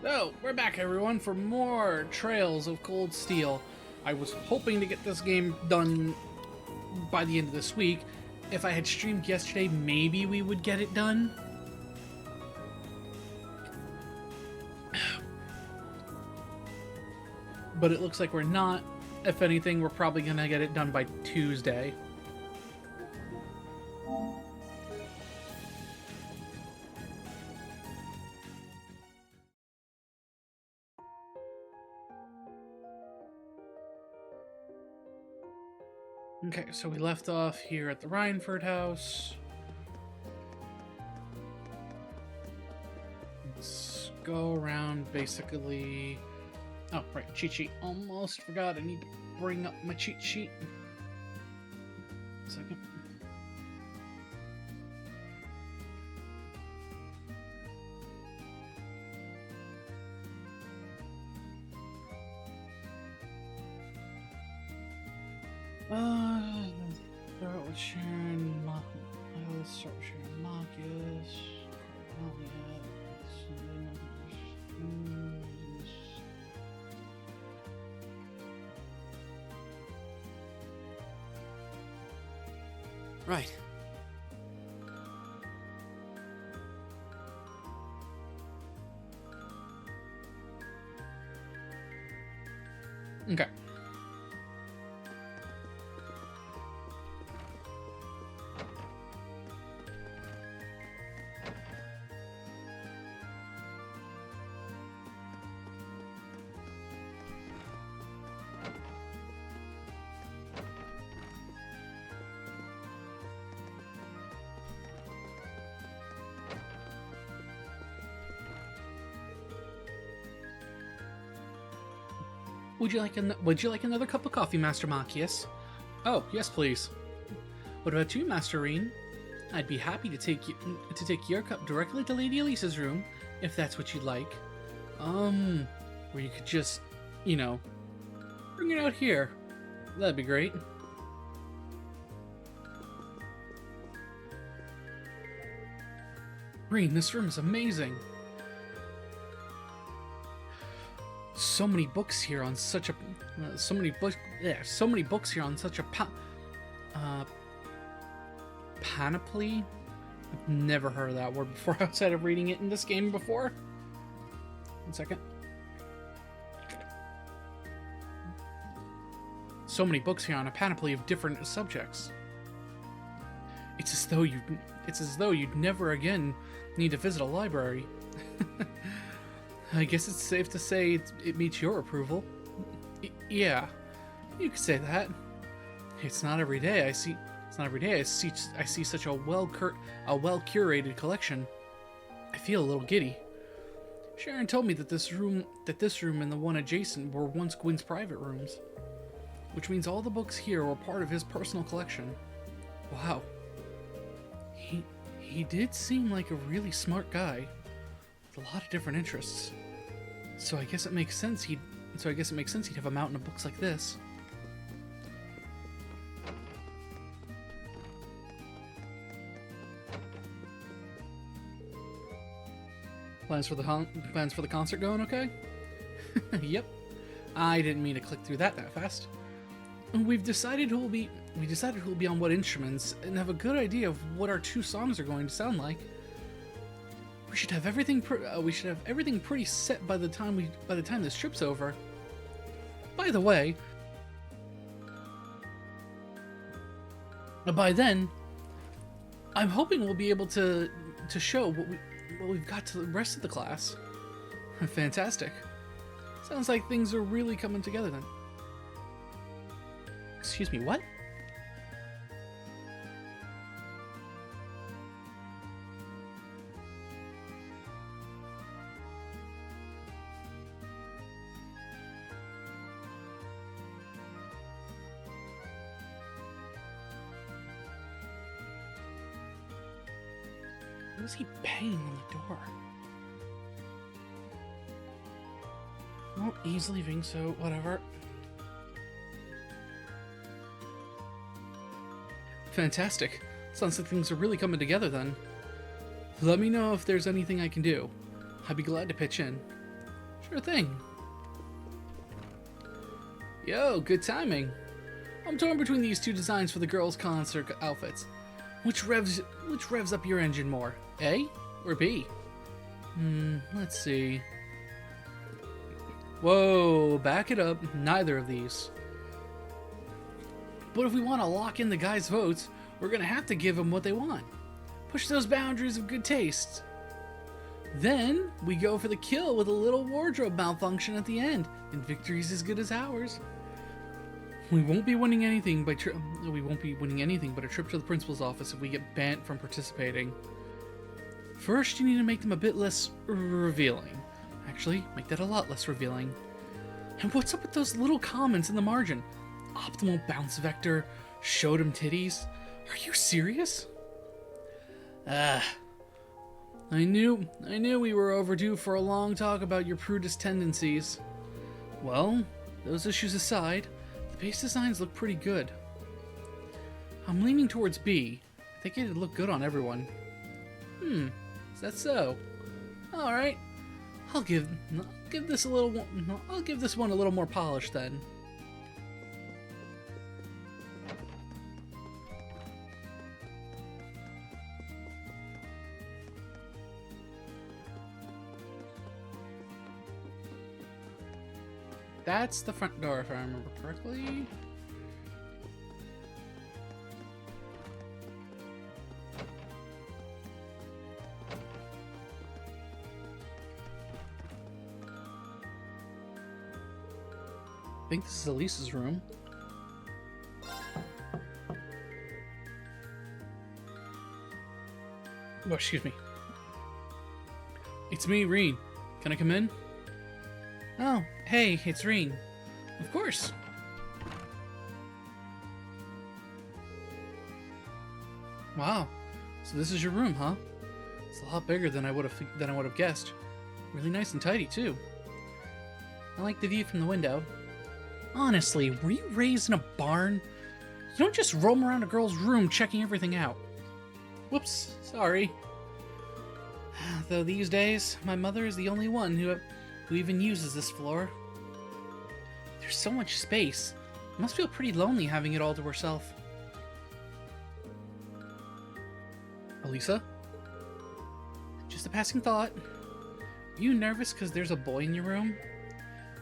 So, we're back everyone for more Trails of Cold Steel. I was hoping to get this game done by the end of this week. If I had streamed yesterday, maybe we would get it done. But it looks like we're not. If anything, we're probably going to get it done by Tuesday. Okay, so we left off here at the Rhineford house. Let's go around basically... Oh, right, cheat sheet. Almost forgot. I need to bring up my cheat sheet. A second. Start with Sharon, let's start with Sharon Marcus. Right. Okay. Would you like another cup of coffee, Master Marcius? Oh, yes, please. What about you, Master Reen? I'd be happy to take your cup directly to Lady Elisa's room, if that's what you'd like. Or you could just, you know, bring it out here. That'd be great. Reen, this room is amazing. So many books here on such a so many books here on such a panoply. I've never heard of that word before outside of reading it in this game before. 1 second. So many books here on a panoply of different subjects. It's as though you'd never again need to visit a library. I guess it's safe to say it meets your approval. Yeah, you could say that. It's not every day I see. It's not every day I see such a well curated collection. I feel a little giddy. Sharon told me that this room and the one adjacent were once Gwyn's private rooms, which means all the books here were part of his personal collection. Wow. He did seem like a really smart guy. A lot of different interests. So I guess it makes sense he'd have a mountain of books like this. Plans for the concert going okay? Yep. I didn't mean to click through that fast. We've decided who'll be on what instruments and have a good idea of what our 2 songs are going to sound like. We should have everything pretty set by the time this trip's over. By the way, by then, I'm hoping we'll be able to show what we've got to the rest of the class. Fantastic. Sounds like things are really coming together then. Excuse me, what? Who's he banging on the door? Well, he's leaving, so whatever. Fantastic. Sounds like things are really coming together then. Let me know if there's anything I can do. I'd be glad to pitch in. Sure thing. Yo, good timing. I'm torn between these two designs for the girls' concert outfits. Which revs up your engine more? A or B? Let's see. Whoa, back it up. Neither of these. But if we want to lock in the guys' votes, we're gonna have to give them what they want. Push those boundaries of good taste. Then we go for the kill with a little wardrobe malfunction at the end, and victory's as good as ours. We won't be winning anything but a trip to the principal's office if we get banned from participating. First, you need to make them a bit less revealing. Actually, make that a lot less revealing. And what's up with those little comments in the margin? Optimal bounce vector, showed him titties. Are you serious? I knew we were overdue for a long talk about your prudish tendencies. Well, those issues aside, the base designs look pretty good. I'm leaning towards B. I think it'd look good on everyone. Is that so? All right, I'll give this one a little more polish then. That's the front door, if I remember correctly. I think this is Elisa's room. Oh, excuse me. It's me, Reen. Can I come in? Oh, hey, it's Reen. Of course. Wow. So this is your room, huh? It's a lot bigger than I would have guessed. Really nice and tidy too. I like the view from the window. Honestly, were you raised in a barn? You don't just roam around a girl's room checking everything out. Whoops, sorry. Though these days, my mother is the only one who even uses this floor. There's so much space. It must feel pretty lonely having it all to herself. Elisa? Just a passing thought. Are you nervous because there's a boy in your room?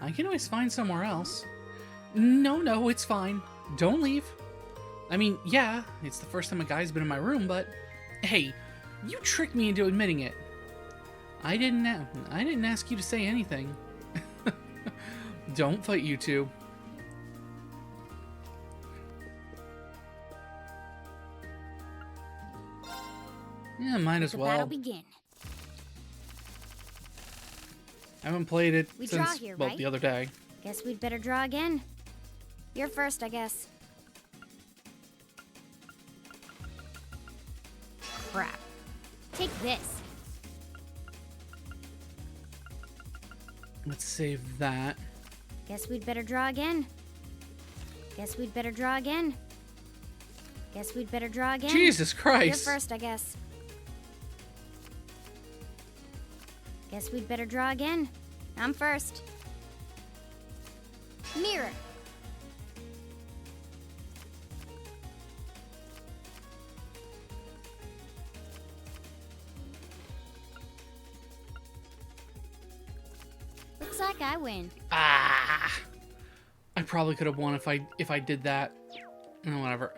I can always find somewhere else. No, it's fine. Don't leave. I mean, yeah, it's the first time a guy's been in my room, but hey, you tricked me into admitting it. I didn't ask you to say anything. Don't fight, you two. Yeah, might as well. The battle begin. I haven't played it We since, draw here, well, right? the other day. Guess we'd better draw again. You're first, I guess. Crap. Take this. Let's save that. Guess we'd better draw again. Guess we'd better draw again. Guess we'd better draw again. Jesus Christ! You're first, I guess. Guess we'd better draw again. I'm first. Mirror. Looks like I win. Ah! I probably could have won if I did that. Oh, whatever.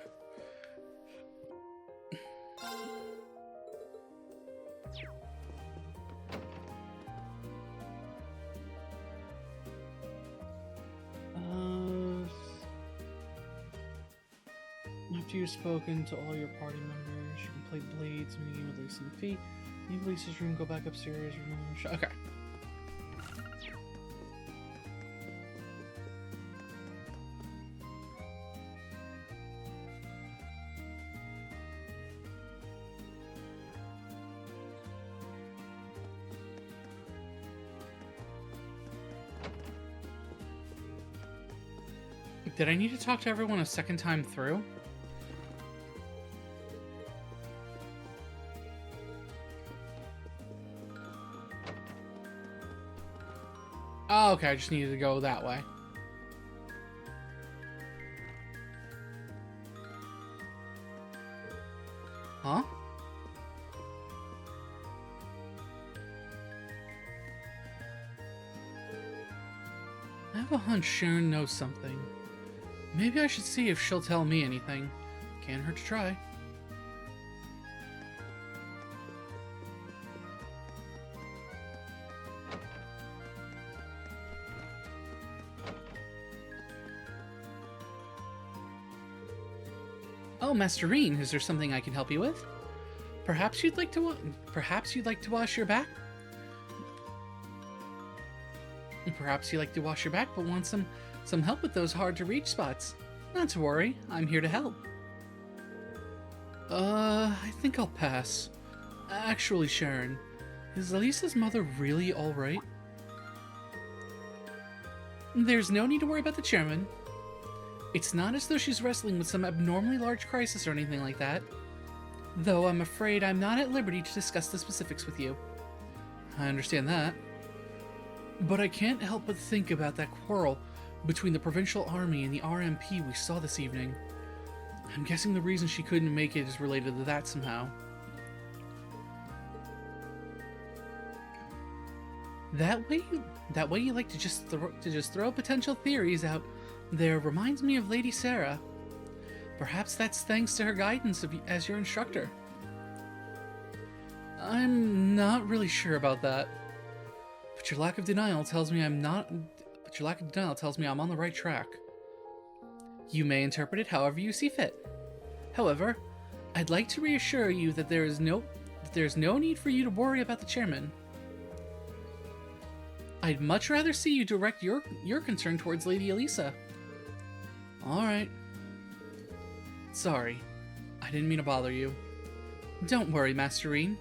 After you've spoken to all your party members, you can play Blades, meeting with Lisa and Fee. Leave Lisa's room, go back upstairs. Okay. Did I need to talk to everyone a second time through? Oh, okay, I just needed to go that way. Huh? I have a hunch Sharon knows something. Maybe I should see if she'll tell me anything. Can't hurt to try. Oh, Masterine, is there something I can help you with? Perhaps you'd like to wash your back? Perhaps you like to wash your back but want some help with those hard to reach spots. Not to worry, I'm here to help. I think I'll pass. Actually, Sharon, is Elisa's mother really alright? There's no need to worry about the chairman. It's not as though she's wrestling with some abnormally large crisis or anything like that. Though I'm afraid I'm not at liberty to discuss the specifics with you. I understand that. But I can't help but think about that quarrel between the Provincial Army and the RMP we saw this evening. I'm guessing the reason she couldn't make it is related to that somehow. That way you like to just throw potential theories out there reminds me of Lady Sarah. Perhaps that's thanks to her guidance as your instructor. I'm not really sure about that. But your lack of denial tells me I'm on the right track. You may interpret it however you see fit. However, I'd like to reassure you that there's no need for you to worry about the chairman. I'd much rather see you direct your concern towards Lady Elisa. Alright. Sorry. I didn't mean to bother you. Don't worry, Masterine.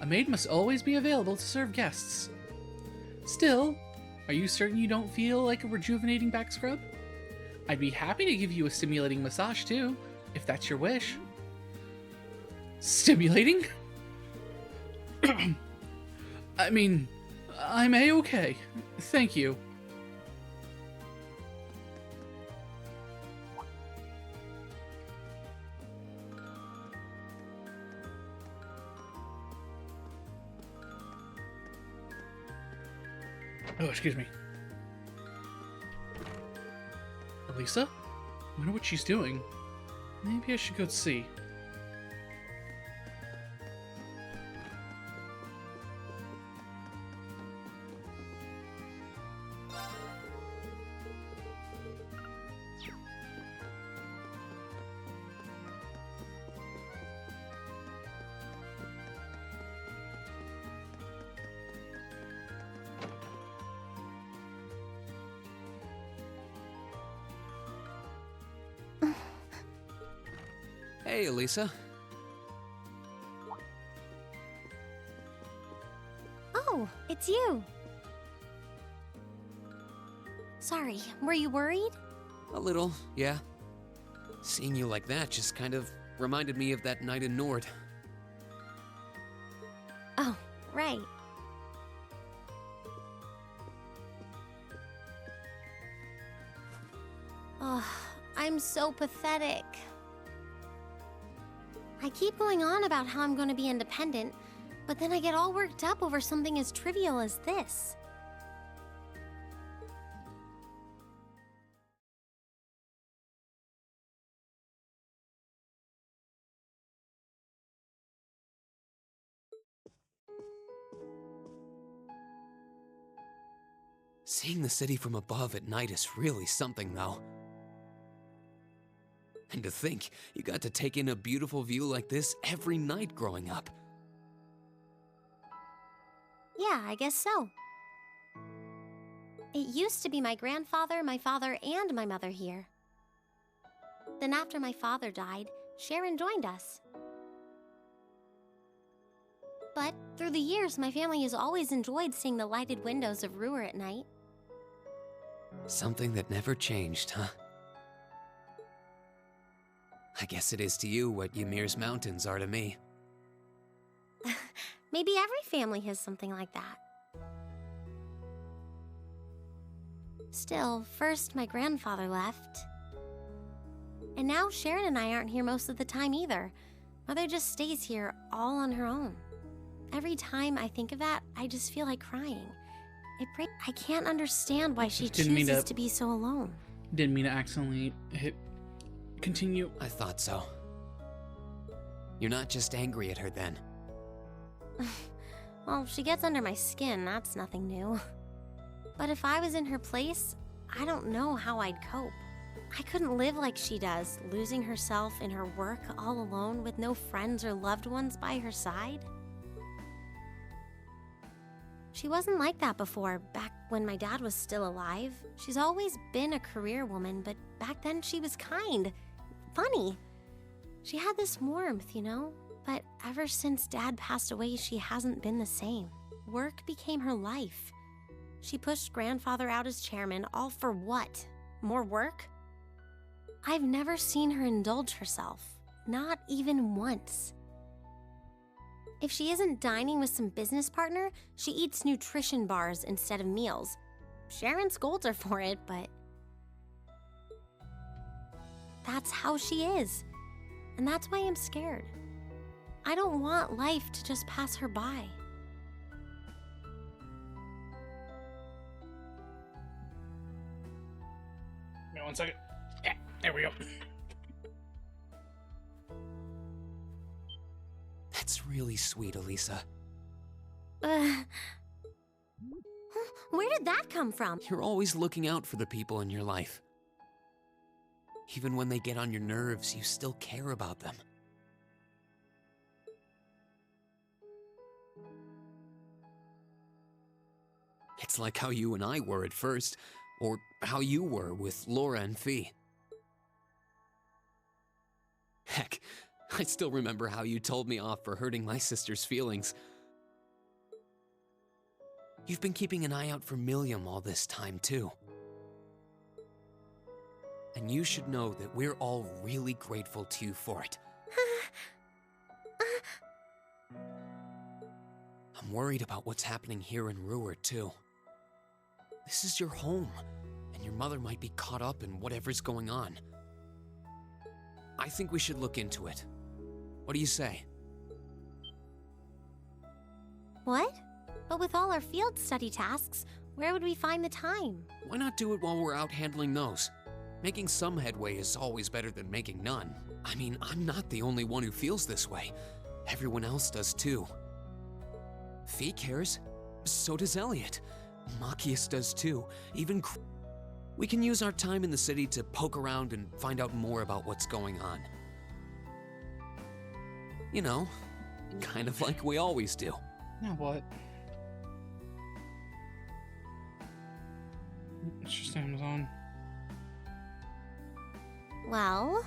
A maid must always be available to serve guests. Still, are you certain you don't feel like a rejuvenating back scrub? I'd be happy to give you a stimulating massage too, if that's your wish. Stimulating? I mean, I'm A-okay. Thank you. Oh, excuse me. Elisa? Wonder what she's doing. Maybe I should go see. Hey, Elisa. Oh, it's you. Sorry, were you worried? A little, yeah. Seeing you like that just kind of reminded me of that night in Nord. Oh, right. Oh, I'm so pathetic. I keep going on about how I'm going to be independent, but then I get all worked up over something as trivial as this. Seeing the city from above at night is really something, though. And to think, you got to take in a beautiful view like this every night growing up. Yeah, I guess so. It used to be my grandfather, my father, and my mother here. Then after my father died, Sharon joined us. But through the years, my family has always enjoyed seeing the lighted windows of Ruhr at night. Something that never changed, huh? I guess it is to you what Ymir's mountains are to me. Maybe every family has something like that. Still, first my grandfather left. And now Sharon and I aren't here most of the time either. Mother just stays here all on her own. Every time I think of that, I just feel like crying. I can't understand why she chooses to be so alone. Didn't mean to accidentally hit continue. I thought so. You're not just angry at her then. Well, she gets under my skin, that's nothing new. But if I was in her place, I don't know how I'd cope. I couldn't live like she does, losing herself in her work all alone with no friends or loved ones by her side. She wasn't like that before, back when my dad was still alive. She's always been a career woman, but back then she was kind, funny. She had this warmth, you know? But ever since Dad passed away, she hasn't been the same. Work became her life. She pushed Grandfather out as chairman, all for what? More work? I've never seen her indulge herself, not even once. If she isn't dining with some business partner, she eats nutrition bars instead of meals. Sharon scolds her for it, but that's how she is. And that's why I'm scared. I don't want life to just pass her by. Wait 1 second. Yeah, there we go. That's really sweet, Elisa. Where did that come from? You're always looking out for the people in your life. Even when they get on your nerves, you still care about them. It's like how you and I were at first, or how you were with Laura and Fee. Heck, I still remember how you told me off for hurting my sister's feelings. You've been keeping an eye out for Milliam all this time, too. And you should know that we're all really grateful to you for it. I'm worried about what's happening here in Ruhr, too. This is your home, and your mother might be caught up in whatever's going on. I think we should look into it. What do you say? What? But with all our field study tasks, where would we find the time? Why not do it while we're out handling those? Making some headway is always better than making none. I mean, I'm not the only one who feels this way. Everyone else does too. Fee cares. So does Elliot. Machias does too. Even we can use our time in the city to poke around and find out more about what's going on. You know, kind of like we always do. Now what? It's just Amazon. Well,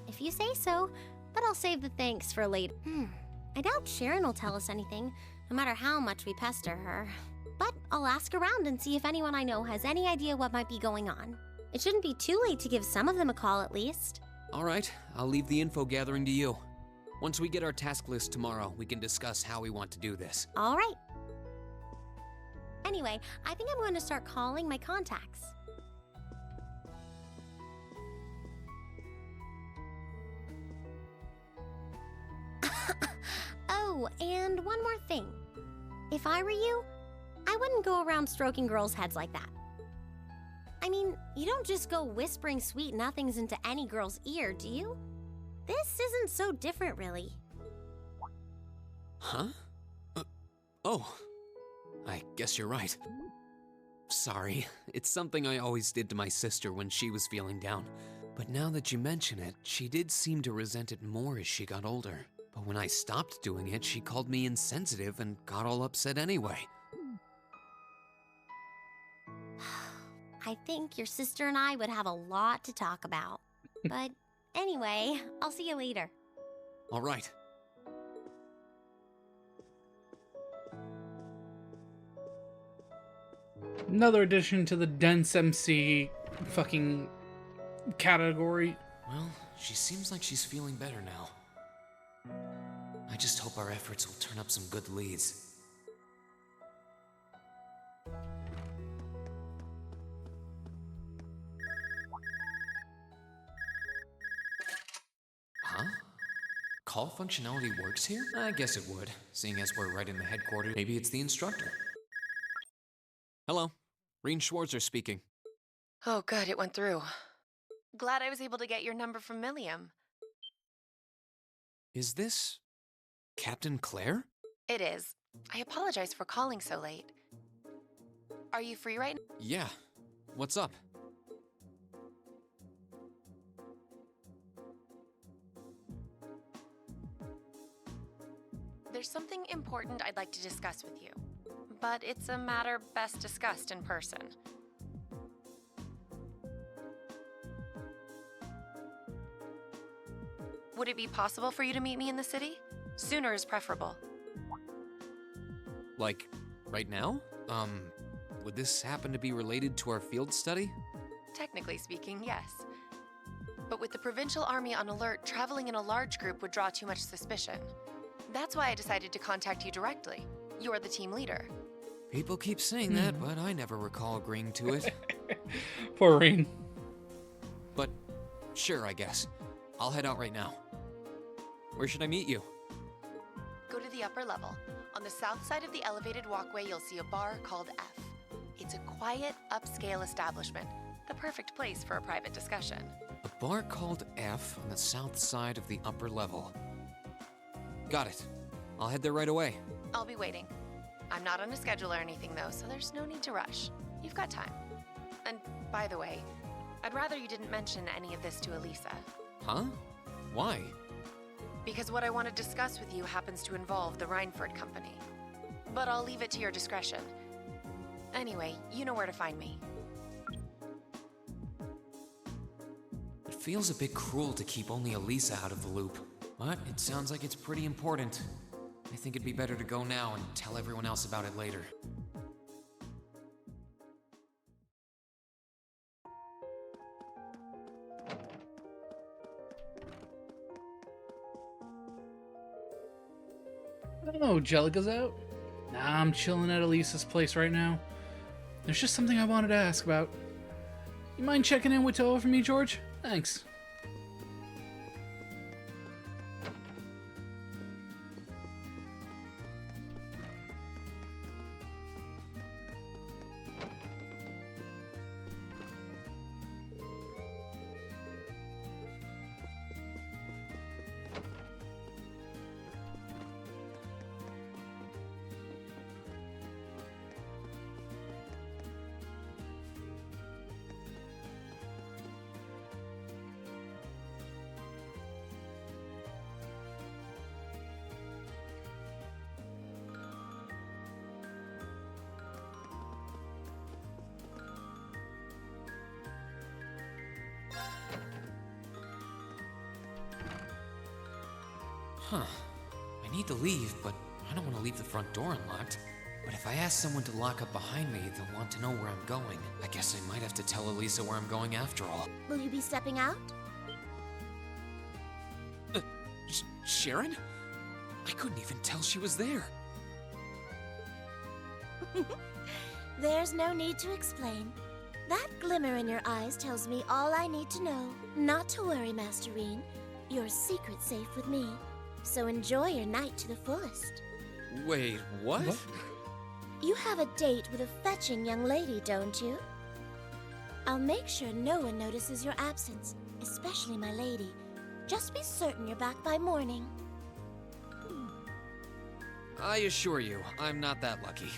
if you say so, but I'll save the thanks for later. I doubt Sharon will tell us anything, no matter how much we pester her. But I'll ask around and see if anyone I know has any idea what might be going on. It shouldn't be too late to give some of them a call at least. All right, I'll leave the info gathering to you. Once we get our task list tomorrow, we can discuss how we want to do this. All right. Anyway, I think I'm going to start calling my contacts. Oh, and one more thing. If I were you, I wouldn't go around stroking girls' heads like that. I mean, you don't just go whispering sweet nothings into any girl's ear, do you? This isn't so different, really. Huh? Oh. I guess you're right. Sorry, it's something I always did to my sister when she was feeling down. But now that you mention it, she did seem to resent it more as she got older. But when I stopped doing it, she called me insensitive and got all upset anyway. I think your sister and I would have a lot to talk about. But anyway, I'll see you later. All right. Another addition to the dense MC fucking category. Well, she seems like she's feeling better now. I just hope our efforts will turn up some good leads. call functionality works here? I guess it would, seeing as we're right in the headquarters. Maybe it's the instructor. Hello, Reen Schwarzer speaking. Oh, good, it went through. Glad I was able to get your number from Milliam. Is this Captain Claire? It is. I apologize for calling so late. Are you free right now? Yeah. What's up? There's something important I'd like to discuss with you, but it's a matter best discussed in person. Would it be possible for you to meet me in the city? Sooner is preferable. Like, right now? Would this happen to be related to our field study? Technically speaking, yes. But with the Provincial Army on alert, traveling in a large group would draw too much suspicion. That's why I decided to contact you directly. You're the team leader. People keep saying that, but I never recall agreeing to it. Poor Reen. But sure, I guess. I'll head out right now. Where should I meet you? Go to the upper level. On the south side of the elevated walkway, you'll see a bar called F. It's a quiet, upscale establishment. The perfect place for a private discussion. A bar called F on the south side of the upper level. Got it. I'll head there right away. I'll be waiting. I'm not on a schedule or anything, though, so there's no need to rush. You've got time. And by the way, I'd rather you didn't mention any of this to Elisa. Huh? Why? Because what I want to discuss with you happens to involve the Rhineford Company. But I'll leave it to your discretion. Anyway, you know where to find me. It feels a bit cruel to keep only Elisa out of the loop. But it sounds like it's pretty important. I think it'd be better to go now and tell everyone else about it later. Oh, Jellica's out? Nah, I'm chilling at Elisa's place right now. There's just something I wanted to ask about. You mind checking in with Toa for me, George? Thanks. Huh. I need to leave, but I don't want to leave the front door unlocked. But if I ask someone to lock up behind me, they'll want to know where I'm going. I guess I might have to tell Elisa where I'm going after all. Will you be stepping out? Sharon? I couldn't even tell she was there. There's no need to explain. That glimmer in your eyes tells me all I need to know. Not to worry, Master Reen. Your secret's safe with me. So enjoy your night to the fullest. Wait, what? You have a date with a fetching young lady, don't you? I'll make sure no one notices your absence, especially my lady. Just be certain you're back by morning. I assure you, I'm not that lucky.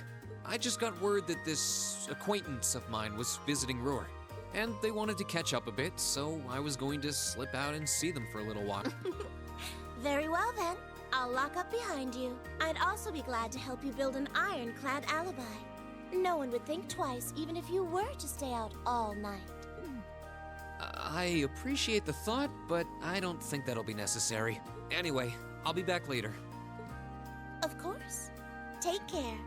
I just got word that this acquaintance of mine was visiting Roar, and they wanted to catch up a bit, so I was going to slip out and see them for a little while. Very well then. I'll lock up behind you. I'd also be glad to help you build an ironclad alibi. No one would think twice, even if you were to stay out all night. I appreciate the thought, but I don't think that'll be necessary. Anyway, I'll be back later. Of course. Take care.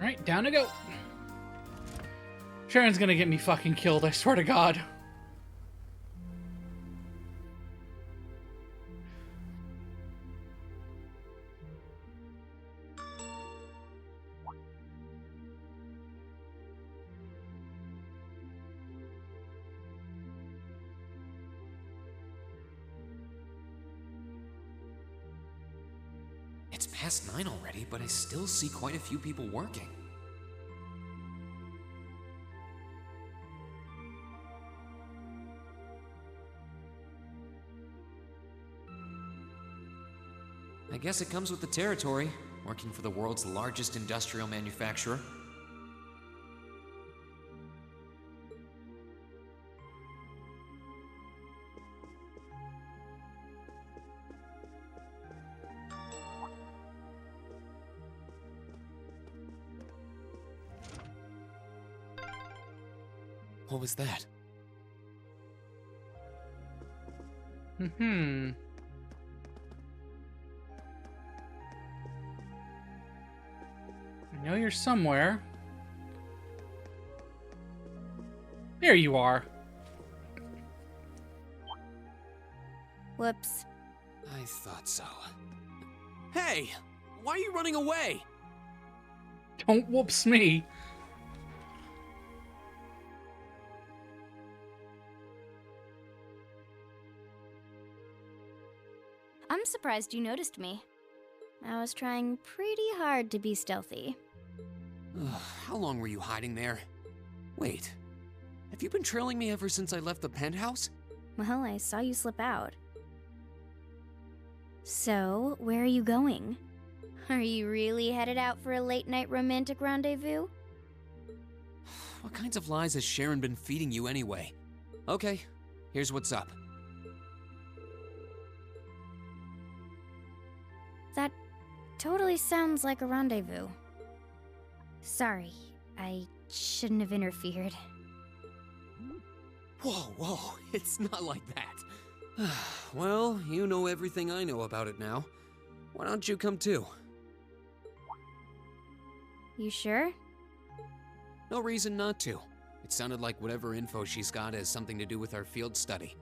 Alright, down to go. Sharon's gonna get me fucking killed, I swear to God. past 9 already, but I still see quite a few people working. I guess it comes with the territory, working for the world's largest industrial manufacturer. What was that? Hmm. I know you're somewhere. There you are. Whoops. I thought so. Hey! Why are you running away? Don't whoops me. I'm surprised you noticed me. I was trying pretty hard to be stealthy. How long were you hiding there? Wait, have you been trailing me ever since I left the penthouse? Well, I saw you slip out. So, where are you going? Are you really headed out for a late-night romantic rendezvous? What kinds of lies has Sharon been feeding you anyway? Okay, here's what's up. That totally sounds like a rendezvous. Sorry, I shouldn't have interfered. Whoa, it's not like that. Well, you know everything I know about it now. Why don't you come too? You sure? No reason not to. It sounded like whatever info she's got has something to do with our field study.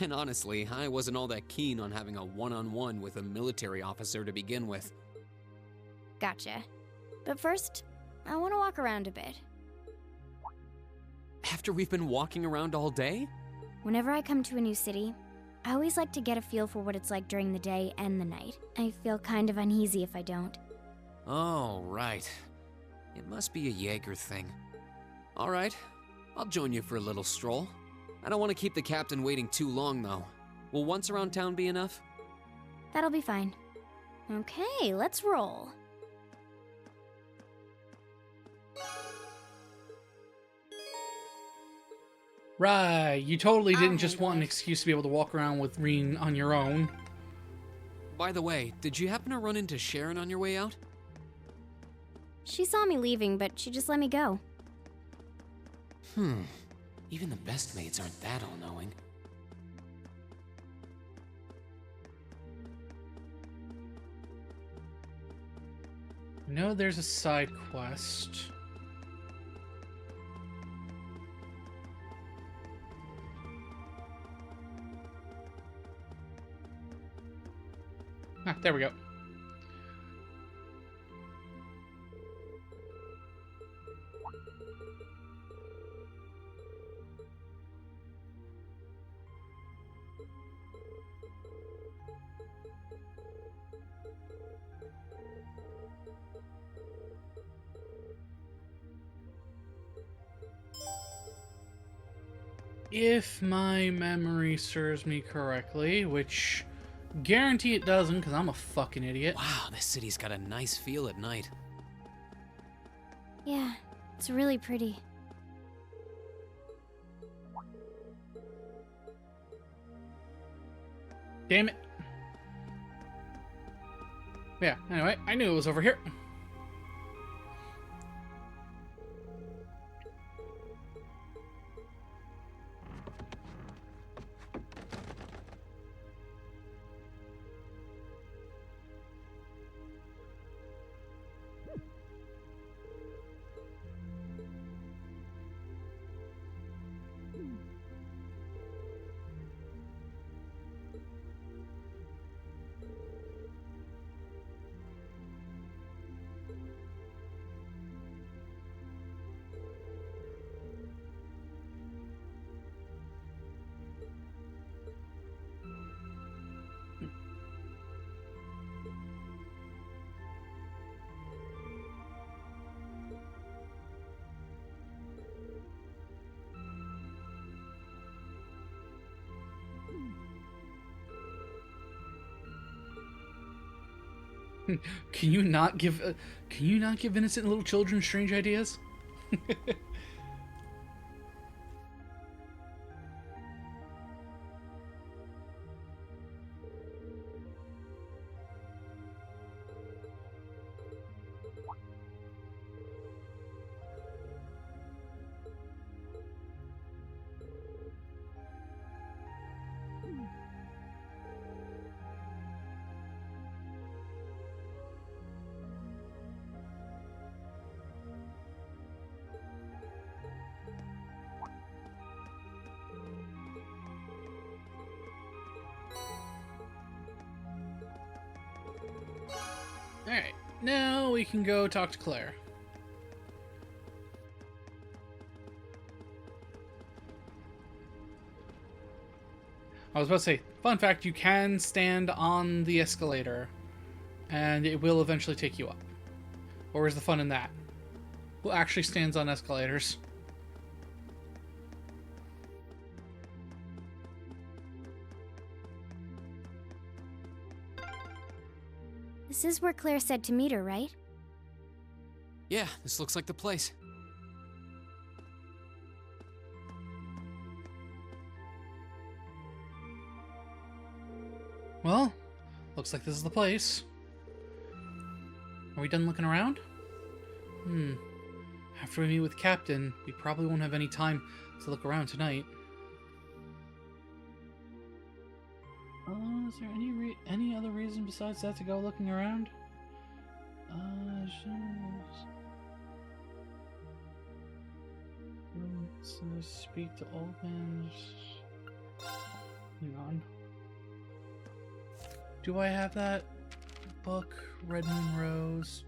And honestly, I wasn't all that keen on having a one-on-one with a military officer to begin with. Gotcha. But first, I want to walk around a bit. After we've been walking around all day? Whenever I come to a new city, I always like to get a feel for what it's like during the day and the night. I feel kind of uneasy if I don't. Oh, right. It must be a Jaeger thing. All right, I'll join you for a little stroll. I don't want to keep the captain waiting too long, though. Will once around town be enough? That'll be fine. Okay, let's roll. Right, you totally didn't just handle want an it. excuse to be able to walk around with Reen on your own. By the way, did you happen to run into Sharon on your way out? She saw me leaving, but she just let me go. Even the best maids aren't that all-knowing. I know there's a side quest. Ah, there we go. If my memory serves me correctly, which guarantee it doesn't because I'm a fucking idiot. Wow, this city's got a nice feel at night. Yeah, it's really pretty. Damn it. Yeah, anyway, I knew it was over here. Can you not give innocent little children strange ideas? Alright, now we can go talk to Claire. I was about to say, fun fact, you can stand on the escalator, and it will eventually take you up. Or is the fun in that? Who actually stands on escalators? This is where Claire said to meet her, right? Yeah, this looks like the place. Well, looks like this is the place. Are we done looking around? After we meet with Captain, we probably won't have any time to look around tonight. Is there any other reason besides that to go looking around? So speak to old man. Hang on. Do I have that book, Red Moon Rose?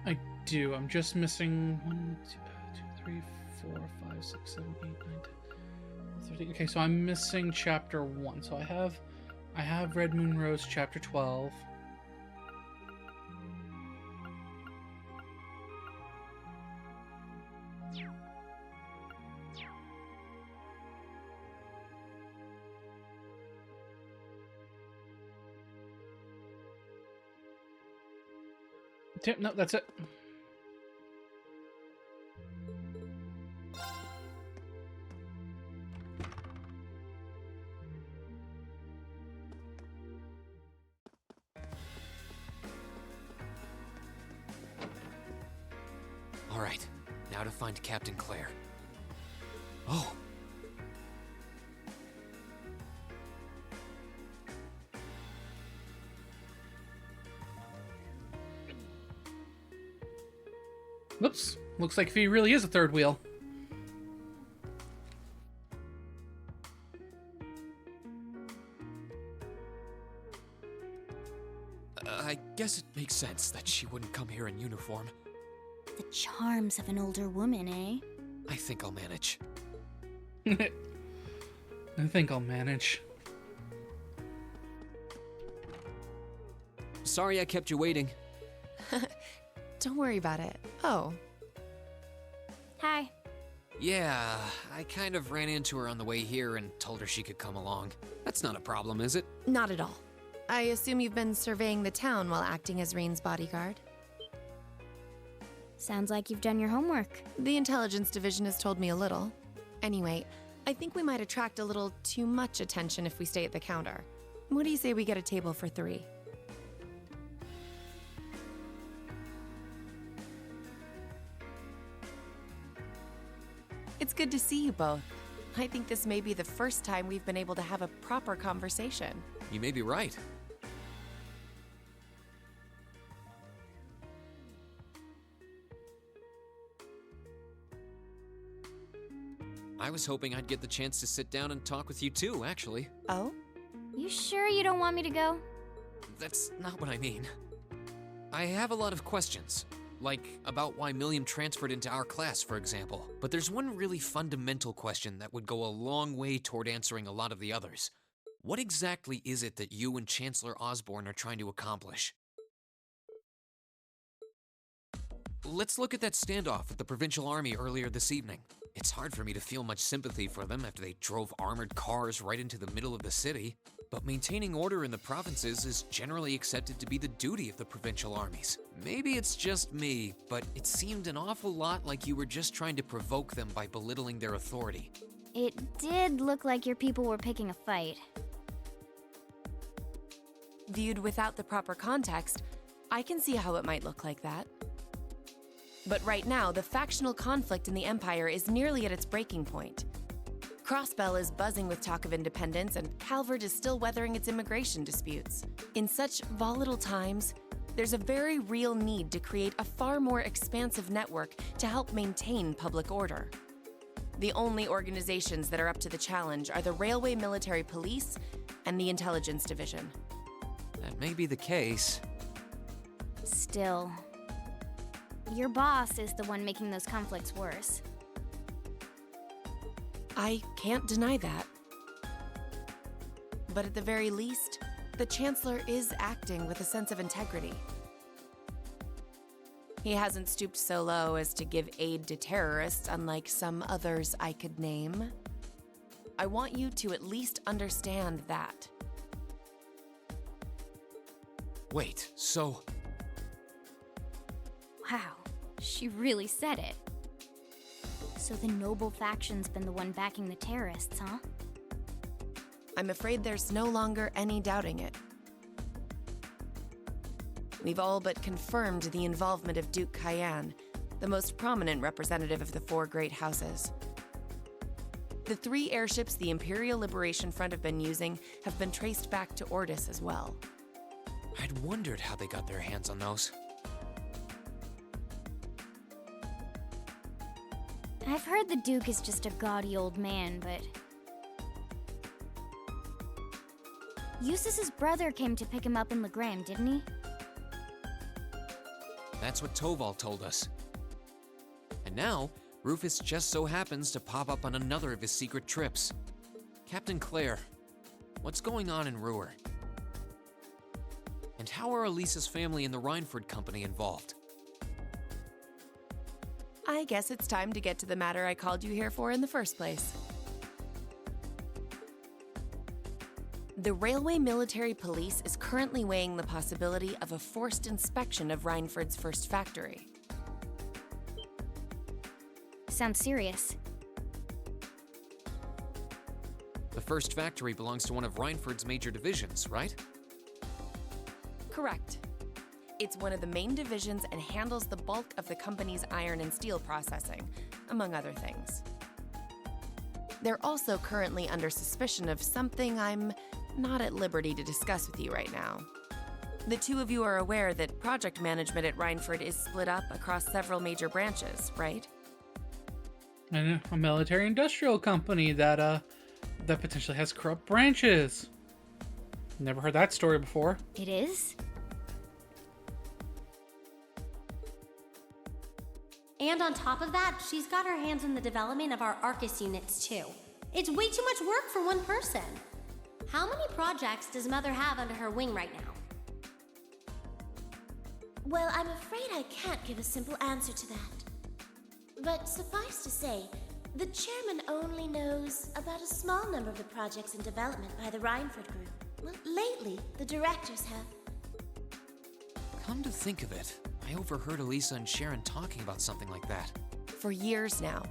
I do. I'm just missing 1, 2, 3, 4, 5, 6, 7, 8, 9, 10, 13. Okay, so I'm missing chapter 1. So I have Red Moon Rose chapter 12. Yep, no, that's it. All right, now to find Captain Claire. Oh. Whoops. Looks like he really is a third wheel. I guess it makes sense that she wouldn't come here in uniform. The charms of an older woman, eh? I think I'll manage. I think I'll manage. Sorry I kept you waiting. Don't worry about it. Oh, Hi. Yeah, I kind of ran into her on the way here and told her she could come along. That's not a problem, is it? not at all. I assume you've been surveying the town while acting as Rain's bodyguard. Sounds like you've done your homework. The intelligence division has told me a little. Anyway, I think we might attract a little too much attention if we stay at the counter. What do you say we get a table for 3? It's good to see you both. I think this may be the first time we've been able to have a proper conversation. You may be right. I was hoping I'd get the chance to sit down and talk with you too, actually. Oh? You sure you don't want me to go? That's not what I mean. I have a lot of questions, like about why Milliam transferred into our class, for example. But there's one really fundamental question that would go a long way toward answering a lot of the others. What exactly is it that you and Chancellor Osborne are trying to accomplish? Let's look at that standoff with the Provincial Army earlier this evening. It's hard for me to feel much sympathy for them after they drove armored cars right into the middle of the city. But maintaining order in the provinces is generally accepted to be the duty of the provincial armies. Maybe it's just me, but it seemed an awful lot like you were just trying to provoke them by belittling their authority. It did look like your people were picking a fight. Viewed without the proper context, I can see how it might look like that. But right now, the factional conflict in the Empire is nearly at its breaking point. Crossbell is buzzing with talk of independence, and Calvert is still weathering its immigration disputes. In such volatile times, there's a very real need to create a far more expansive network to help maintain public order. The only organizations that are up to the challenge are the Railway Military Police and the Intelligence Division. That may be the case. Still, your boss is the one making those conflicts worse. I can't deny that. But at the very least, the Chancellor is acting with a sense of integrity. He hasn't stooped so low as to give aid to terrorists, unlike some others I could name. I want you to at least understand that. Wait, so... Wow, she really said it. So the noble faction's been the one backing the terrorists, huh? I'm afraid there's no longer any doubting it. We've all but confirmed the involvement of Duke Cayenne, the most prominent representative of the four great houses. The 3 airships the Imperial Liberation Front have been using have been traced back to Ordis as well. I'd wondered how they got their hands on those. I've heard the Duke is just a gaudy old man, but... Eustace's brother came to pick him up in GLEGAMing, didn't he? That's what Toval told us. And now, Rufus just so happens to pop up on another of his secret trips. Captain Claire, what's going on in Ruhr? And how are Elisa's family and the Rhineford Company involved? I guess it's time to get to the matter I called you here for in the first place. The Railway Military Police is currently weighing the possibility of a forced inspection of Rhineford's first factory. Sounds serious. The first factory belongs to one of Rhineford's major divisions, right? Correct. It's one of the main divisions and handles the bulk of the company's iron and steel processing, among other things. They're also currently under suspicion of something I'm not at liberty to discuss with you right now. The two of you are aware that project management at Rhineford is split up across several major branches, right? And a military-industrial company that potentially has corrupt branches. Never heard that story before. It is? And on top of that, she's got her hands in the development of our Arcus units too. It's way too much work for one person. How many projects does Mother have under her wing right now? Well, I'm afraid I can't give a simple answer to that. But suffice to say, the chairman only knows about a small number of the projects in development by the Rhineford Group. Well, lately, the directors have. Come to think of it, I overheard Elisa and Sharon talking about something like that. For years now,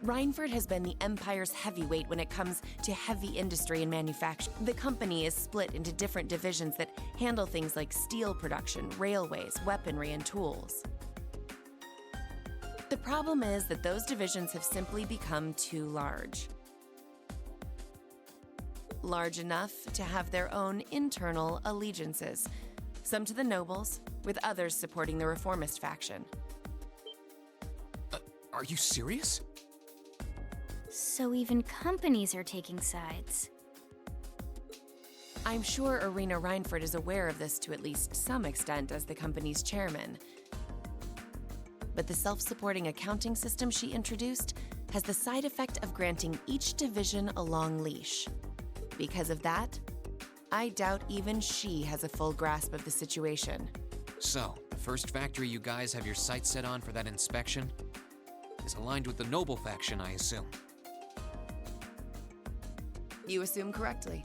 Rhineford has been the Empire's heavyweight when it comes to heavy industry and manufacture. The company is split into different divisions that handle things like steel production, railways, weaponry, and tools. The problem is that those divisions have simply become too large. Large enough to have their own internal allegiances, some to the nobles, with others supporting the reformist faction. Are you serious? So even companies are taking sides. I'm sure Irina Rhineford is aware of this to at least some extent as the company's chairman. But the self-supporting accounting system she introduced has the side effect of granting each division a long leash. Because of that, I doubt even she has a full grasp of the situation. So, the first factory you guys have your sights set on for that inspection? is aligned with the noble faction, I assume. You assume correctly.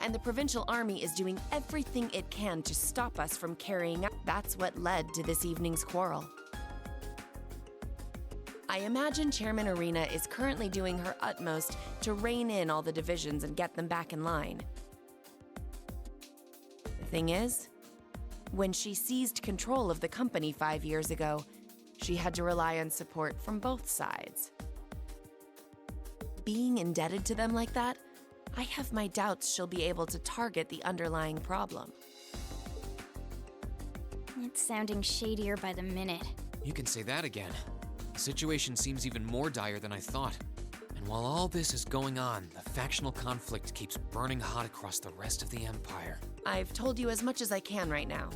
And the provincial army is doing everything it can to stop us from carrying out. That's what led to this evening's quarrel. I imagine Chairman Arena is currently doing her utmost to rein in all the divisions and get them back in line. The thing is, when she seized control of the company 5 years ago, she had to rely on support from both sides. Being indebted to them like that, I have my doubts she'll be able to target the underlying problem. It's sounding shadier by the minute. You can say that again. The situation seems even more dire than I thought. And while all this is going on, the factional conflict keeps burning hot across the rest of the Empire. I've told you as much as I can right now.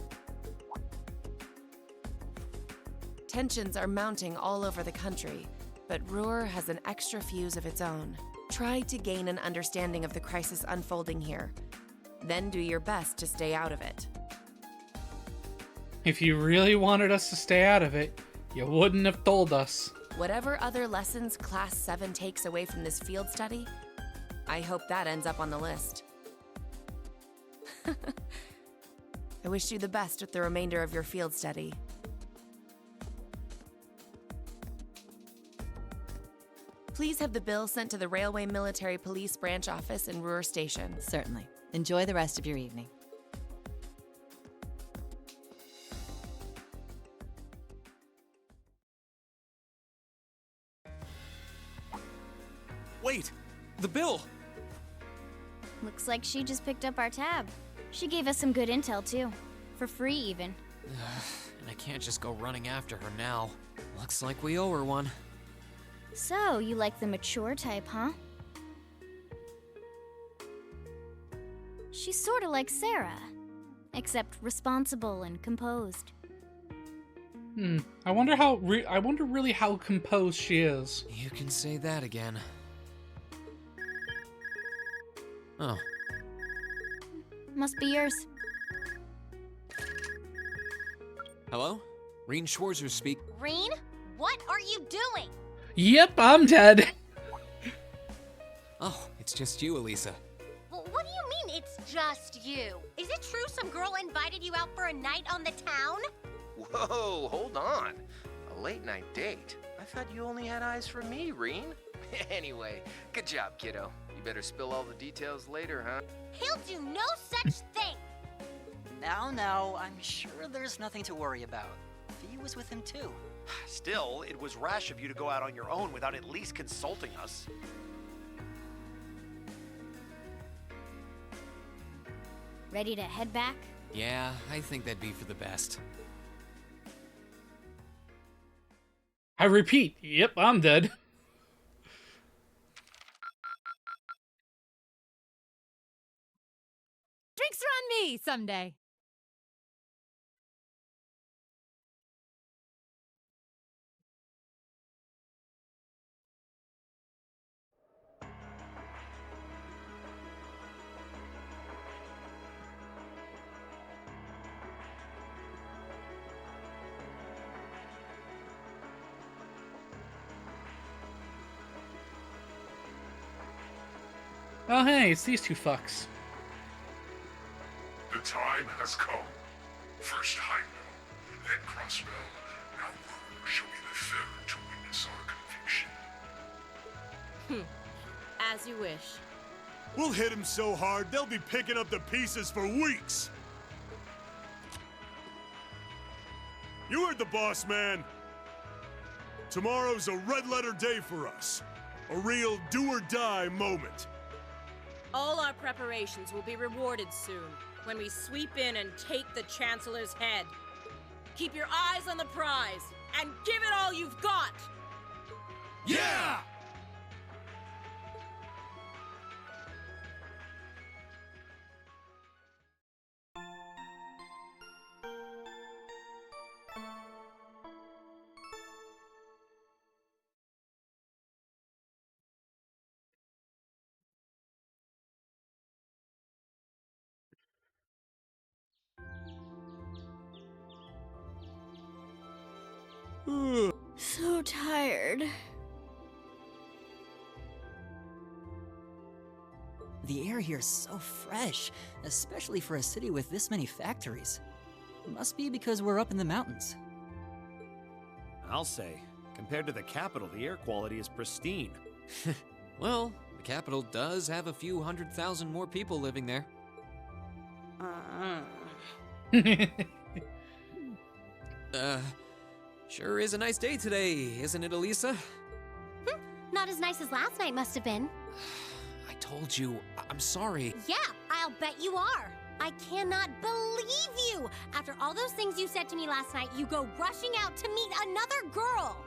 Tensions are mounting all over the country, but Ruhr has an extra fuse of its own. Try to gain an understanding of the crisis unfolding here. Then do your best to stay out of it. If you really wanted us to stay out of it, you wouldn't have told us. Whatever other lessons Class 7 takes away from this field study, I hope that ends up on the list. I wish you the best with the remainder of your field study. Please have the bill sent to the Railway Military Police Branch Office in Ruhr Station. Certainly. Enjoy the rest of your evening. Wait! The bill! Looks like she just picked up our tab. She gave us some good intel, too. For free, even. And I can't just go running after her now. Looks like we owe her one. So, you like the mature type, huh? She's sorta like Sarah, except responsible and composed. I wonder really how composed she is. You can say that again. Oh. Must be yours. Hello? Reen Schwarzer speak. Reen, what are you doing? Yep, I'm dead. Oh, it's just you, Elisa. Well, what do you mean it's just you? Is it true some girl invited you out for a night on the town? Whoa, hold on. A late night date? I thought you only had eyes for me, Reen. Anyway, good job, kiddo. You better spill all the details later, huh? He'll do no such thing. Now, I'm sure there's nothing to worry about. Fee was with him too. Still, it was rash of you to go out on your own without at least consulting us. Ready to head back? Yeah, I think that'd be for the best. I repeat, yep, I'm dead. Drinks are on me someday. Oh hey, it's these two fucks. The time has come. First Heimdall, then Crossbell, now Ruhr shall be the third to witness our conviction. As you wish. We'll hit him so hard, they'll be picking up the pieces for weeks! You heard the boss, man! Tomorrow's a red-letter day for us. A real do-or-die moment. All our preparations will be rewarded soon, when we sweep in and take the Chancellor's head. Keep your eyes on the prize, and give it all you've got! Yeah! So tired. The air here is so fresh, especially for a city with this many factories. Must be because we're up in the mountains. I'll say, compared to the capital, the air quality is pristine. Well, the capital does have a few 100,000 more people living there. Sure is a nice day today, isn't it, Elisa? Not as nice as last night must have been. I told you, I'm sorry. Yeah, I'll bet you are. I cannot believe you! After all those things you said to me last night, you go rushing out to meet another girl!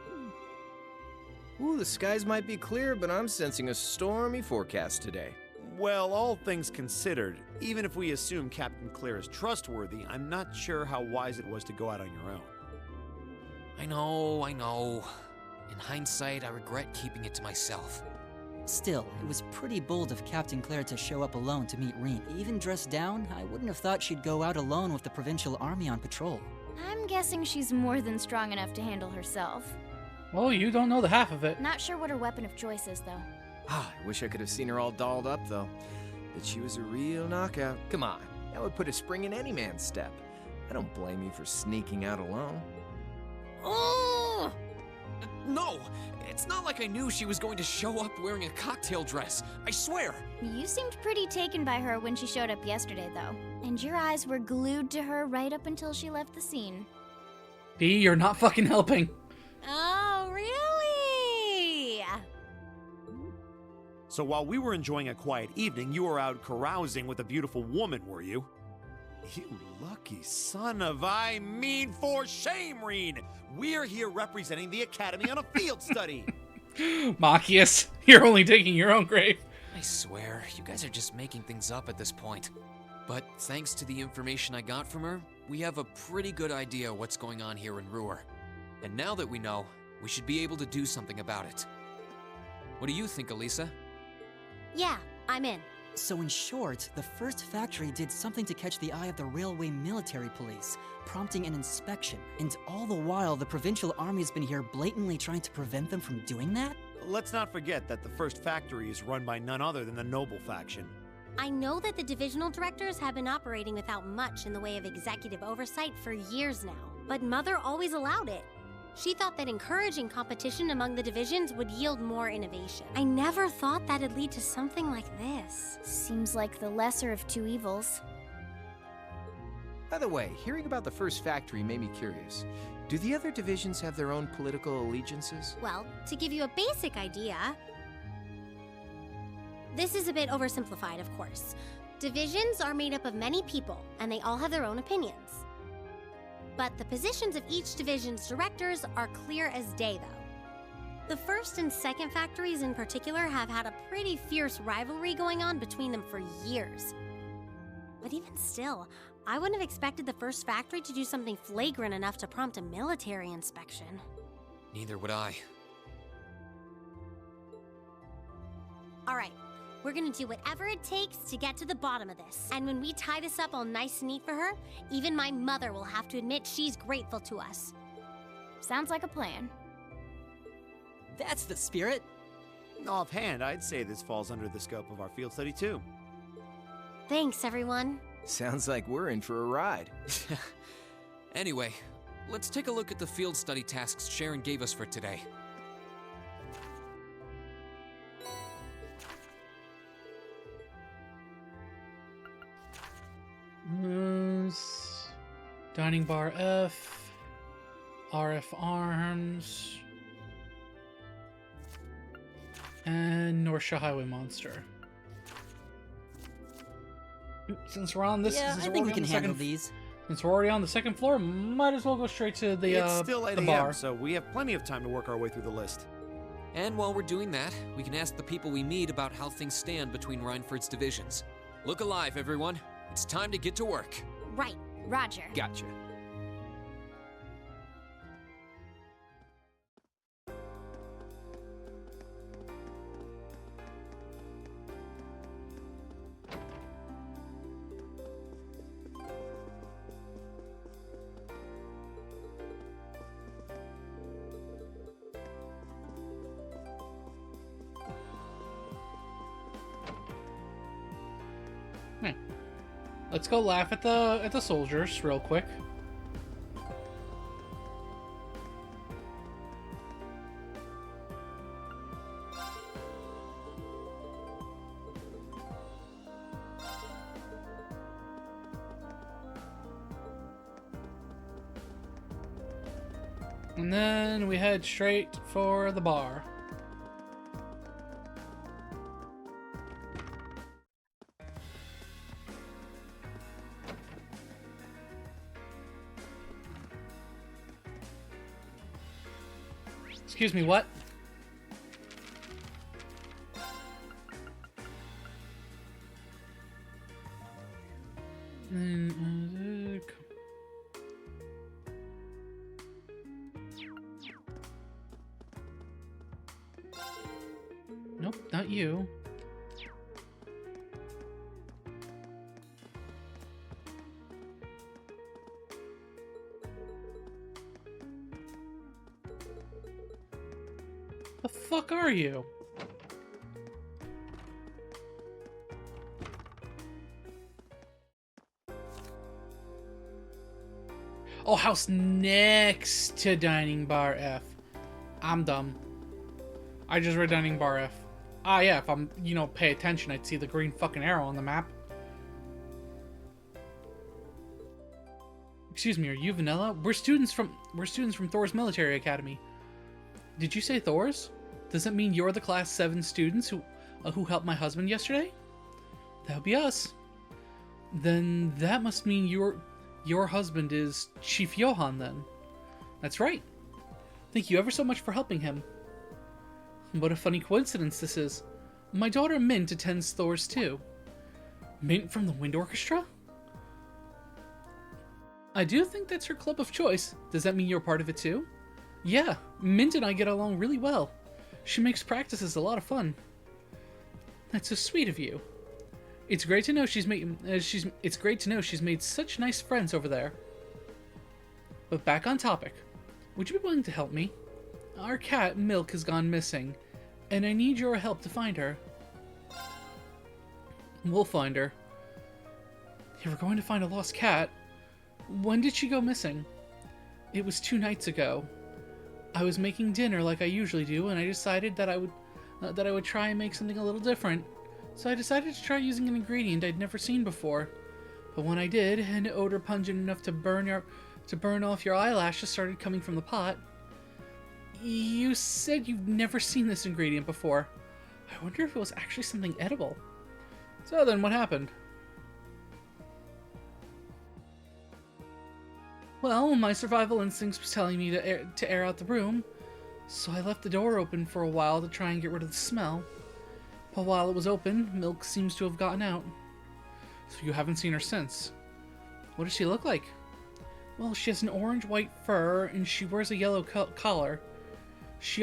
Ooh, the skies might be clear, but I'm sensing a stormy forecast today. Well, all things considered, even if we assume Captain Clear is trustworthy, I'm not sure how wise it was to go out on your own. I know. In hindsight, I regret keeping it to myself. Still, it was pretty bold of Captain Claire to show up alone to meet Reen. Even dressed down, I wouldn't have thought she'd go out alone with the Provincial Army on patrol. I'm guessing she's more than strong enough to handle herself. Well, you don't know the half of it. Not sure what her weapon of choice is, though. I wish I could have seen her all dolled up, though. But she was a real knockout. Come on, that would put a spring in any man's step. I don't blame you for sneaking out alone. Oh! No! It's not like I knew she was going to show up wearing a cocktail dress. I swear! You seemed pretty taken by her when she showed up yesterday, though. And your eyes were glued to her right up until she left the scene. B, you're not fucking helping. Oh, really? So while we were enjoying a quiet evening, you were out carousing with a beautiful woman, were you? You lucky son of for shame, Reen! We're here representing the Academy on a field study! Machias, you're only digging your own grave. I swear, you guys are just making things up at this point. But thanks to the information I got from her, we have a pretty good idea what's going on here in Ruhr. And now that we know, we should be able to do something about it. What do you think, Elisa? Yeah, I'm in. So in short, the first factory did something to catch the eye of the railway military police, prompting an inspection. And all the while, the Provincial Army's been here blatantly trying to prevent them from doing that? Let's not forget that the first factory is run by none other than the Noble faction. I know that the divisional directors have been operating without much in the way of executive oversight for years now, but Mother always allowed it. She thought that encouraging competition among the divisions would yield more innovation. I never thought that'd lead to something like this. Seems like the lesser of two evils. By the way, hearing about the first factory made me curious. Do the other divisions have their own political allegiances? Well, to give you a basic idea, this is a bit oversimplified, of course. Divisions are made up of many people, and they all have their own opinions. But the positions of each division's directors are clear as day, though. The first and second factories in particular have had a pretty fierce rivalry going on between them for years. But even still, I wouldn't have expected the first factory to do something flagrant enough to prompt a military inspection. Neither would I. All right, we're gonna do whatever it takes to get to the bottom of this. And when we tie this up all nice and neat for her, even my mother will have to admit she's grateful to us. Sounds like a plan. That's the spirit. Offhand, I'd say this falls under the scope of our field study too. Thanks, everyone. Sounds like we're in for a ride. Anyway, let's take a look at the field study tasks Sharon gave us for today. Dining bar F, RF arms, and Norsha Highway Monster. Since we're on this, Yeah, I think we can handle these. Since we're already on the second floor, might as well go straight to the It's still 8 the a.m., bar. so we have plenty of time to work our way through the list. And while we're doing that, we can ask the people we meet about how things stand between Reinford's divisions. Look alive, everyone. It's time to get to work. Right, Roger. Gotcha. Hey. Let's go laugh at the soldiers real quick. And then we head straight for the bar. Excuse me, what? Nope, not you. The fuck are you? Oh, house next to dining bar F. I'm dumb. I just read dining bar F. Ah, yeah, if I'm, pay attention, I'd see the green fucking arrow on the map. Excuse me, are you Vanilla? We're students from Thor's Military Academy. Did you say Thor's? Does that mean you're the class 7 students who helped my husband yesterday? That would be us. Then that must mean your husband is Chief Johann then. That's right. Thank you ever so much for helping him. What a funny coincidence this is. My daughter Mint attends Thor's too. Mint from the Wind Orchestra? I do think that's her club of choice. Does that mean you're part of it too? Yeah, Mint and I get along really well. She makes practices a lot of fun. That's so sweet of you. It's great to know she's made such nice friends over there. But back on topic. Would you be willing to help me? Our cat, Milk, has gone missing, and I need your help to find her. We'll find her. If we're going to find a lost cat, when did she go missing? It was 2 nights ago. I was making dinner like I usually do, and I decided that I would try and make something a little different. So I decided to try using an ingredient I'd never seen before. But when I did, an odor pungent enough to burn off your eyelashes started coming from the pot. You said you've never seen this ingredient before. I wonder if it was actually something edible. So then what happened? Well, my survival instincts was telling me to air out the room, so I left the door open for a while to try and get rid of the smell. But while it was open, Milk seems to have gotten out. So you haven't seen her since. What does she look like? Well, she has an orange-white fur, and she wears a yellow collar. She's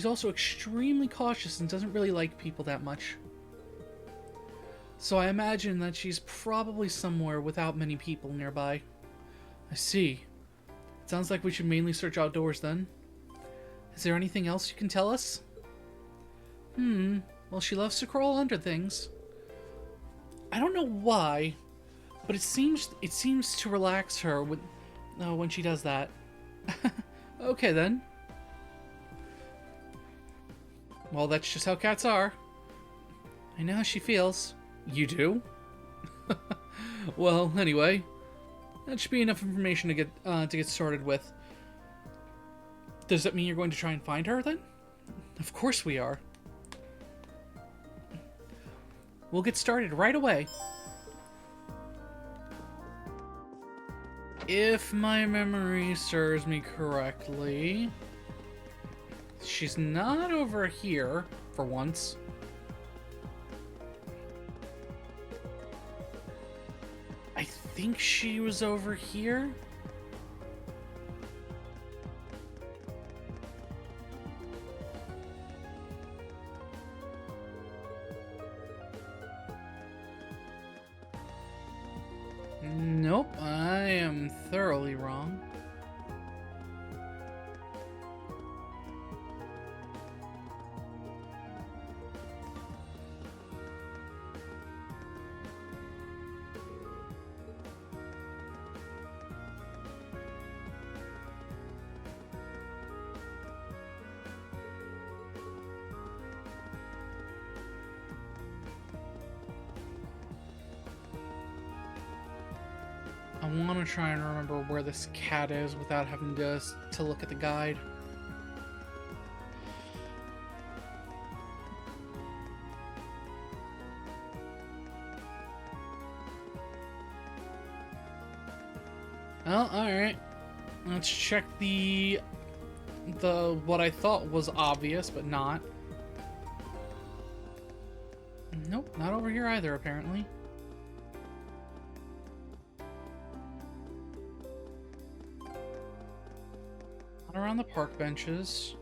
also extremely cautious and doesn't really like people that much. So I imagine that she's probably somewhere without many people nearby. I see. It sounds like we should mainly search outdoors then. Is there anything else you can tell us? Well, she loves to crawl under things. I don't know why, but it seems to relax her when she does that. Okay then. Well, that's just how cats are. I know how she feels. You do? Well, anyway, that should be enough information to get started with. Does that mean you're going to try and find her then? Of course we are. We'll get started right away. If my memory serves me correctly, she's not over here for once. I think she was over here. Nope, I am thoroughly wrong. I want to try and remember where this cat is without having to look at the guide. Well, alright. Let's check the what I thought was obvious, but not. Nope, not over here either, apparently. Not around the park benches.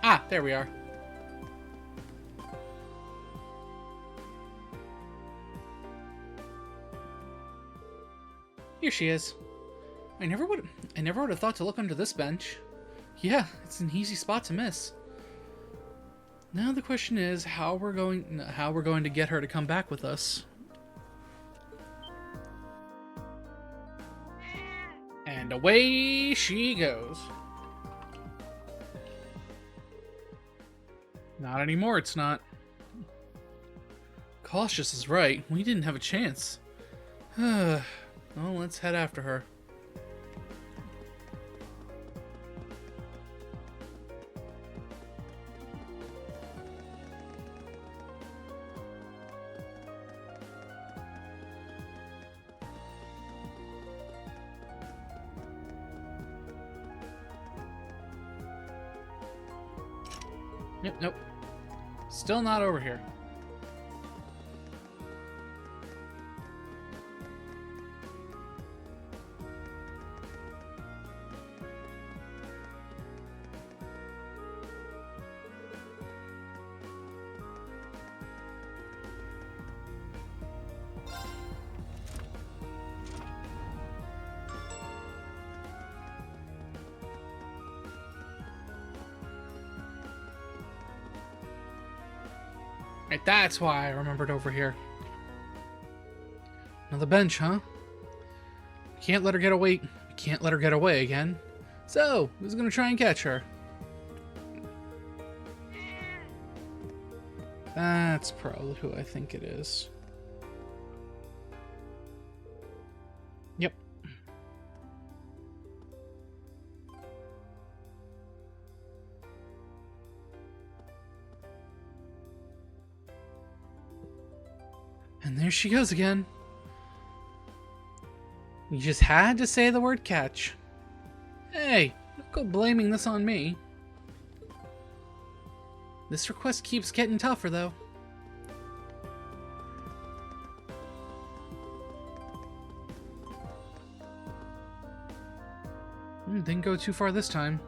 Ah, there we are. Here she is. I never would have thought to look under this bench. Yeah, it's an easy spot to miss. Now the question is how we're going to get her to come back with us. And away she goes. Not anymore, it's not. Cautious is right. We didn't have a chance. Well, let's head after her. Yep, nope. Still not over here. Right, that's why I remembered over here. Another bench, huh? Can't let her get away. Can't let her get away again. So, who's gonna try and catch her? That's probably who I think it is. Yep. And there she goes again. You just had to say the word catch. Hey, don't go blaming this on me. This request keeps getting tougher, though. Didn't go too far this time.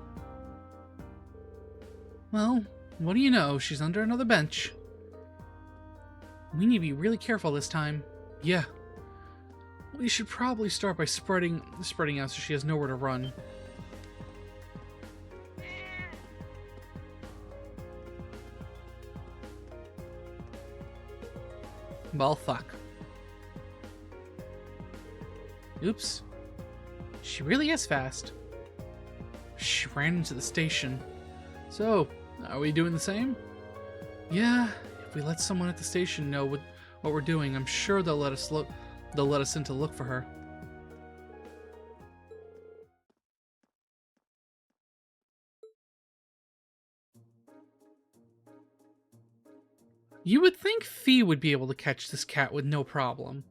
Well, what do you know? She's under another bench. We need to be really careful this time. Yeah. We should probably start by spreading out so she has nowhere to run. Well, fuck. Oops. She really is fast. She ran into the station. So, are we doing the same? Yeah, if we let someone at the station know what we're doing, I'm sure they'll let us in to look for her. You would think Fee would be able to catch this cat with no problem.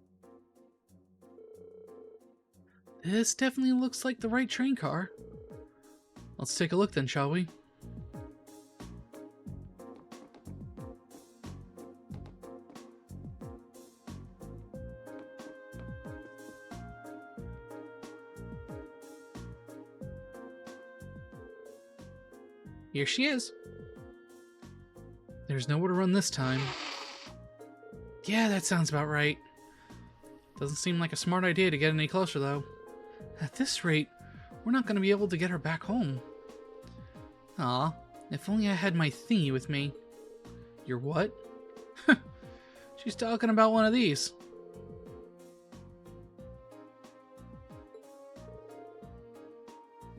This definitely looks like the right train car. Let's take a look then, shall we? Here she is. There's nowhere to run this time. Yeah, that sounds about right. Doesn't seem like a smart idea to get any closer, though. At this rate, we're not going to be able to get her back home. Aw, if only I had my thingy with me. Your what? She's talking about one of these.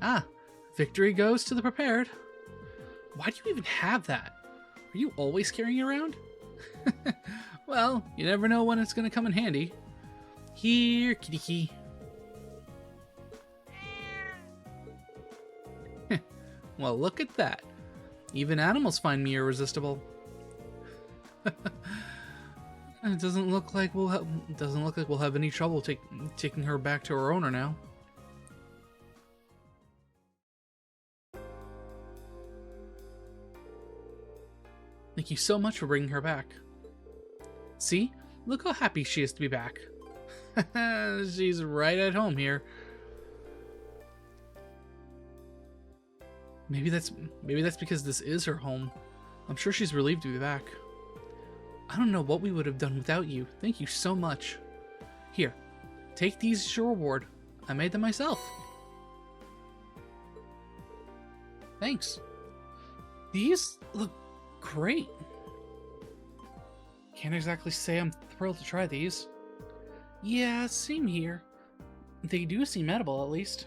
Ah, Victory goes to the prepared. Why do you even have that? Are you always carrying it around? Well, you never know when it's going to come in handy. Here, kitty key. Well, look at that. Even animals find me irresistible. It doesn't look like we'll have any trouble taking her back to her owner now. Thank you so much for bringing her back. See? Look how happy she is to be back. She's right at home here. Maybe that's because this is her home. I'm sure she's relieved to be back. I don't know what we would have done without you. Thank you so much. Here, take these as your reward. I made them myself. Thanks. These look great. Can't exactly say I'm thrilled to try these. Yeah, same here. They do seem edible, at least.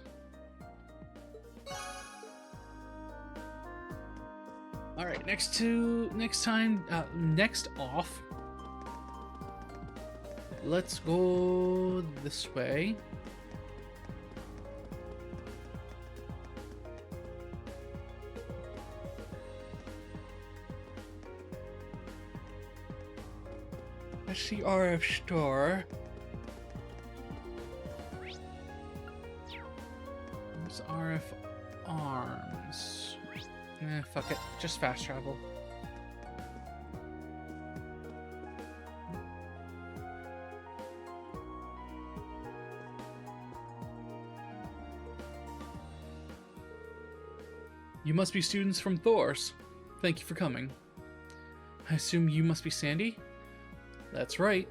Alright, next off. Let's go this way. That's the RF store. It's RF arms. Fuck it. Just fast travel. You must be students from Thor's. Thank you for coming. I assume you must be Sandy? That's right.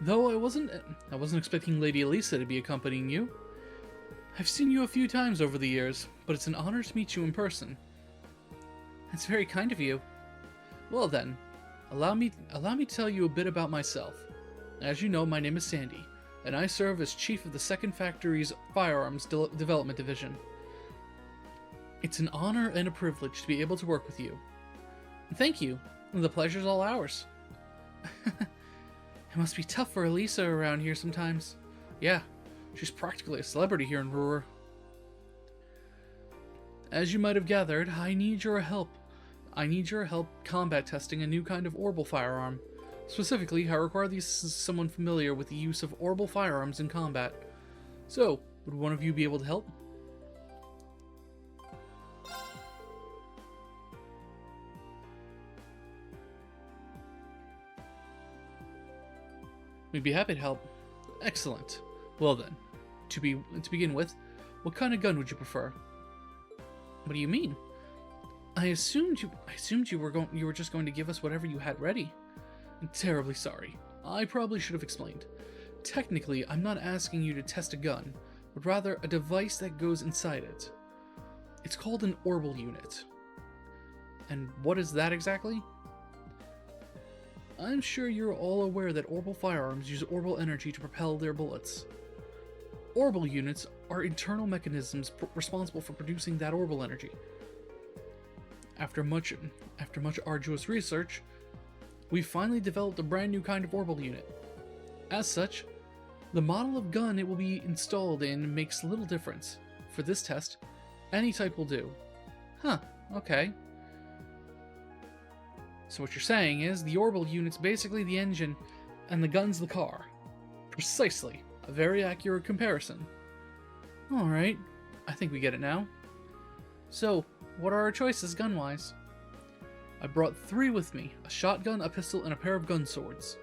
Though I wasn't expecting Lady Elisa to be accompanying you. I've seen you a few times over the years, but it's an honor to meet you in person. That's very kind of you. Well then, allow me to tell you a bit about myself. As you know, my name is Sandy, and I serve as chief of the Second Factory's Firearms Development Division. It's an honor and a privilege to be able to work with you. Thank you. The pleasure's all ours. It must be tough for Elisa around here sometimes. Yeah, she's practically a celebrity here in Ruhr. As you might have gathered, I need your help. I need your help combat testing a new kind of orbital firearm. Specifically, I require someone familiar with the use of orbital firearms in combat. So, would one of you be able to help? We'd be happy to help. Excellent. Well then, to begin with, what kind of gun would you prefer? What do you mean? I assumed you were just going to give us whatever you had ready. I'm terribly sorry. I probably should have explained. Technically, I'm not asking you to test a gun, but rather a device that goes inside it. It's called an orbital unit. And what is that exactly? I'm sure you're all aware that orbital firearms use orbital energy to propel their bullets. Orbital units are internal mechanisms responsible for producing that orbital energy. After much arduous research, we finally developed a brand new kind of orbital unit. As such, the model of gun it will be installed in makes little difference. For this test, any type will do. Huh, okay. So what you're saying is the orbital unit's basically the engine and the gun's the car. Precisely. A very accurate comparison. Alright, I think we get it now. So, what are our choices gun-wise? I brought 3 with me, a shotgun, a pistol, and a pair of gun swords.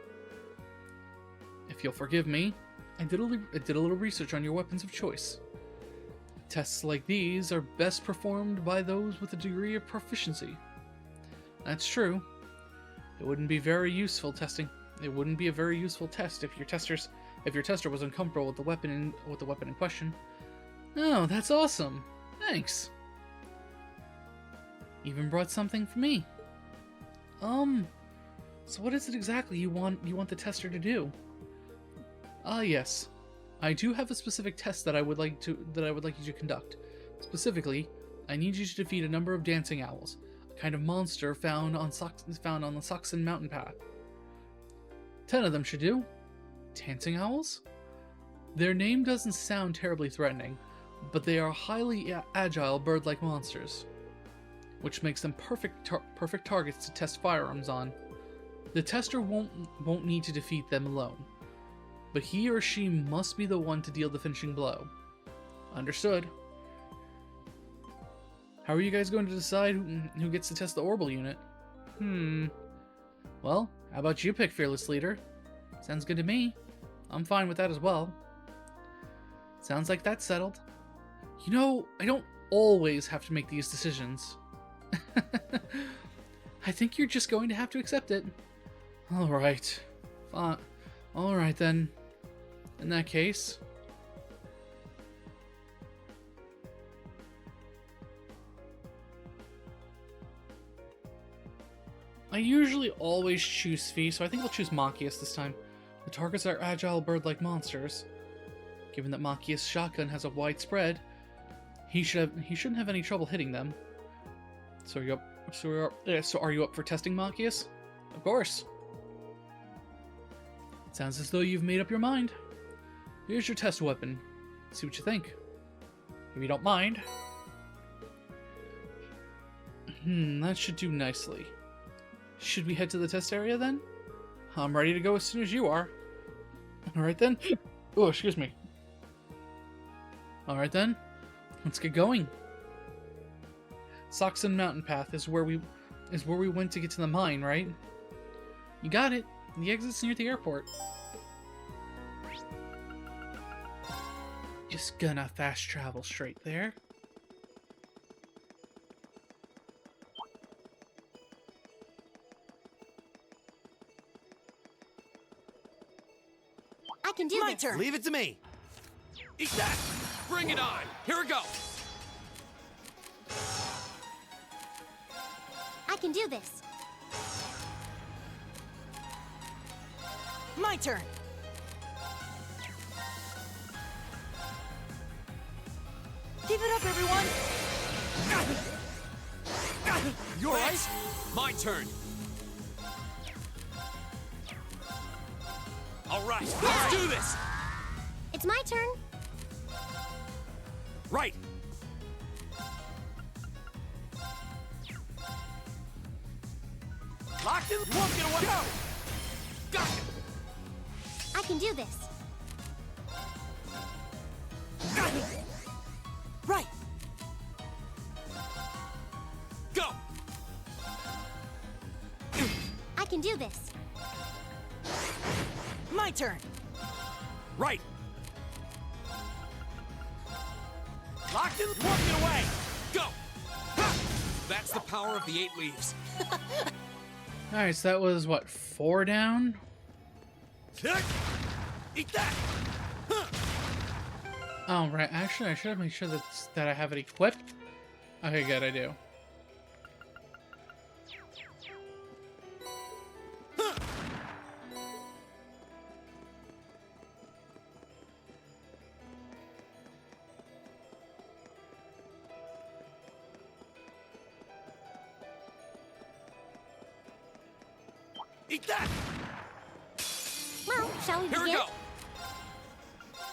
If you'll forgive me, I did a little research on your weapons of choice. Tests like these are best performed by those with a degree of proficiency. That's true. It wouldn't be very useful testing. It wouldn't be a very useful test if your tester was uncomfortable with the weapon in question. Oh, that's awesome. Thanks. Even brought something for me. So what is it exactly you want the tester to do? Ah, yes. I do have a specific test that I would like you to conduct. Specifically, I need you to defeat a number of dancing owls, a kind of monster found on the Saxon mountain path. 10 of them should do. Dancing owls? Their name doesn't sound terribly threatening, but they are highly agile bird-like monsters, which makes them perfect targets to test firearms on. The tester won't need to defeat them alone, but he or she must be the one to deal the finishing blow. Understood. How are you guys going to decide who gets to test the orbital unit? Well, how about you pick Fearless Leader? Sounds good to me. I'm fine with that as well. Sounds like that's settled. You know, I don't always have to make these decisions. I think you're just going to have to accept it. Alright. Fine. Alright then. In that case... I usually always choose Fee, so I think I'll choose Machias this time. The targets are agile bird-like monsters. Given that Machias' shotgun has a wide spread, he shouldn't have any trouble hitting them. So are you up for testing Machias? Of course. Sounds as though you've made up your mind. Here's your test weapon. See what you think. If you don't mind. That should do nicely. Should we head to the test area then? I'm ready to go as soon as you are. Alright then. Oh, excuse me. Alright then. Let's get going. Saxon Mountain Path is where we went to get to the mine, right? You got it. The exit's near the airport. Just gonna fast travel straight there. I can do this. Leave it to me. Eat that! Bring it on! Here we go! I can do this. My turn. Give it up, everyone! You alright? My turn! Alright, let's do this! It's my turn. Right! Locked in, won't get away! Go! Got it! I can do this. Right! Go! I can do this. My turn! Right! Locked in, won't get away! Go! Ha! That's the power of the 8 leaves. Alright, so that was, what, 4 down? Eat that! Oh, right. Actually, I should have made sure that I have it equipped. Okay, good, I do. Eat that! Well, shall we Here begin? we go!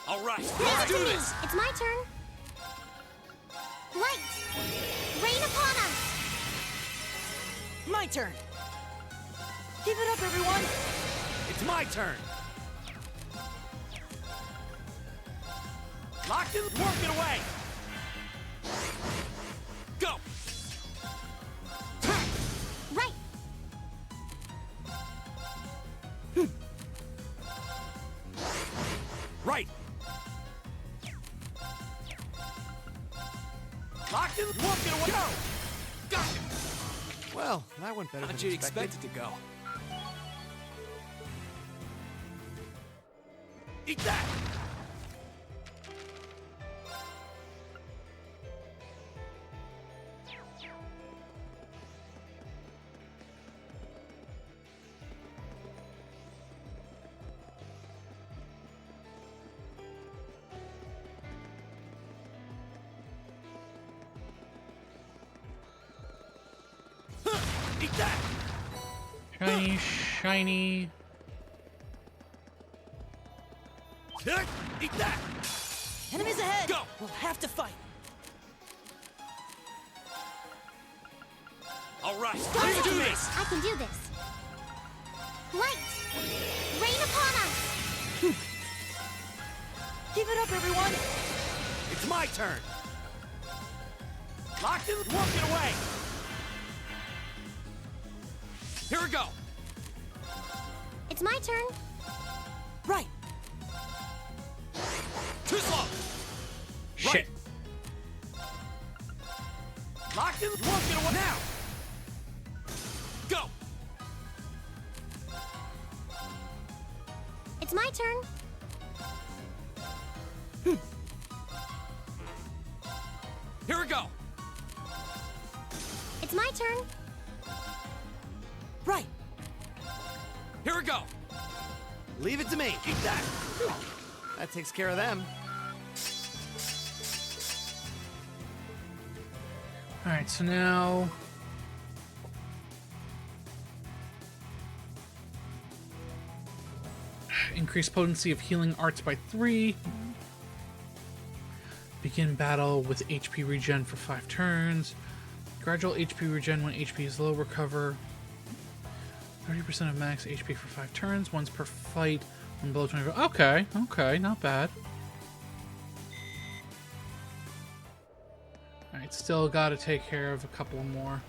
Alright, Leave let's it do to me. this! It's my turn. Light! Rain upon us! My turn! Give it up, everyone! It's my turn! Locked in, won't get away! Go! Right! Right! Locked in, won't get away! Go! Got it! Well, that went better How'd than you expected. expect it to go? Eat that! Shiny, shiny. Eat that! Enemies ahead! Go! We'll have to fight. All right, Go let's do ahead. this. I can do this. Light! Rain upon us! Keep it up, everyone! It's my turn. Locked in, won't get away. Here we go. It's my turn. Right! Too slow. Shit. Locked in, won't get away. Now. Go. It's my turn. Here we go. It's my turn. Right! Here we go. Leave it to me. Eat that. That takes care of them. Alright, so now... Increase potency of healing arts by 3. Begin battle with HP regen for 5 turns. Gradual HP regen when HP is low. Recover 30% of max HP for 5 turns. Once per fight when below 25. Okay, okay, not bad. Alright, still gotta take care of a couple more.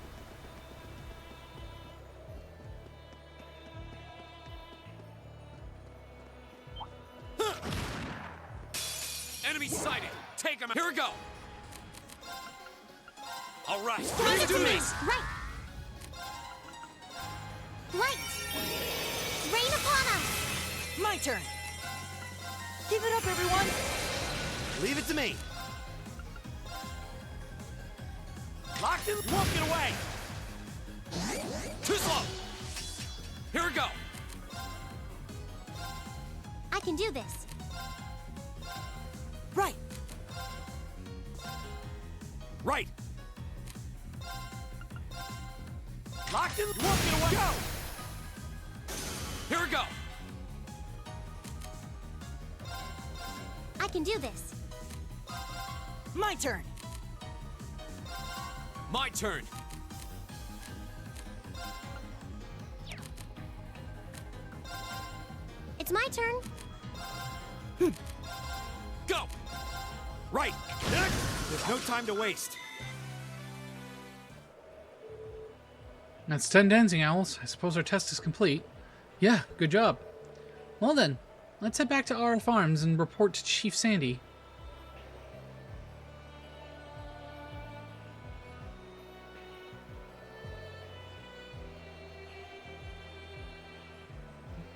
Enemy sighted. Take him. Here we go. All right. Rain Let's do upon this. us! Right! Light! Rain upon us! My turn! Keep it up, everyone! Leave it to me. Locked in. Won't get away. Too slow. Here we go. I can do this. Right! Right. Locked in. Won't get away. Go. Here we go. I can do this. My turn! My turn. It's my turn. Go. Right. There's no time to waste. That's 10 dancing owls. I suppose our test is complete. Yeah, good job. Well then, let's head back to our farms and report to Chief Sandy.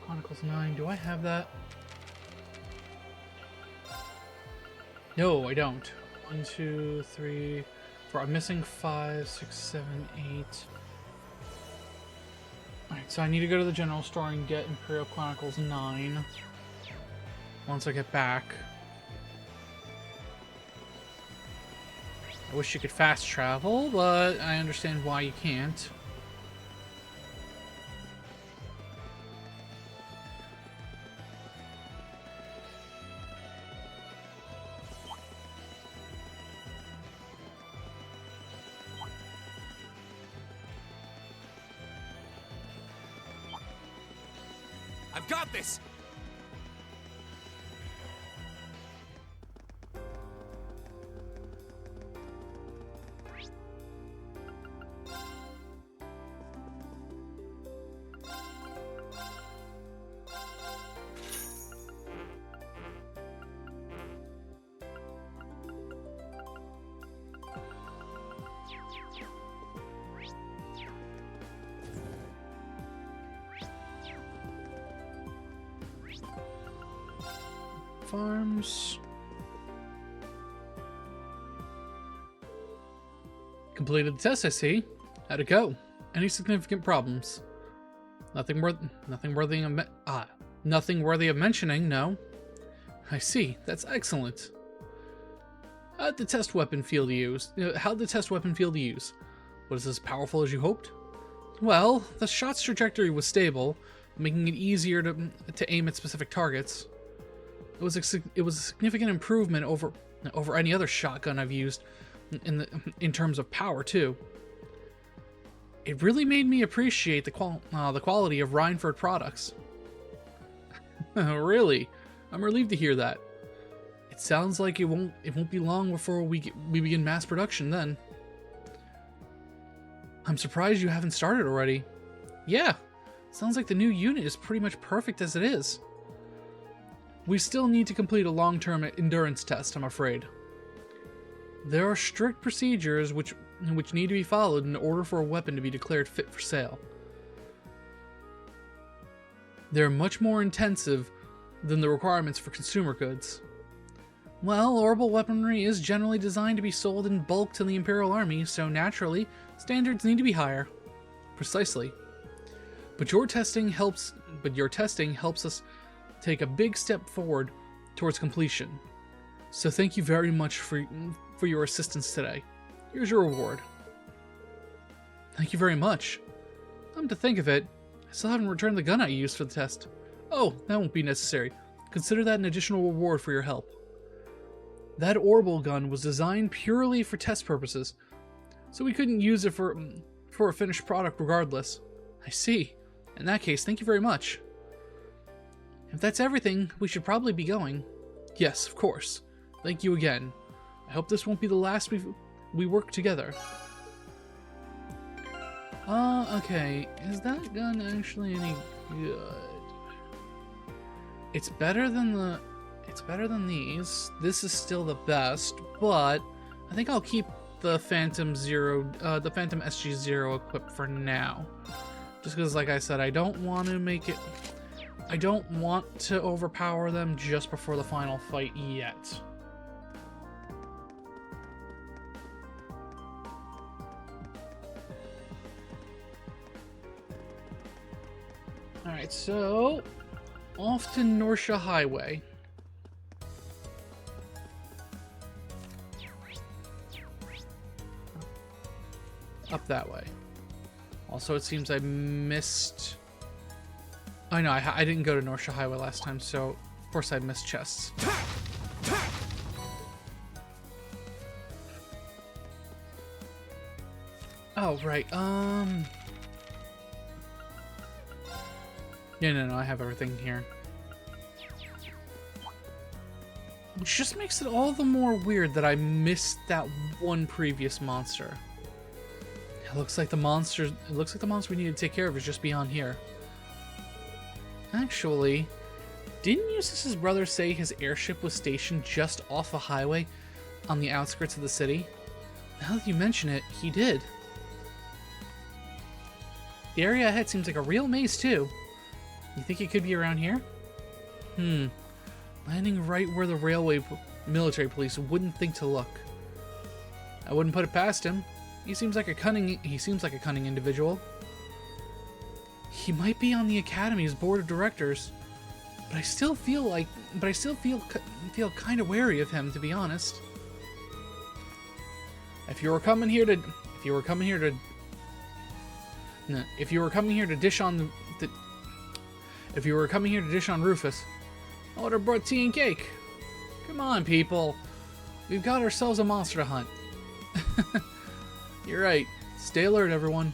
Chronicles 9, do I have that? No, I don't. 1, 2, 3, 4. I'm missing 5, 6, 7, 8. Alright, so I need to go to the general store and get Imperial Chronicles 9 once I get back. I wish you could fast travel, but I understand why you can't. I've got this. Farms. Completed the test, I see. How'd it go? Any significant problems? Nothing worthy of mentioning, no. I see. That's excellent. How'd the test weapon feel to use? Was it as powerful as you hoped? Well, the shot's trajectory was stable, making it easier to aim at specific targets. It was a significant improvement over any other shotgun I've used in terms of power too. It really made me appreciate the quality of Rhineford products. Really? I'm relieved to hear that. It sounds like it won't be long before we begin mass production then. I'm surprised you haven't started already. Yeah, sounds like the new unit is pretty much perfect as it is. We still need to complete a long-term endurance test, I'm afraid. There are strict procedures which need to be followed in order for a weapon to be declared fit for sale. They're much more intensive than the requirements for consumer goods. Well, orbital weaponry is generally designed to be sold in bulk to the Imperial Army, so naturally, standards need to be higher. Precisely. But your testing helps us take a big step forward towards completion. So thank you very much for your assistance today. Here's your reward. Thank you very much. Come to think of it, I still haven't returned the gun I used for the test. Oh, that won't be necessary. Consider that an additional reward for your help. That orbital gun was designed purely for test purposes, so we couldn't use it for a finished product regardless. I see. In that case, thank you very much. If that's everything, we should probably be going. Yes, of course. Thank you again. I hope this won't be the last we work together. Okay. Is that gun actually any good? It's better than these. This is still the best, but I think I'll keep the Phantom SG-0 equipped for now. Just because, like I said, I don't want to overpower them just before the final fight yet. Alright, so off to Norsha Highway. Up that way. Also, it seems I missed... Oh no, I didn't go to Norsha Highway last time, so of course I missed chests. Oh, right, Yeah, no, I have everything here. Which just makes it all the more weird that I missed that one previous monster. It looks like the monster we need to take care of is just beyond here. Actually, didn't Eustace's brother say his airship was stationed just off a highway on the outskirts of the city? Now that you mention it, he did. The area ahead seems like a real maze too. You think it could be around here? Landing right where the railway military police wouldn't think to look. I wouldn't put it past him. He seems like a cunning individual. He might be on the Academy's board of directors, but I still feel kind of wary of him, to be honest. If you were coming here to dish on Rufus, I would have brought tea and cake. Come on, people. We've got ourselves a monster to hunt. You're right. Stay alert, everyone.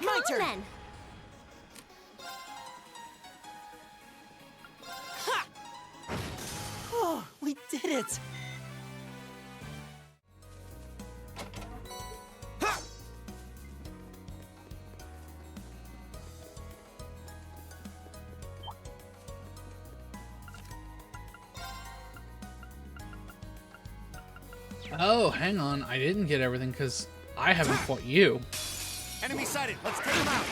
My turn. Then. Ha! Oh, we did it. Oh, hang on. I didn't get everything because I haven't fought you. Enemy sighted. Let's take him out.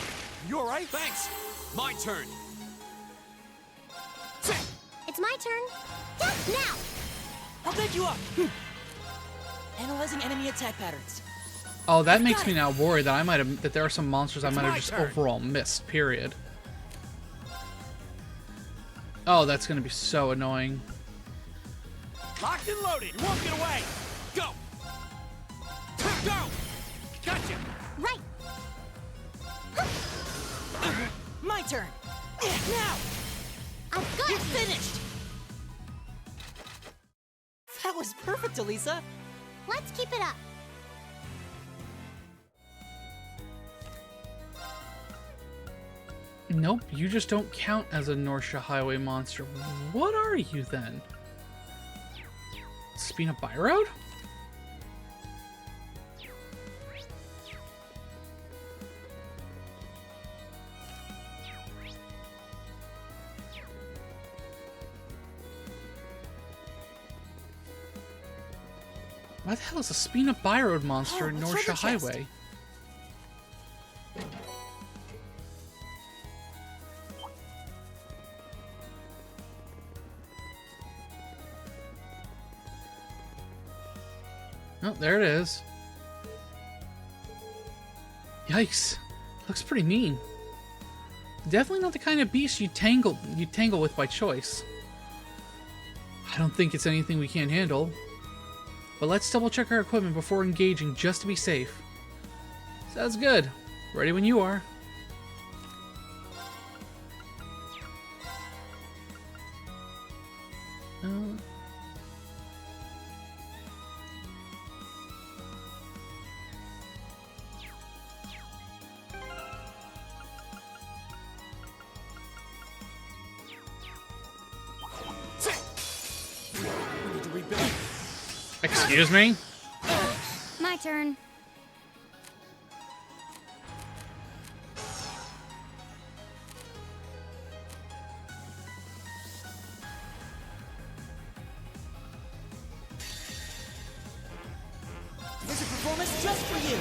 You all right? Thanks. My turn. It's my turn. Now. I'll pick you up. Analyzing enemy attack patterns. Oh, that makes me now worried that there are some monsters I might have just turn. overall missed. Period. Oh, that's gonna be so annoying. Locked and loaded. You won't get away. Go. Go. Gotcha. Right. My turn. Now. I've got You're you. finished. That was perfect, Elisa. Let's keep it up. Nope, you just don't count as a Norsha Highway monster. What are you then? Spina Byroad? Why the hell is a Spina Byroad monster in Oh, a Norsha treasure chest. Highway? Oh, there it is. Yikes. Looks pretty mean. Definitely not the kind of beast you tangle with by choice. I don't think it's anything we can't handle. But let's double check our equipment before engaging just to be safe. Sounds good. Ready when you are. Excuse me? My turn. There's a performance just for you.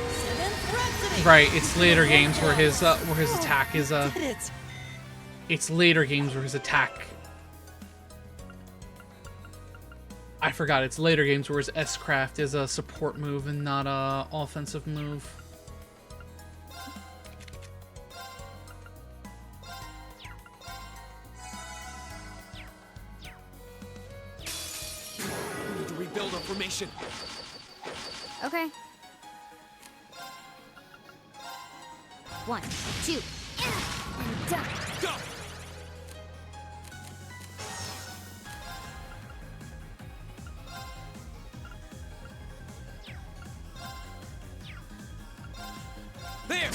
Seventh Rhapsody. Right, it's later games where his attack is Did it. It's later games where his attack. I forgot, it's later games where his S-Craft is a support move and not a offensive move. We need to rebuild our formation. Okay. 1, 2, and done. Go! There!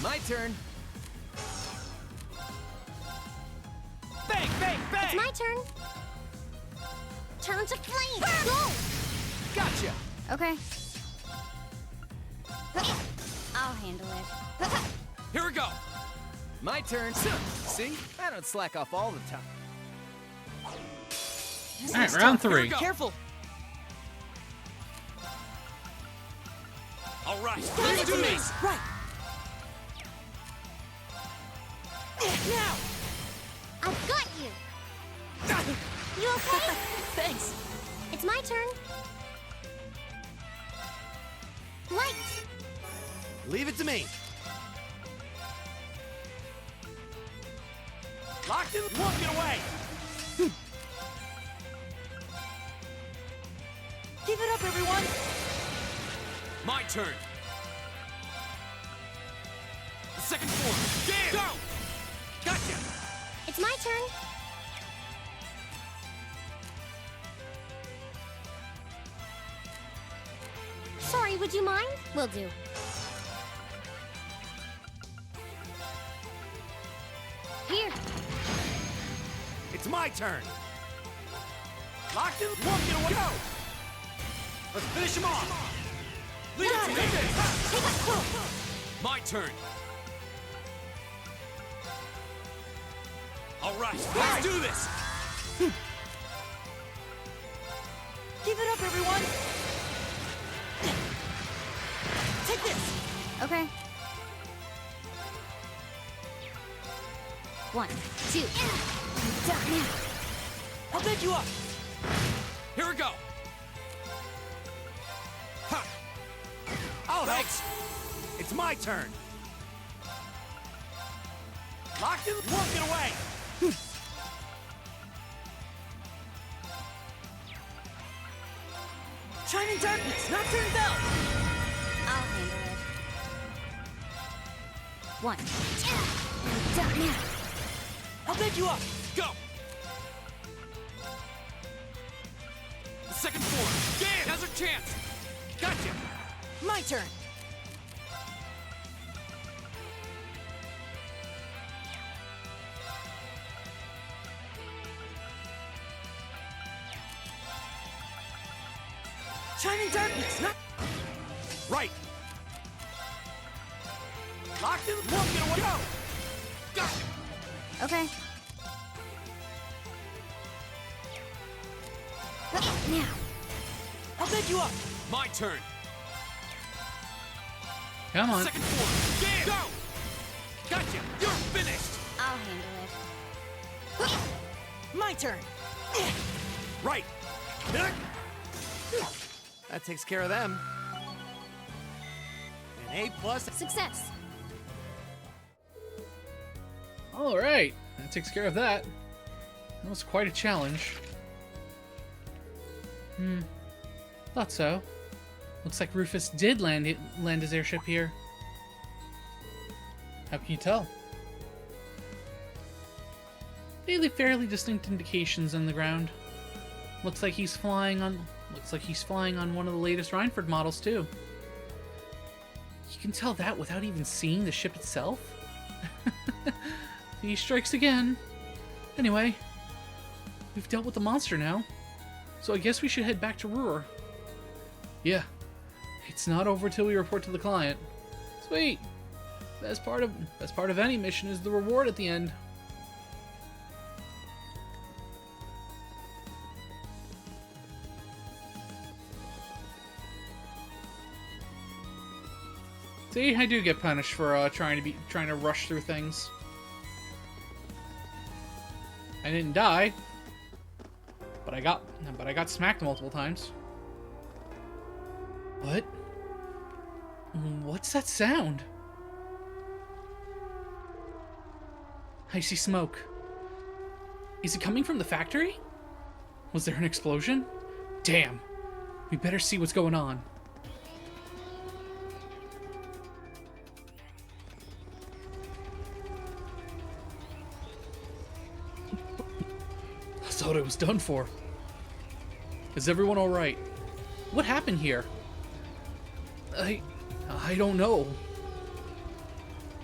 My turn. Bang, bang, bang. It's my turn. Turn to flame. Go. Gotcha. Okay. I'll handle it. Here we go! My turn. See? I don't slack off all the time. Alright, round 3. Careful. All right, Give let's it do to me. this! Right. Now. I've got you. You okay? Thanks. It's my turn. Light. Leave it to me. Locked in. You won't get away. Give it up, everyone. My turn. The second form. Damn! Go! Gotcha! It's my turn. Sorry, would you mind? Will do. Here. It's my turn. Locked in. Won't get away. Go. Let's finish him off. Leave it to me! Take it. My turn. All right, let's do this! Give it up, everyone. Take this. Okay. 1, 2, and done now. I'll pick you up. Here we go! Ha! I'll help. It's my turn. Locked in. Won't get away. Shining darkness. Nocturne bell. I'll handle it. One. Done now. I'll beg you up. Go. The second floor. Damn. Now's our chance. Gotcha. My turn. Shining darkness. Not Right. locked in. Won't get away. Go. Gotcha. Okay. Now. I'll beg you up. My turn. Come on. Second floor. Damn. Go. Gotcha. You're finished. I'll handle it. My turn. Right. That takes care of them. An A+. Success. All right, that takes care of that. That was quite a challenge. Thought so. Looks like Rufus did land his airship here. How can you tell? Fairly distinct indications on the ground. Looks like he's flying on one of the latest Reinford models too. You can tell that without even seeing the ship itself. He strikes again. Anyway, we've dealt with the monster now, so I guess we should head back to Ruhr. Yeah, it's not over till we report to the client. Sweet. Best part of any mission is the reward at the end. See, I do get punished for trying to rush through things. I didn't die, but I got smacked multiple times. What? What's that sound? I see smoke. Is it coming from the factory? Was there an explosion? Damn. We better see what's going on. I thought it was done for. Is everyone all right? What happened here? I don't know.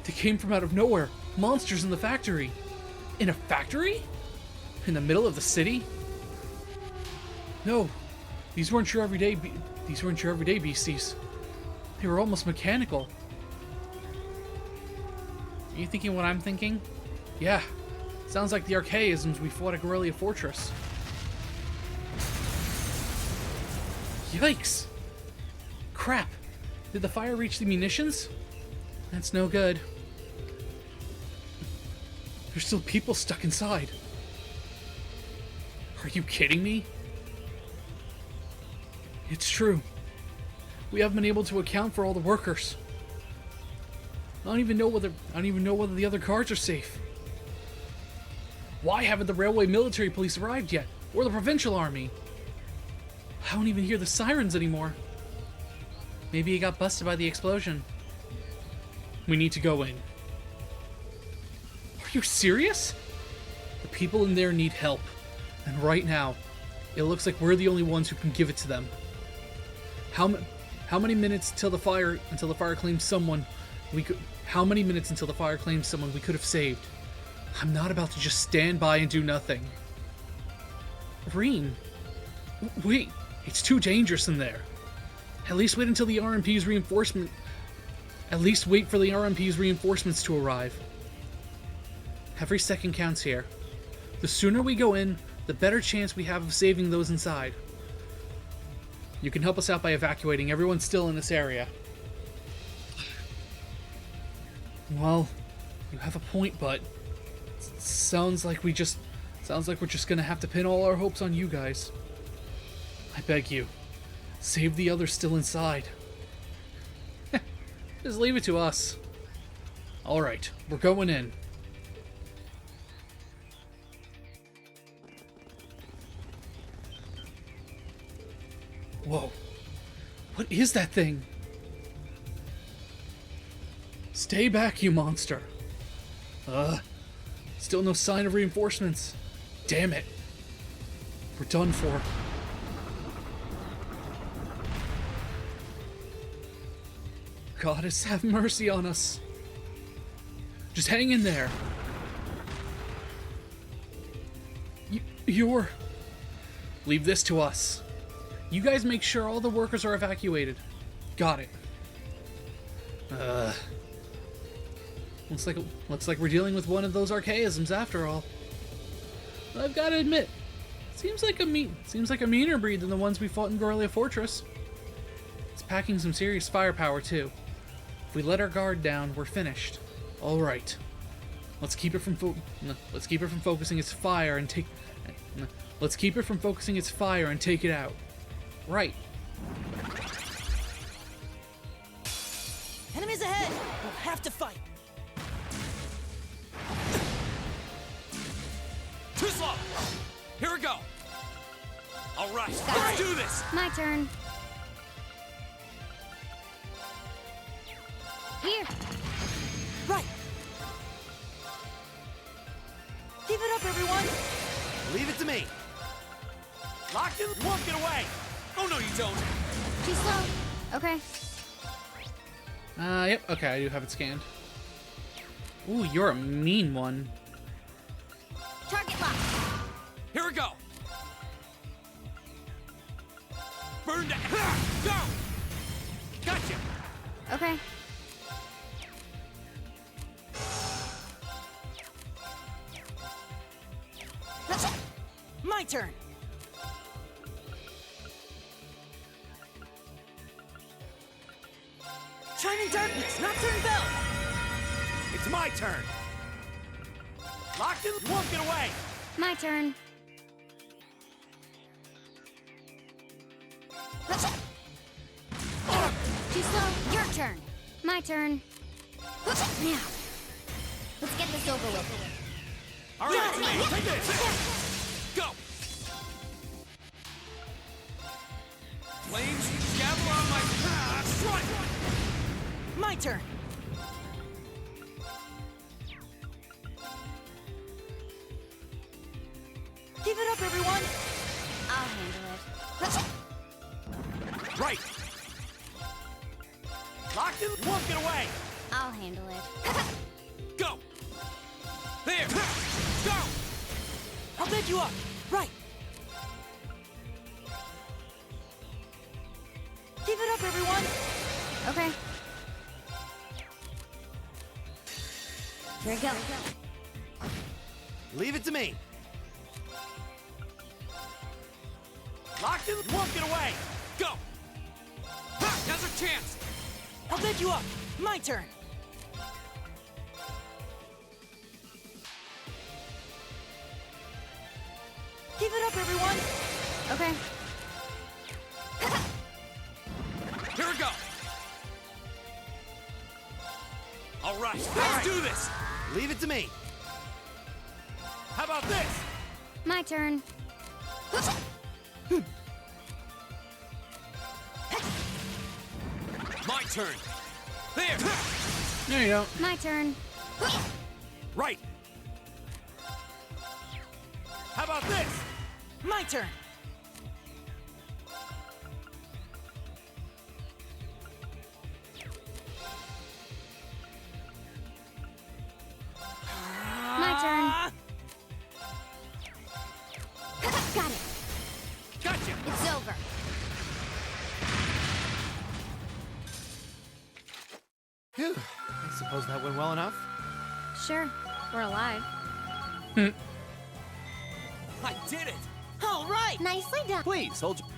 They came from out of nowhere. Monsters in the factory. In a factory? In the middle of the city? No, these weren't your everyday beasties. They were almost mechanical. Are you thinking what I'm thinking? Yeah. Sounds like the archaisms we fought at Guerrilla Fortress. Yikes! Crap! Did the fire reach the munitions? That's no good. There's still people stuck inside. Are you kidding me? It's true. We haven't been able to account for all the workers. I don't even know whether the other cars are safe. Why haven't the railway military police arrived yet? Or the provincial army? I don't even hear the sirens anymore. Maybe he got busted by the explosion. We need to go in. Are you serious? The people in there need help. And right now, it looks like we're the only ones who can give it to them. How many minutes until the fire claims someone we could have saved? I'm not about to just stand by and do nothing. Reen, wait, it's too dangerous in there. At least wait until the RMP's reinforcement. At least wait for the RMP's reinforcements to arrive. Every second counts here. The sooner we go in, the better chance we have of saving those inside. You can help us out by evacuating everyone still in this area. Well, you have a point, but sounds like we're just gonna have to pin all our hopes on you guys. I beg you, save the others still inside. Just leave it to us. Alright, we're going in. What is that thing? Stay back, you monster. Still no sign of reinforcements. Damn it. We're done for. Goddess, have mercy on us. Just hang in there. You're... Leave this to us. You guys make sure all the workers are evacuated. Got it. Looks like we're dealing with one of those archaisms after all. But I've got to admit, seems like a meaner breed than the ones we fought in Gorelia Fortress. It's packing some serious firepower too. If we let our guard down, we're finished. All right. Let's keep it from focusing its fire and take. Let's keep it from focusing its fire and take it out. Right. Enemies ahead! We'll have to fight! Too slow! Here we go! Alright, let's do this! My turn. Here. Right! Give it up, everyone! Leave it to me! Locked in, won't get away! Oh no, you don't! Too slow. Okay. Yep, okay, I do have it scanned. Ooh, you're a mean one. Target lock. Here we go! Burn down! Go! Gotcha! Okay. My turn! Shining darkness, nocturne bell! It's my turn! Locked in, won't get away! My turn. Too slow. Your turn. My turn. Now. Let's get this over with. All right, take this! Go! Flames, gavel on my strike! My turn! Give it up, everyone! I'll handle it. Right! Locked in, won't get away! I'll handle it. Go! There! Go! I'll pick you up! Right! Give it up, everyone! Okay. Here we go. Leave it to me! Locked in, won't get away! Go! Ha! Now's our chance! I'll pick you up! My turn! Give it up, everyone! Okay. Here we go! All right, let's do this! Leave it to me! How about this? My turn. My turn! There! No, you don't. My turn. Right! How about this? My turn! My turn. Got it. Gotcha! It's over. Phew. I suppose that went well enough. Sure. We're alive. I did it! All right! Nicely done. Please, hold your...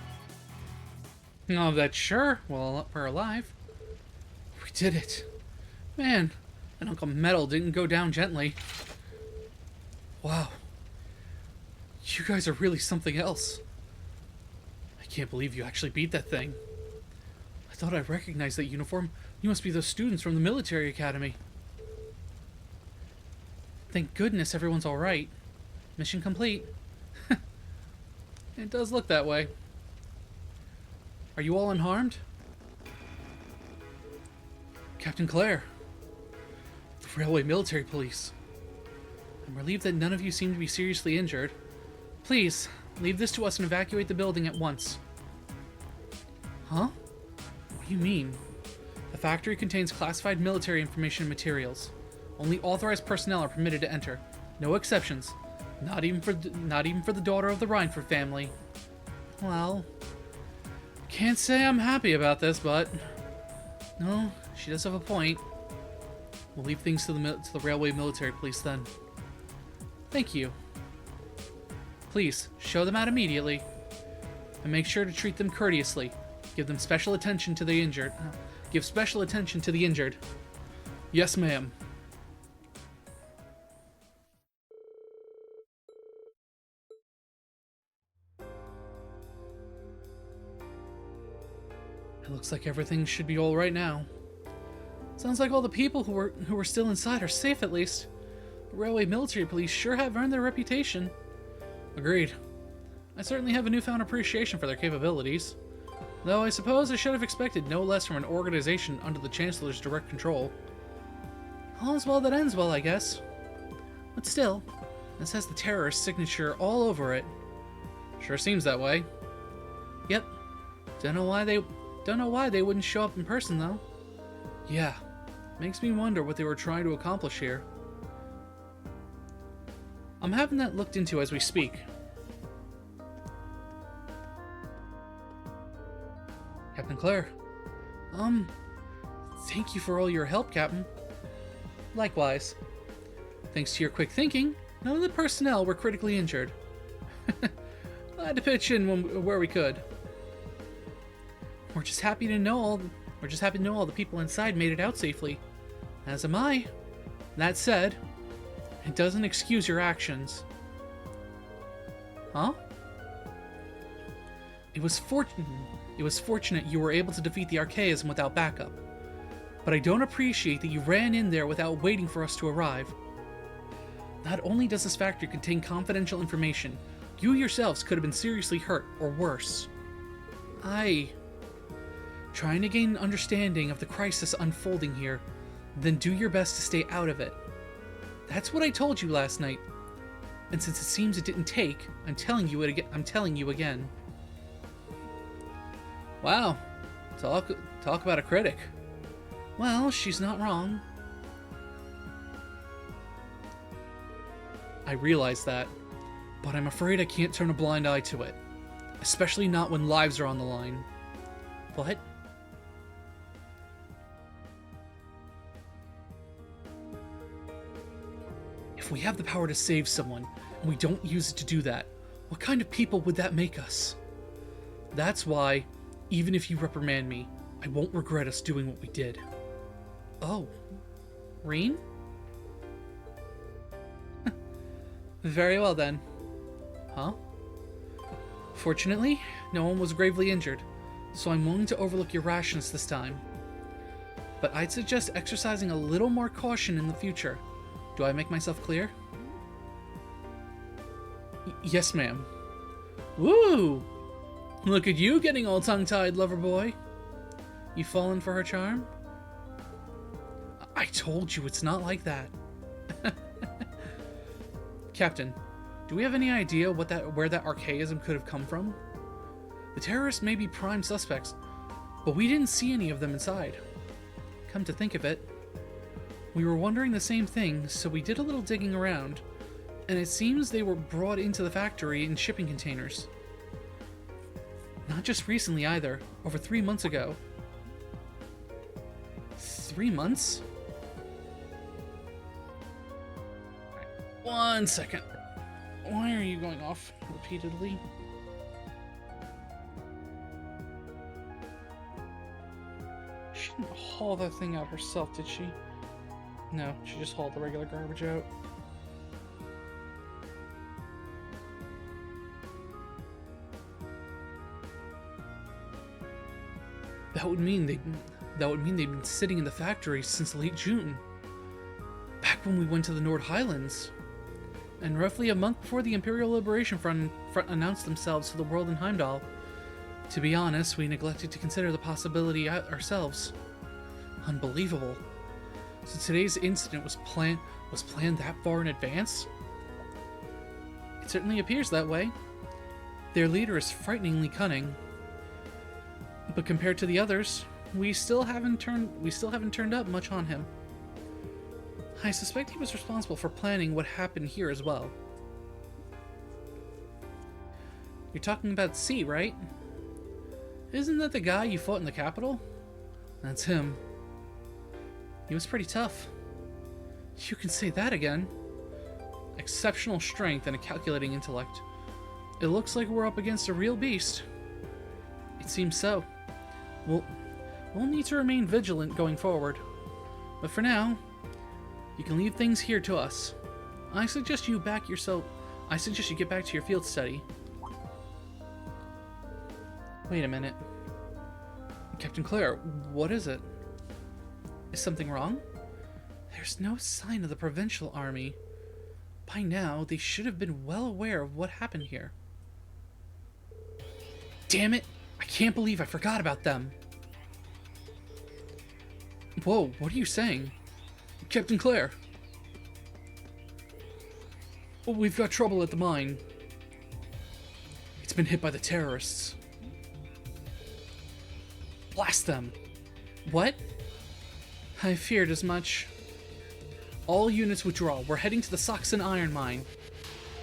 No, that's sure. Well, we're alive. We did it. Man, and Uncle Metal didn't go down gently. Wow. You guys are really something else. I can't believe you actually beat that thing. I thought I recognized that uniform. You must be those students from the military academy. Thank goodness everyone's alright. Mission complete. It does look that way. Are you all unharmed? Captain Claire. The Railway Military Police. I'm relieved that none of you seem to be seriously injured. Please, leave this to us and evacuate the building at once. Huh? What do you mean? The factory contains classified military information and materials. Only authorized personnel are permitted to enter. No exceptions. Not even for the daughter of the Rhineford family. Well, can't say I'm happy about this, but no, she does have a point. We'll leave things to the Railway Military Police then. Thank you. Please, show them out immediately. And make sure to treat them courteously. Give special attention to the injured. Yes, ma'am. It looks like everything should be all right now. Sounds like all the people who were still inside are safe at least. The Railway Military Police sure have earned their reputation. Agreed. I certainly have a newfound appreciation for their capabilities. Though I suppose I should have expected no less from an organization under the Chancellor's direct control. All's well that ends well, I guess. But still, this has the terrorist's signature all over it. Sure seems that way. Yep. Don't know why they wouldn't show up in person, though. Yeah. Makes me wonder what they were trying to accomplish here. I'm having that looked into as we speak. Captain Claire. Thank you for all your help, Captain. Likewise. Thanks to your quick thinking, none of the personnel were critically injured. Glad to pitch in where we could. We're just happy to know all the people inside made it out safely. As am I. That said, it doesn't excuse your actions. Huh? It was fortunate you were able to defeat the Archaism without backup. But I don't appreciate that you ran in there without waiting for us to arrive. Not only does this factory contain confidential information, you yourselves could have been seriously hurt, or worse. Trying to gain an understanding of the crisis unfolding here, then do your best to stay out of it. That's what I told you last night. And since it seems it didn't take, I'm telling you again. Wow. Talk about a critic. Well, she's not wrong. I realize that, but I'm afraid I can't turn a blind eye to it. Especially not when lives are on the line. What? If we have the power to save someone, and we don't use it to do that, what kind of people would that make us? That's why, even if you reprimand me, I won't regret us doing what we did. Oh. Reen? Very well then. Huh? Fortunately, no one was gravely injured, so I'm willing to overlook your rashness this time. But I'd suggest exercising a little more caution in the future. Do I make myself clear? Yes, ma'am. Woo! Look at you getting all tongue-tied, lover boy. You fallen for her charm? I told you it's not like that. Captain, do we have any idea where that archaism could have come from? The terrorists may be prime suspects, but we didn't see any of them inside. Come to think of it, we were wondering the same thing, so we did a little digging around, and it seems they were brought into the factory in shipping containers. Not just recently either, over 3 months ago. 3 months? One second. Why are you going off repeatedly? She didn't haul that thing out herself, did she? No, she just hauled the regular garbage out. That would mean they've been sitting in the factory since late June. Back when we went to the Nord Highlands. And roughly a month before the Imperial Liberation Front announced themselves to the world in Heimdall. To be honest, we neglected to consider the possibility ourselves. Unbelievable. So today's incident was planned that far in advance? It certainly appears that way. Their leader is frighteningly cunning. But compared to the others, we still haven't turned up much on him. I suspect he was responsible for planning what happened here as well. You're talking about C, right? Isn't that the guy you fought in the Capitol? That's him. He was pretty tough. You can say that again. Exceptional strength and a calculating intellect. It looks like we're up against a real beast. It seems so. We'll need to remain vigilant going forward. But for now, you can leave things here to us. I suggest you get back to your field study. Wait a minute. Captain Claire, what is it? Is something wrong? There's no sign of the provincial army. By now, they should have been well aware of what happened here. Damn it! I can't believe I forgot about them. Whoa, what are you saying? Captain Claire. Oh, we've got trouble at the mine. It's been hit by the terrorists. Blast them! What? I feared as much. All units withdraw. We're heading to the Saxon iron mine.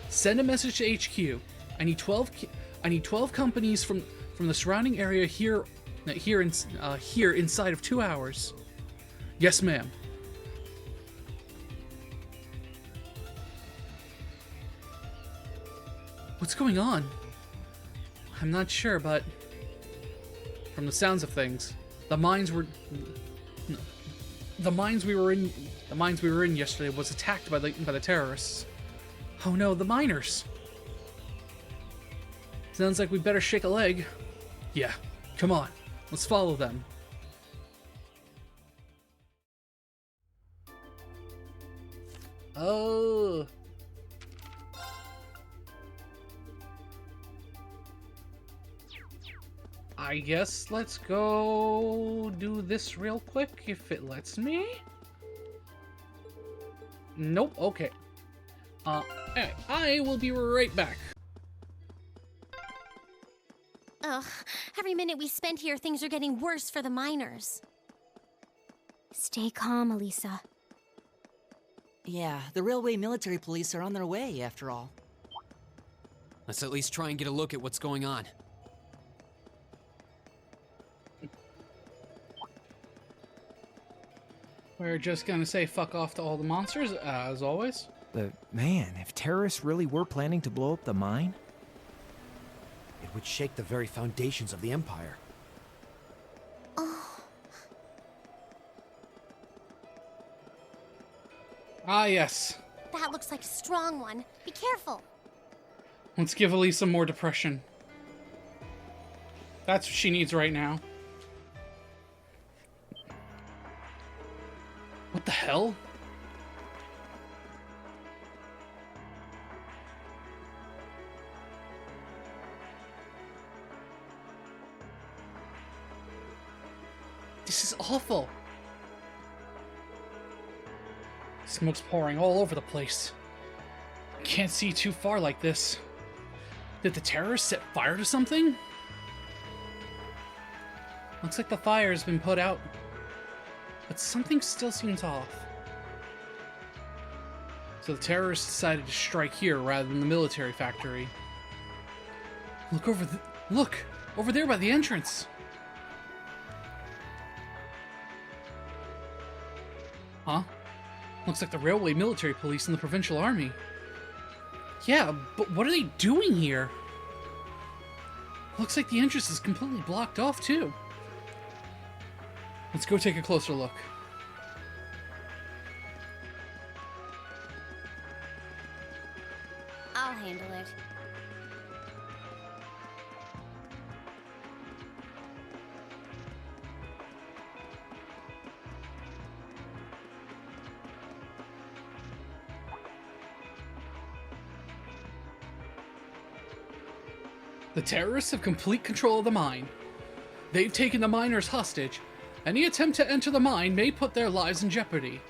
Send a message to HQ. I need 12 companies from the surrounding area here inside of 2 hours. Yes, ma'am. What's going on? I'm not sure, but from the sounds of things, the mines we were in yesterday was attacked by the terrorists. Oh no, the miners. Sounds like we better shake a leg. Yeah, come on, let's follow them. Oh. I guess let's go do this real quick if it lets me. Nope, okay. Anyway, I will be right back. Ugh, every minute we spend here, things are getting worse for the miners. Stay calm, Elisa. Yeah, the railway military police are on their way, after all. Let's at least try and get a look at what's going on. We're just gonna say fuck off to all the monsters, as always. But man, if terrorists really were planning to blow up the mine, It would shake the very foundations of the Empire. Ah, yes. That looks like a strong one. Be careful. Let's give Elisa more depression. That's what she needs right now. What the hell? This is awful. Smoke's pouring all over the place. Can't see too far like this. Did the terrorists set fire to something? Looks like the fire has been put out, but something still seems off. So the terrorists decided to strike here rather than the military factory. Look over there by the entrance. Huh? Looks like the railway military police and the provincial army. Yeah, but what are they doing here? Looks like the entrance is completely blocked off too. Let's go take a closer look. I'll handle it. The terrorists have complete control of the mine. They've taken the miners hostage, Any attempt to enter the mine may put their lives in jeopardy.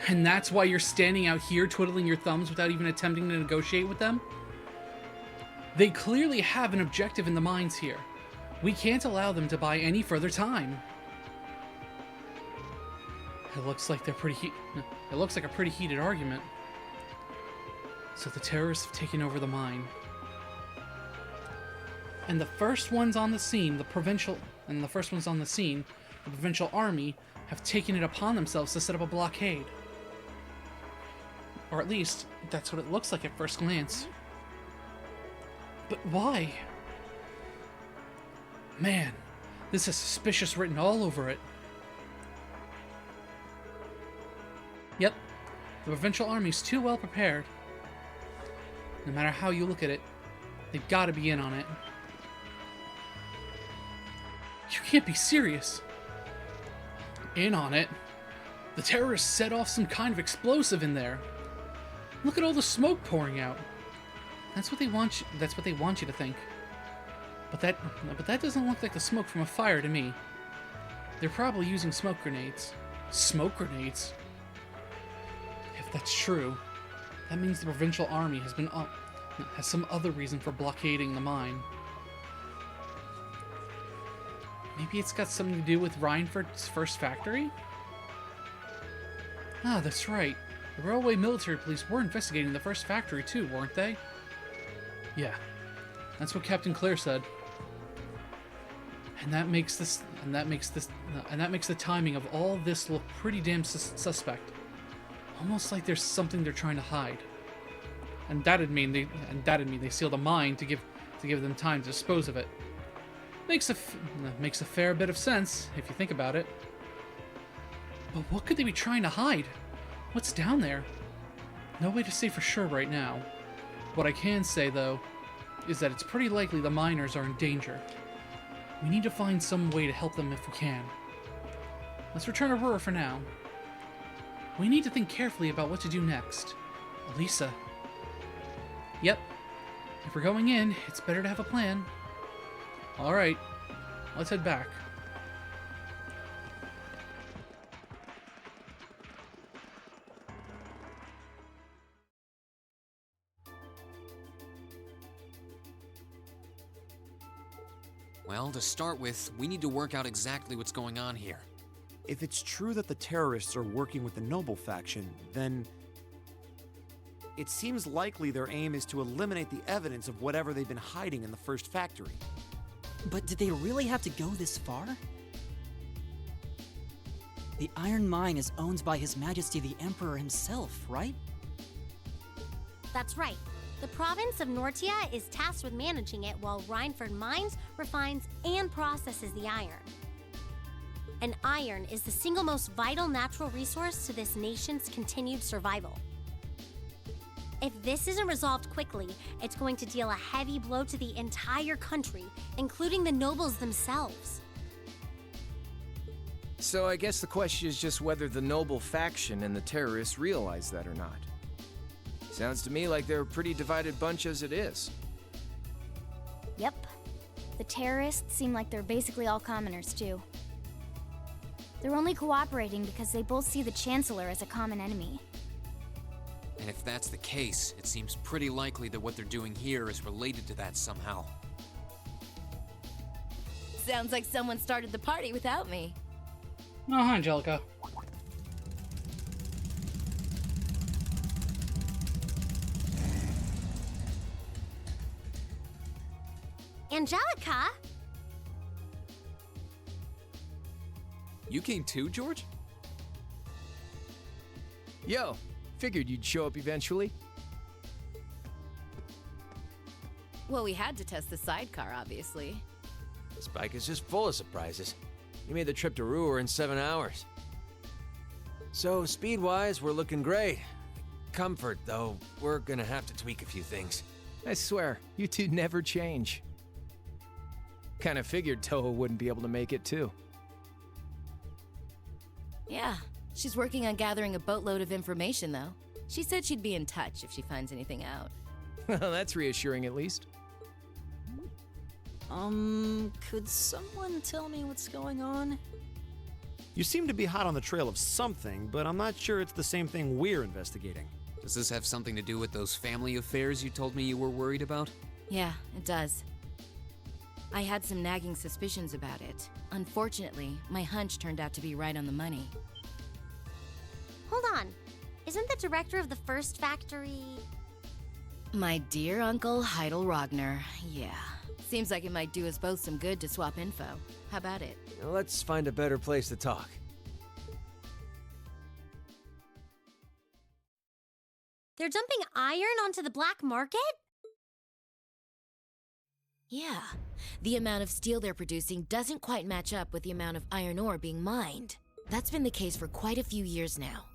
And that's why you're standing out here twiddling your thumbs without even attempting to negotiate with them? They clearly have an objective in the mines here. We can't allow them to buy any further time. It looks like a pretty heated argument. So the terrorists have taken over the mine. And the first ones on the scene, the provincial army, have taken it upon themselves to set up a blockade. Or at least, that's what it looks like at first glance. But why? Man, this is suspicious written all over it. Yep, the provincial army's too well prepared. No matter how you look at it, they've got to be in on it. You can't be serious. In on it? The terrorists set off some kind of explosive in there. Look at all the smoke pouring out. That's what they want you to think. But that doesn't look like the smoke from a fire to me. They're probably using smoke grenades. Smoke grenades? If that's true, that means the provincial army has some other reason for blockading the mine. Maybe it's got something to do with Rhineford's first factory? Ah, that's right. The railway military police were investigating the first factory too, weren't they? Yeah, that's what Captain Claire said. And that makes the timing of all this look pretty damn suspect. Almost like there's something they're trying to hide. And that'd mean they sealed a mine to give them time to dispose of it. Makes a fair bit of sense if you think about it. But what could they be trying to hide? What's down there? No way to say for sure right now. What I can say, though, is that it's pretty likely the miners are in danger. We need to find some way to help them if we can. Let's return to Aurora for now. We need to think carefully about what to do next. Elisa. Yep. If we're going in, it's better to have a plan. Alright. Let's head back. Well, to start with, we need to work out exactly what's going on here. If it's true that the terrorists are working with the Noble faction, then it seems likely their aim is to eliminate the evidence of whatever they've been hiding in the first factory. But did they really have to go this far? The iron mine is owned by His Majesty the Emperor himself, right? That's right. The province of Nortia is tasked with managing it while Rhineford mines, refines, and processes the iron. And iron is the single most vital natural resource to this nation's continued survival. If this isn't resolved quickly, it's going to deal a heavy blow to the entire country, including the nobles themselves. So I guess the question is just whether the Noble faction and the terrorists realize that or not. Sounds to me like they're a pretty divided bunch as it is. Yep. The terrorists seem like they're basically all commoners, too. They're only cooperating because they both see the Chancellor as a common enemy. And if that's the case, it seems pretty likely that what they're doing here is related to that somehow. Sounds like someone started the party without me. Oh, hi, Angelica. Angelica? You came too, George? Yo, figured you'd show up eventually. Well, we had to test the sidecar, obviously. This bike is just full of surprises. You made the trip to Ruhr in 7 hours. So, speed-wise, we're looking great. Comfort, though, we're gonna have to tweak a few things. I swear, you two never change. Kinda figured Toho wouldn't be able to make it, too. Yeah, she's working on gathering a boatload of information, though. She said she'd be in touch if she finds anything out. Well, that's reassuring, at least. Could someone tell me what's going on? You seem to be hot on the trail of something, but I'm not sure it's the same thing we're investigating. Does this have something to do with those family affairs you told me you were worried about? Yeah, it does. I had some nagging suspicions about it. Unfortunately, my hunch turned out to be right on the money. Hold on. Isn't the director of the first factory... My dear Uncle Heidel Rogner, yeah. Seems like it might do us both some good to swap info. How about it? Let's find a better place to talk. They're dumping iron onto the black market? Yeah. The amount of steel they're producing doesn't quite match up with the amount of iron ore being mined. That's been the case for quite a few years now.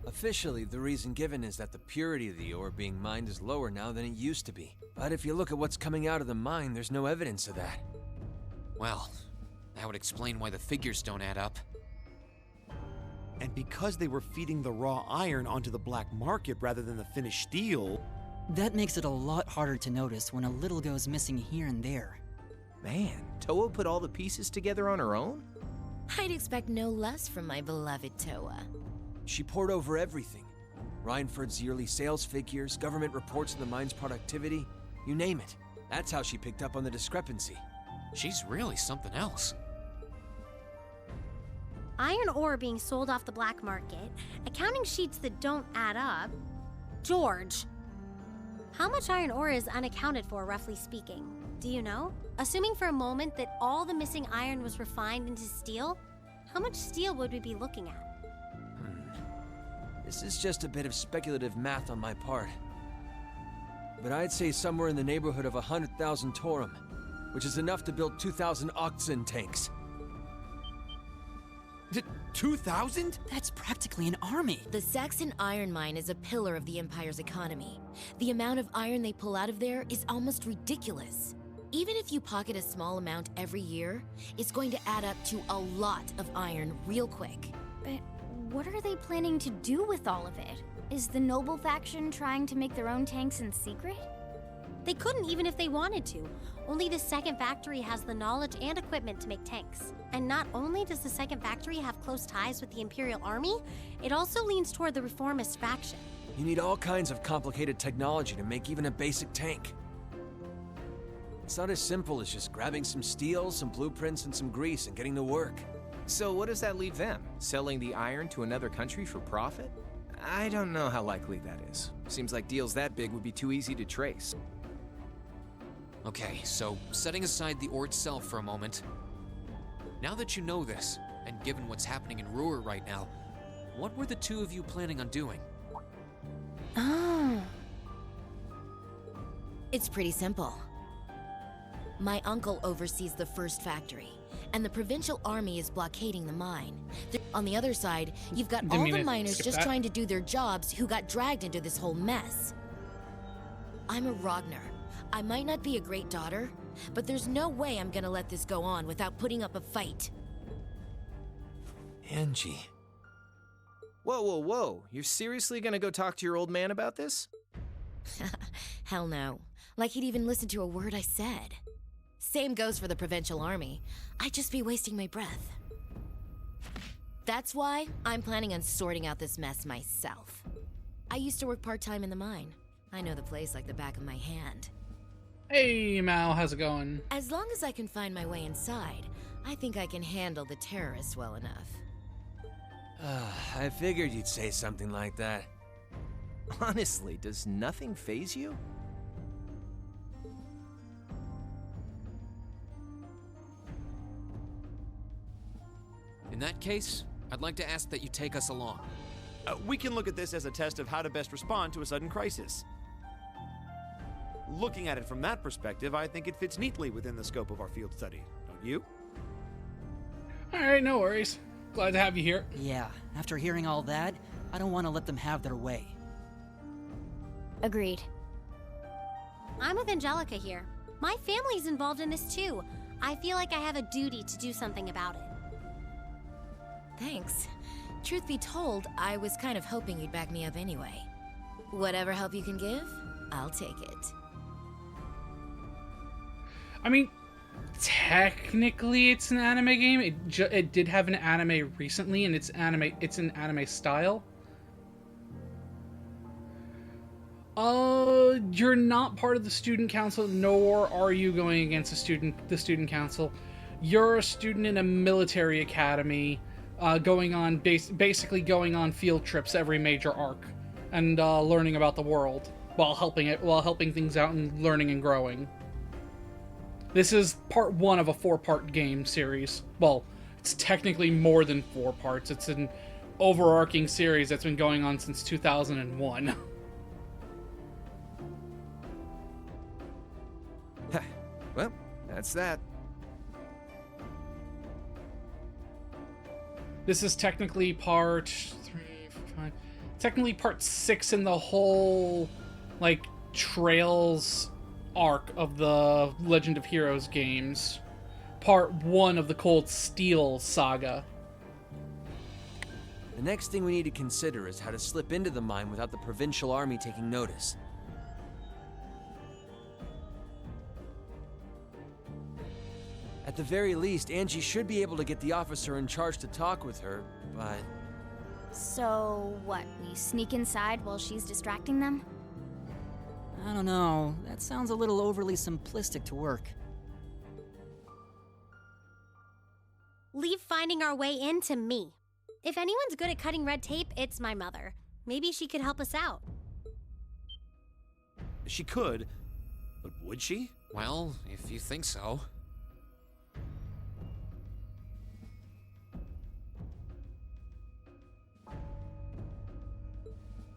Officially, the reason given is that the purity of the ore being mined is lower now than it used to be. But if you look at what's coming out of the mine, there's no evidence of that. Well, that would explain why the figures don't add up. And because they were feeding the raw iron onto the black market rather than the finished steel... That makes it a lot harder to notice when a little goes missing here and there. Man, Toa put all the pieces together on her own? I'd expect no less from my beloved Toa. She poured over everything. Rhineford's yearly sales figures, government reports of the mine's productivity, you name it. That's how she picked up on the discrepancy. She's really something else. Iron ore being sold off the black market, accounting sheets that don't add up. George, how much iron ore is unaccounted for, roughly speaking? Do you know? Assuming for a moment that all the missing iron was refined into steel, how much steel would we be looking at? This is just a bit of speculative math on my part. But I'd say somewhere in the neighborhood of 100,000 Torum, which is enough to build 2,000 oxen tanks. 2,000? That's practically an army. The Saxon iron mine is a pillar of the Empire's economy. The amount of iron they pull out of there is almost ridiculous. Even if you pocket a small amount every year, it's going to add up to a lot of iron real quick. But what are they planning to do with all of it? Is the noble faction trying to make their own tanks in secret? They couldn't even if they wanted to. Only the second factory has the knowledge and equipment to make tanks. And not only does the second factory have close ties with the Imperial Army, it also leans toward the reformist faction. You need all kinds of complicated technology to make even a basic tank. It's not as simple as just grabbing some steel, some blueprints, and some grease and getting to work. So what does that leave them? Selling the iron to another country for profit? I don't know how likely that is. Seems like deals that big would be too easy to trace. Okay, so setting aside the ore itself for a moment. Now that you know this, and given what's happening in Ruhr right now, what were the two of you planning on doing? Oh. It's pretty simple. My uncle oversees the first factory, and the provincial army is blockading the mine. On the other side, you've got all the miners just trying to do their jobs who got dragged into this whole mess. I'm a Ragnar. I might not be a great daughter, but there's no way I'm gonna let this go on without putting up a fight. Angie. Whoa, whoa, whoa. You're seriously gonna go talk to your old man about this? Hell no. Like he'd even listen to a word I said. Same goes for the provincial army. I'd just be wasting my breath. That's why I'm planning on sorting out this mess myself. I used to work part-time in the mine. I know the place like the back of my hand. Hey, Mal, how's it going? As long as I can find my way inside, I think I can handle the terrorists well enough. I figured you'd say something like that. Honestly, does nothing faze you? In that case, I'd like to ask that you take us along. We can look at this as a test of how to best respond to a sudden crisis. Looking at it from that perspective, I think it fits neatly within the scope of our field study, don't you? Alright, no worries. Glad to have you here. Yeah, after hearing all that, I don't want to let them have their way. Agreed. I'm with Angelica here. My family's involved in this too. I feel like I have a duty to do something about it. Thanks. Truth be told, I was kind of hoping you'd back me up anyway. Whatever help you can give, I'll take it. I mean, Technically, it's an anime game. It did have an anime recently, and it's an anime style. You're not part of the student council, nor are you going against the student council. You're a student in a military academy, basically going on field trips every major arc, and learning about the world while helping things out and learning and growing. This is part 1 of a 4-part game series. Well, it's technically more than 4 parts. It's an overarching series that's been going on since 2001. Well, that's that. This is technically part 6 in the whole, like, Trails arc of the Legend of Heroes games. Part 1 of the Cold Steel saga. The next thing we need to consider is how to slip into the mine without the provincial army taking notice. At the very least, Angie should be able to get the officer in charge to talk with her, but... So, what, we sneak inside while she's distracting them? I don't know. That sounds a little overly simplistic to work. Leave finding our way in to me. If anyone's good at cutting red tape, it's my mother. Maybe she could help us out. She could, but would she? Well, if you think so.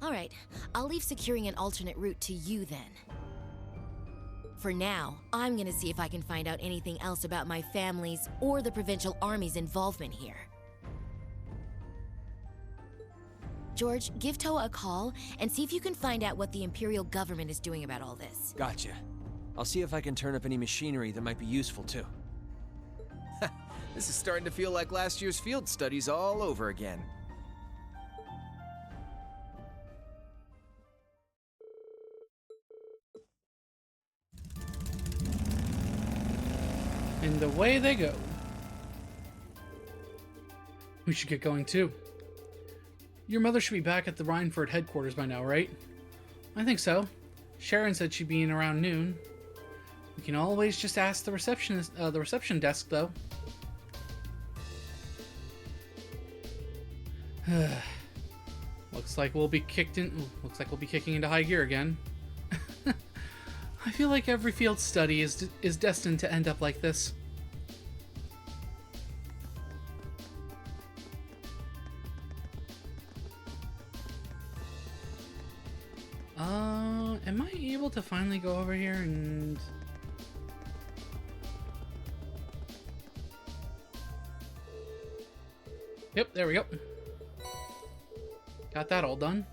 All right, I'll leave securing an alternate route to you then. For now, I'm gonna see if I can find out anything else about my family's or the provincial army's involvement here. George, give Toa a call and see if you can find out what the Imperial government is doing about all this. Gotcha. I'll see if I can turn up any machinery that might be useful too. This is starting to feel like last year's field studies all over again. And away they go. We should get going too. Your mother should be back at the Rhineford headquarters by now, right? I think so. Sharon said she'd be in around noon. We can always just ask the reception desk, though. Looks like we'll be kicking into high gear again. I feel like every field study is destined to end up like this. Am I able to finally go over here and... Yep, there we go. Got that all done.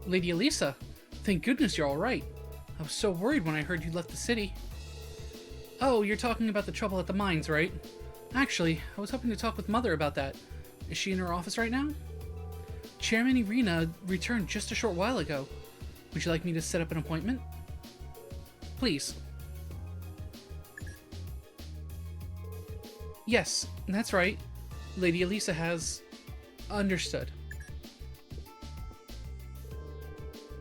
Lady Elisa, thank goodness you're all right. I was so worried when I heard you left the city. Oh, you're talking about the trouble at the mines, right? Actually, I was hoping to talk with Mother about that. Is she in her office right now? Chairman Irina returned just a short while ago. Would you like me to set up an appointment? Please. Yes, that's right. Lady Elisa has... Understood.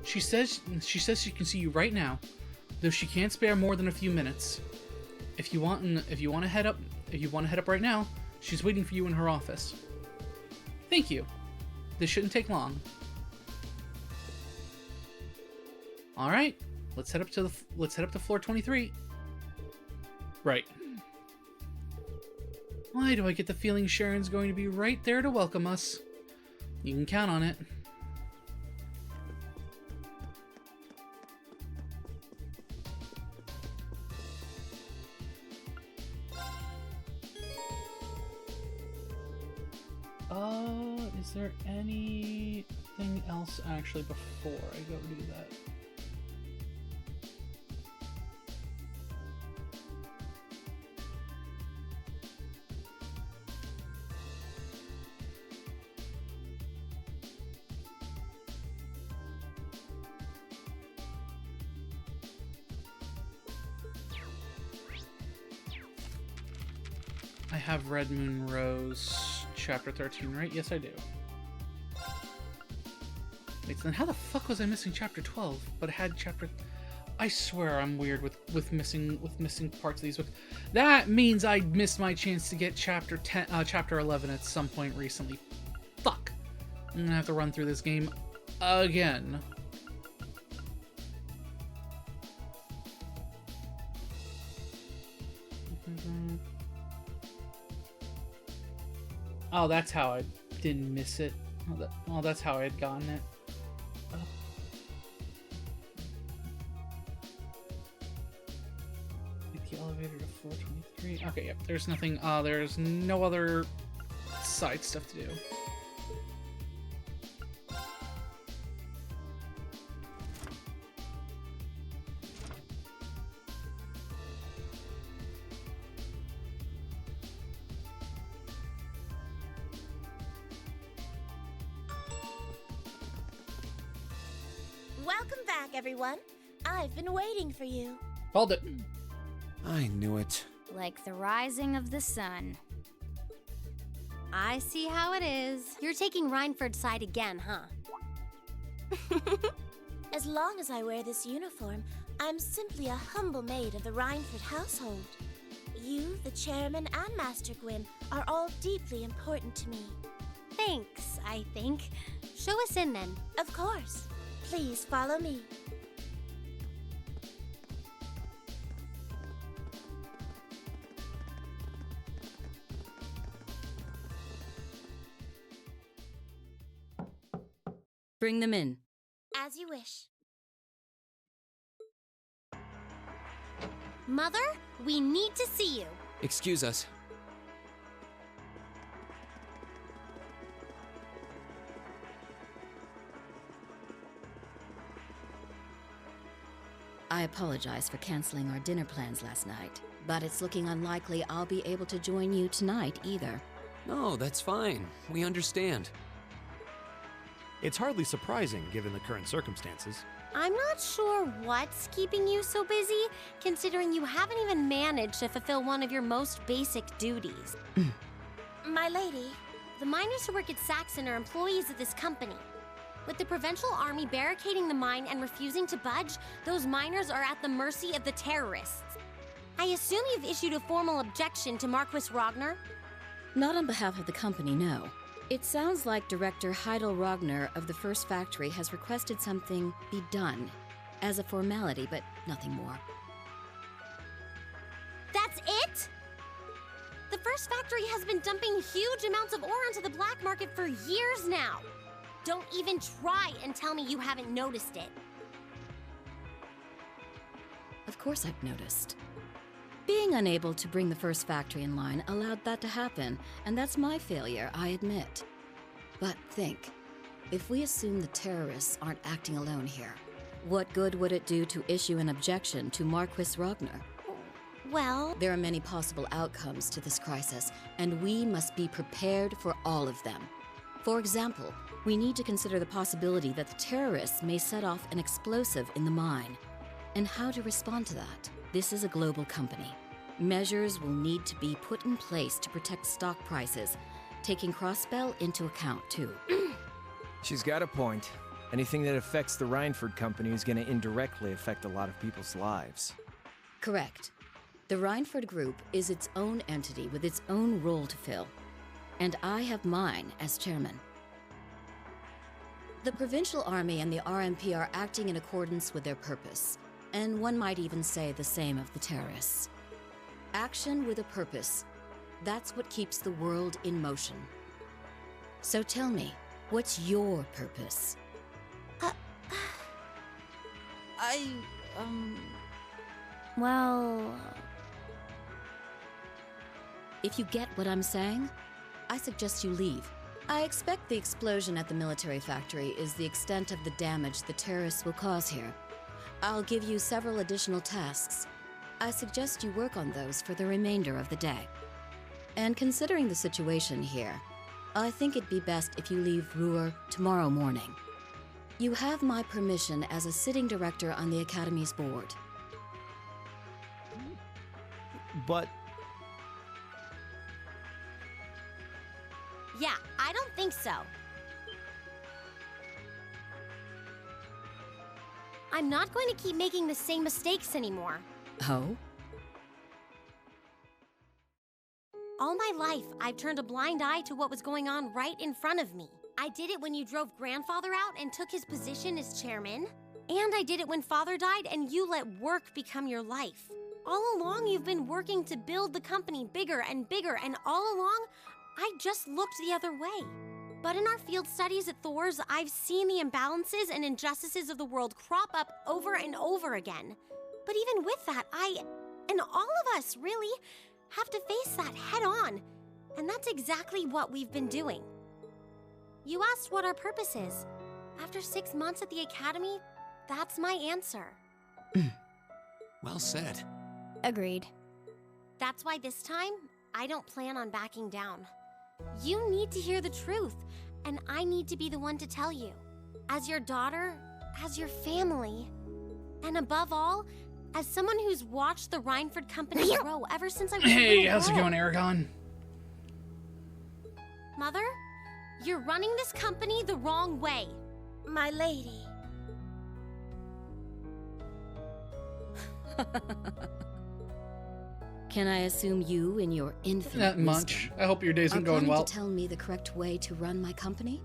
She says she can see you right now, though she can't spare more than a few minutes. If you want to head up right now, she's waiting for you in her office. Thank you. This shouldn't take long. All right, let's head up to floor 23. Right. Why do I get the feeling Sharon's going to be right there to welcome us? You can count on it. Is there anything else actually before I go do that? I have Red Moon Rose chapter 13, right? Yes, I do. Wait, then how the fuck was I missing chapter 12? But I had chapter... I swear I'm weird with missing parts of these books. That means I missed my chance to get chapter 11 at some point recently. Fuck. I'm gonna have to run through this game again. Oh, that's how I didn't miss it. Oh, that's how I had gotten it. Take the elevator to floor 23. Okay, yep. There's nothing. There's no other side stuff to do. Welcome back, everyone. I've been waiting for you. Hold it. I knew it. Like the rising of the sun. I see how it is. You're taking Rhineford's side again, huh? As long as I wear this uniform, I'm simply a humble maid of the Rhineford household. You, the chairman, and Master Gwyn are all deeply important to me. Thanks, I think. Show us in, then. Of course. Please follow me. Bring them in. As you wish. Mother, we need to see you. Excuse us. I apologize for canceling our dinner plans last night, but it's looking unlikely I'll be able to join you tonight either. No, that's fine. We understand. It's hardly surprising given the current circumstances. I'm not sure what's keeping you so busy, considering you haven't even managed to fulfill one of your most basic duties. My lady. The miners who work at Saxon are employees of this company. With the Provincial Army barricading the mine and refusing to budge, those miners are at the mercy of the terrorists. I assume you've issued a formal objection to Marquis Ragnar? Not on behalf of the company, no. It sounds like Director Heidel Ragnar of the First Factory has requested something be done as a formality, but nothing more. That's it? The First Factory has been dumping huge amounts of ore onto the black market for years now. Don't even try and tell me you haven't noticed it. Of course I've noticed. Being unable to bring the First Factory in line allowed that to happen, and that's my failure, I admit. But think, if we assume the terrorists aren't acting alone here, what good would it do to issue an objection to Marquis Ragnar? Well, there are many possible outcomes to this crisis, and we must be prepared for all of them. For example, we need to consider the possibility that the terrorists may set off an explosive in the mine, and how to respond to that. This is a global company. Measures will need to be put in place to protect stock prices, taking Crossbell into account, too. She's got a point. Anything that affects the Rhineford Company is going to indirectly affect a lot of people's lives. Correct. The Rhineford Group is its own entity with its own role to fill, and I have mine as chairman. The Provincial Army and the RMP are acting in accordance with their purpose, and one might even say the same of the terrorists. Action with a purpose, that's what keeps the world in motion. So tell me, what's your purpose? Well... If you get what I'm saying, I suggest you leave. I expect the explosion at the military factory is the extent of the damage the terrorists will cause here. I'll give you several additional tasks. I suggest you work on those for the remainder of the day. And considering the situation here, I think it'd be best if you leave Ruhr tomorrow morning. You have my permission as a sitting director on the Academy's board. But... Yeah, I don't think so. I'm not going to keep making the same mistakes anymore. Oh? All my life, I've turned a blind eye to what was going on right in front of me. I did it when you drove Grandfather out and took his position as chairman. And I did it when Father died and you let work become your life. All along, you've been working to build the company bigger, and all along, I just looked the other way. But in our field studies at Thor's, I've seen the imbalances and injustices of the world crop up over and over again. But even with that, and all of us, really, have to face that head on. And that's exactly what we've been doing. You asked what our purpose is. After 6 months at the academy, that's my answer. Well said. Agreed. That's why this time, I don't plan on backing down. You need to hear the truth, and I need to be the one to tell you. As your daughter, as your family, and above all, as someone who's watched the Rhineford Company grow ever since I was a little Hey, how's it girl. going, Aragon? Mother, you're running this company the wrong way. My lady. Can I assume you, in your infinite Not much. wisdom, I hope your day are isn't going planning well. to tell me the correct way to run my company?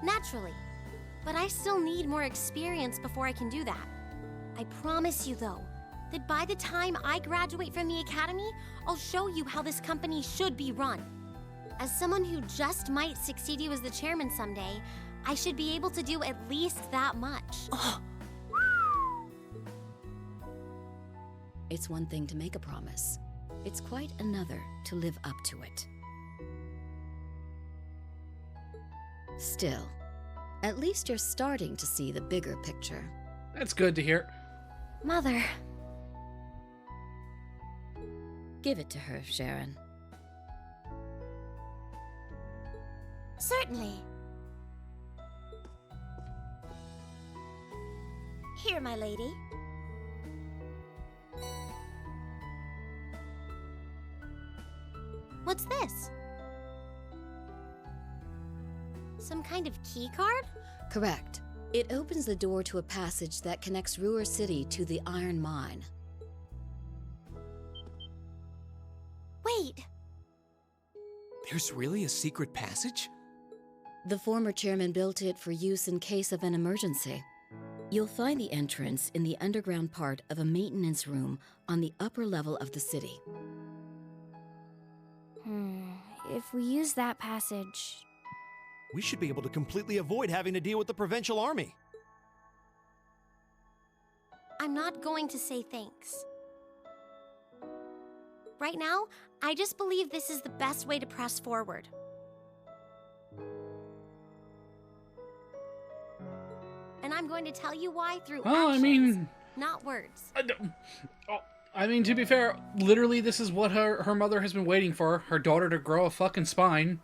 Naturally. But I still need more experience before I can do that. I promise you, though, that by the time I graduate from the academy, I'll show you how this company should be run. As someone who just might succeed you as the chairman someday, I should be able to do at least that much. It's one thing to make a promise. It's quite another to live up to it. Still, at least you're starting to see the bigger picture. That's good to hear. Mother. Give it to her, Sharon. Certainly. Here, my lady. What's this? Some kind of key card? Correct. It opens the door to a passage that connects Ruhr City to the iron mine. Wait! There's really a secret passage? The former chairman built it for use in case of an emergency. You'll find the entrance in the underground part of a maintenance room on the upper level of the city. If we use that passage... We should be able to completely avoid having to deal with the provincial army. I'm not going to say thanks. Right now, I just believe this is the best way to press forward. And I'm going to tell you why through actions, not words. I mean, to be fair, literally this is what her mother has been waiting for. Her daughter to grow a fucking spine.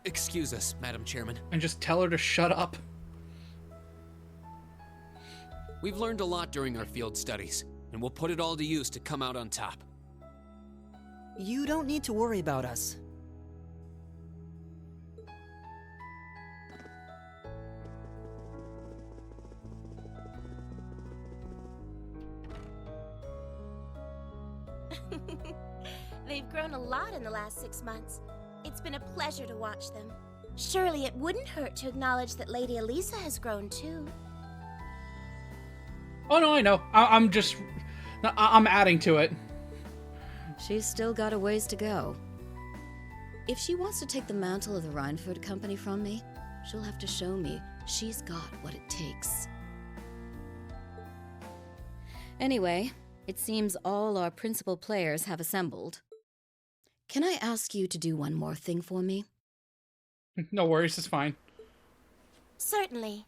Excuse us, Madam Chairman. And just tell her to shut up. We've learned a lot during our field studies, and we'll put it all to use to come out on top. You don't need to worry about us. They've grown a lot in the last 6 months. It's been a pleasure to watch them. Surely it wouldn't hurt to acknowledge that Lady Elisa has grown too. Oh no, I know. I'm adding to it. She's still got a ways to go. If she wants to take the mantle of the Rhineford Company from me, she'll have to show me she's got what it takes. Anyway, it seems all our principal players have assembled. Can I ask you to do one more thing for me? No worries, it's fine. Certainly.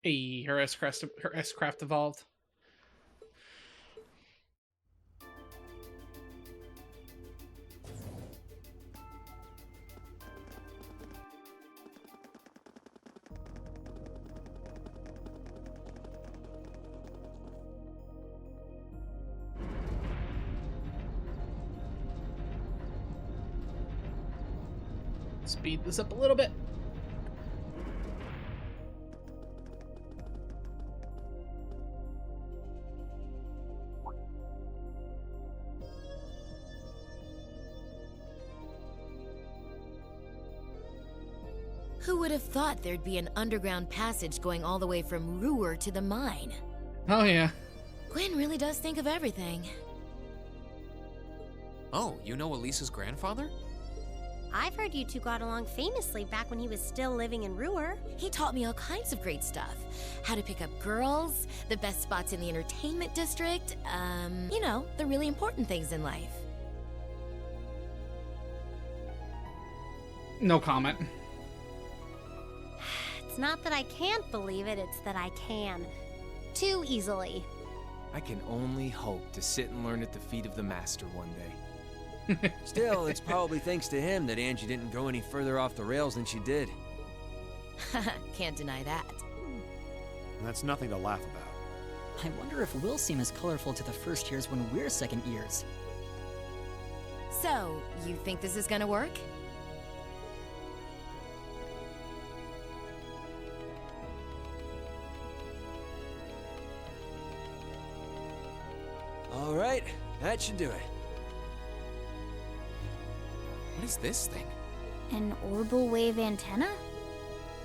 Hey, her S-Craft evolved. Speed this up a little bit. Who would have thought there'd be an underground passage going all the way from Ruhr to the mine? Oh, yeah. Gwen really does think of everything. Oh, you know Elisa's grandfather? I've heard you two got along famously back when he was still living in Ruhr. He taught me all kinds of great stuff. How to pick up girls, the best spots in the entertainment district, you know, the really important things in life. No comment. It's not that I can't believe it, it's that I can. Too easily. I can only hope to sit and learn at the feet of the master one day. Still, it's probably thanks to him that Angie didn't go any further off the rails than she did. Can't deny that. That's nothing to laugh about. I wonder if we'll seem as colorful to the first years when we're second years. So, you think this is gonna work? All right, that should do it. What is this thing? An orbital wave antenna?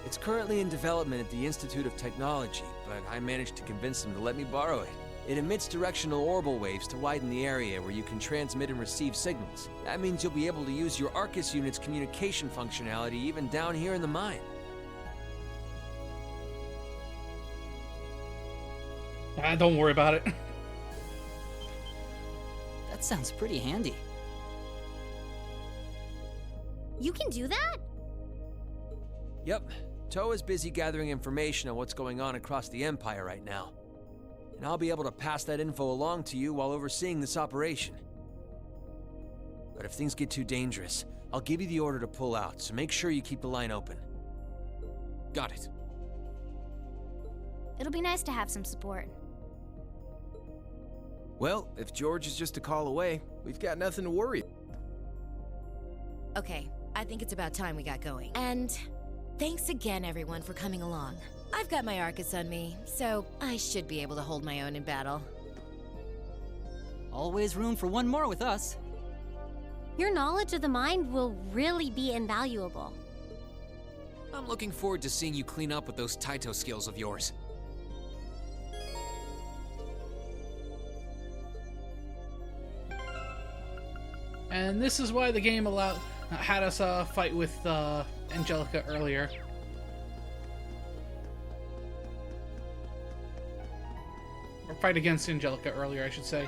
It's currently in development at the Institute of Technology, but I managed to convince them to let me borrow it. It emits directional orbital waves to widen the area where you can transmit and receive signals. That means you'll be able to use your Arcus unit's communication functionality even down here in the mine. Don't worry about it. That sounds pretty handy. You can do that? Yep, Toa's busy gathering information on what's going on across the Empire right now. And I'll be able to pass that info along to you while overseeing this operation. But if things get too dangerous, I'll give you the order to pull out, so make sure you keep the line open. Got it. It'll be nice to have some support. Well, if George is just a call away, we've got nothing to worry. Okay, I think it's about time we got going. And thanks again, everyone, for coming along. I've got my Arcus on me, so I should be able to hold my own in battle. Always room for one more with us. Your knowledge of the mind will really be invaluable. I'm looking forward to seeing you clean up with those Taito skills of yours. And this is why the game had us fight with Angelica earlier. Or fight against Angelica earlier, I should say.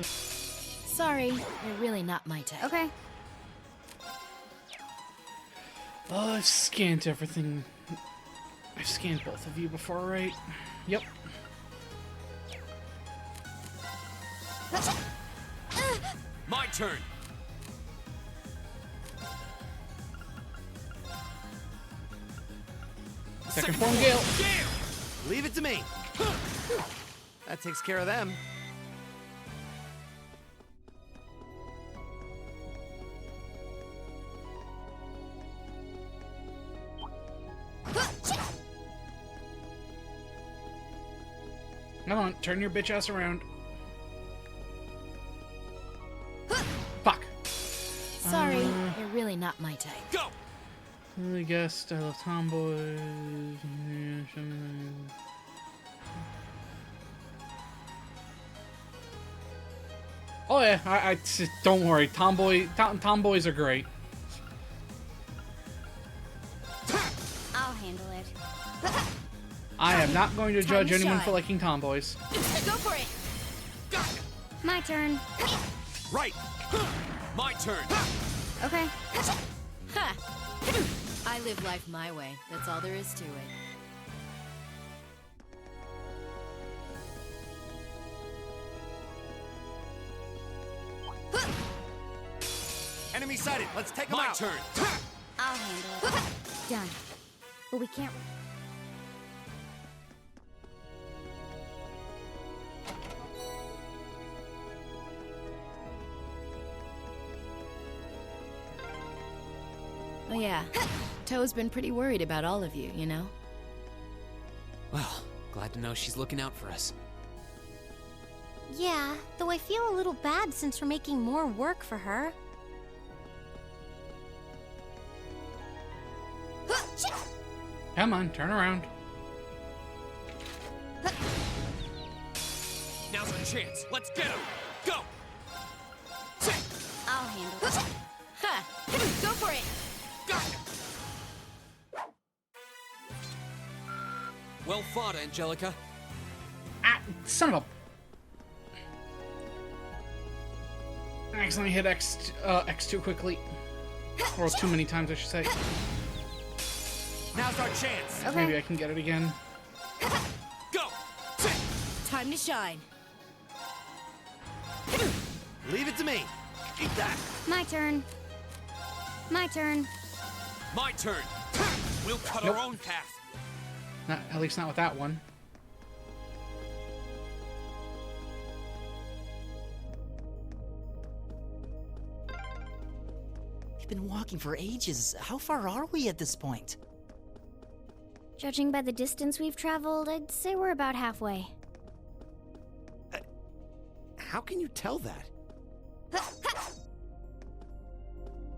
Sorry, you're really not my type. Okay. Oh, I've scanned everything. I've scanned both of you before, right? Yep. My turn! Second form Gale. Leave it to me. That takes care of them. Come on, turn your bitch ass around. Fuck. Sorry, you're really not my type. Go! I guess I love tomboys. Oh yeah, I don't worry. Tomboys are great. I'll handle it. I am not going to Time judge to anyone shine. for liking tomboys. Go for it. My turn. Right! My turn! Okay. Ha! I live life my way. That's all there is to it. Enemy sighted. Let's take them My out. turn! I'll handle it. Done. But we can't. Oh yeah, Toe's been pretty worried about all of you, you know? Well, glad to know she's looking out for us. Yeah, though I feel a little bad since we're making more work for her. Come on, turn around. Now's our chance. Let's get him. Go! I'll handle it. Ha! Go for it! Well fought, Angelica. Ah, son of a... I accidentally hit X too quickly. Or too many times, I should say. Now's our chance. Okay. Maybe I can get it again. Go! Time to shine. Leave it to me. Eat that. My turn. My turn. My turn. We'll cut Nope. our own path. Not, at least not with that one. We've been walking for ages. How far are we at this point? Judging by the distance we've traveled, I'd say we're about halfway. How can you tell that?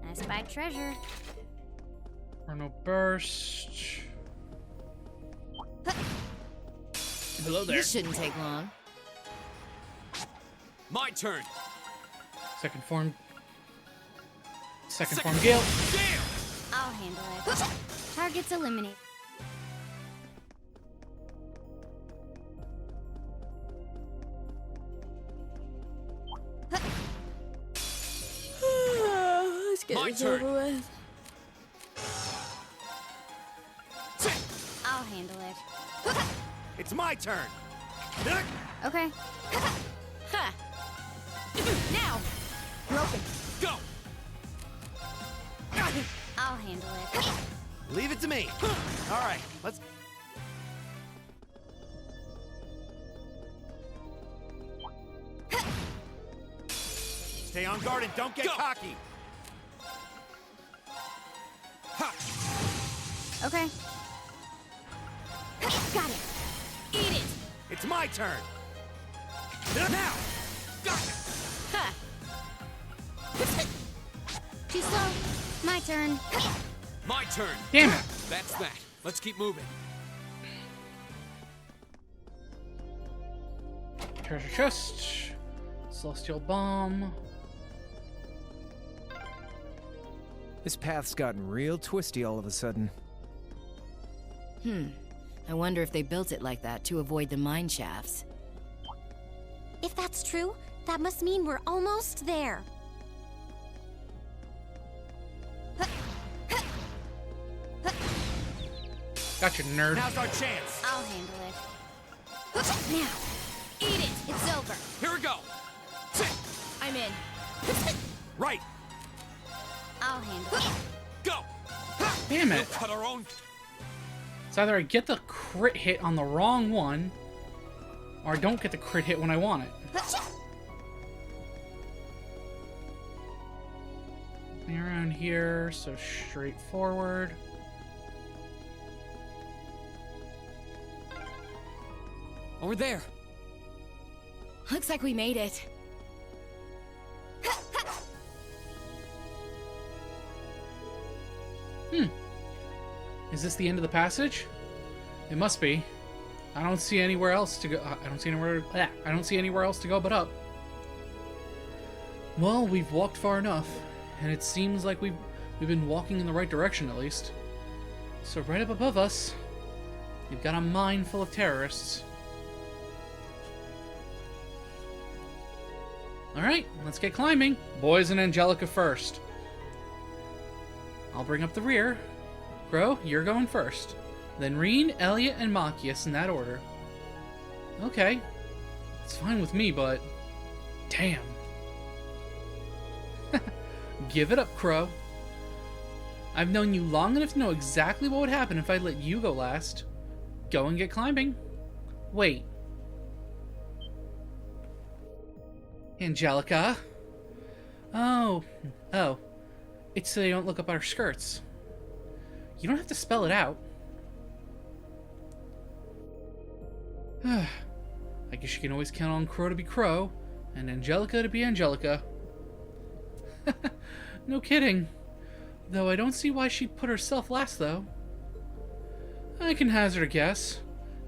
I spied treasure. Chrono burst. Hello there. This shouldn't take long. My turn. Second form Gale. I'll handle it. Targets eliminated. Let's get My this turn. over with. I'll handle it. It's my turn. Okay. Ha! Now! Broken. Go! I'll handle it. Leave it to me. All right, let's. Stay on guard and don't get cocky. Okay. Got it. Eat it! It's my turn. Now. Ha! Too slow. My turn. My turn. Damn it. That's that. Let's keep moving. Treasure chest. Celestial bomb. This path's gotten real twisty all of a sudden. I wonder if they built it like that to avoid the mine shafts. If that's true, that must mean we're almost there. Gotcha, nerd. Now's our chance. I'll handle it. Now! Eat it! It's over. Here we go. I'm in. Right. I'll handle it. Go! Damn We'll it. cut our own. It's either I get the crit hit on the wrong one, or I don't get the crit hit when I want it. Around here, so straightforward. Over there. Looks like we made it. Is this the end of the passage? It must be. I don't see anywhere else to go. I don't see anywhere else to go but up. Well, we've walked far enough, and it seems like we've been walking in the right direction at least. So right up above us, you've got a mine full of terrorists. Alright, let's get climbing. Boys and Angelica first. I'll bring up the rear. Crow, you're going first. Then Reen, Elliot, and Machias in that order. Okay. It's fine with me, but... damn. Give it up, Crow. I've known you long enough to know exactly what would happen if I let you go last. Go and get climbing. Wait. Angelica? Oh. It's so you don't look up our skirts. You don't have to spell it out. I guess you can always count on Crow to be Crow, and Angelica to be Angelica. No kidding. Though I don't see why she'd put herself last, though. I can hazard a guess.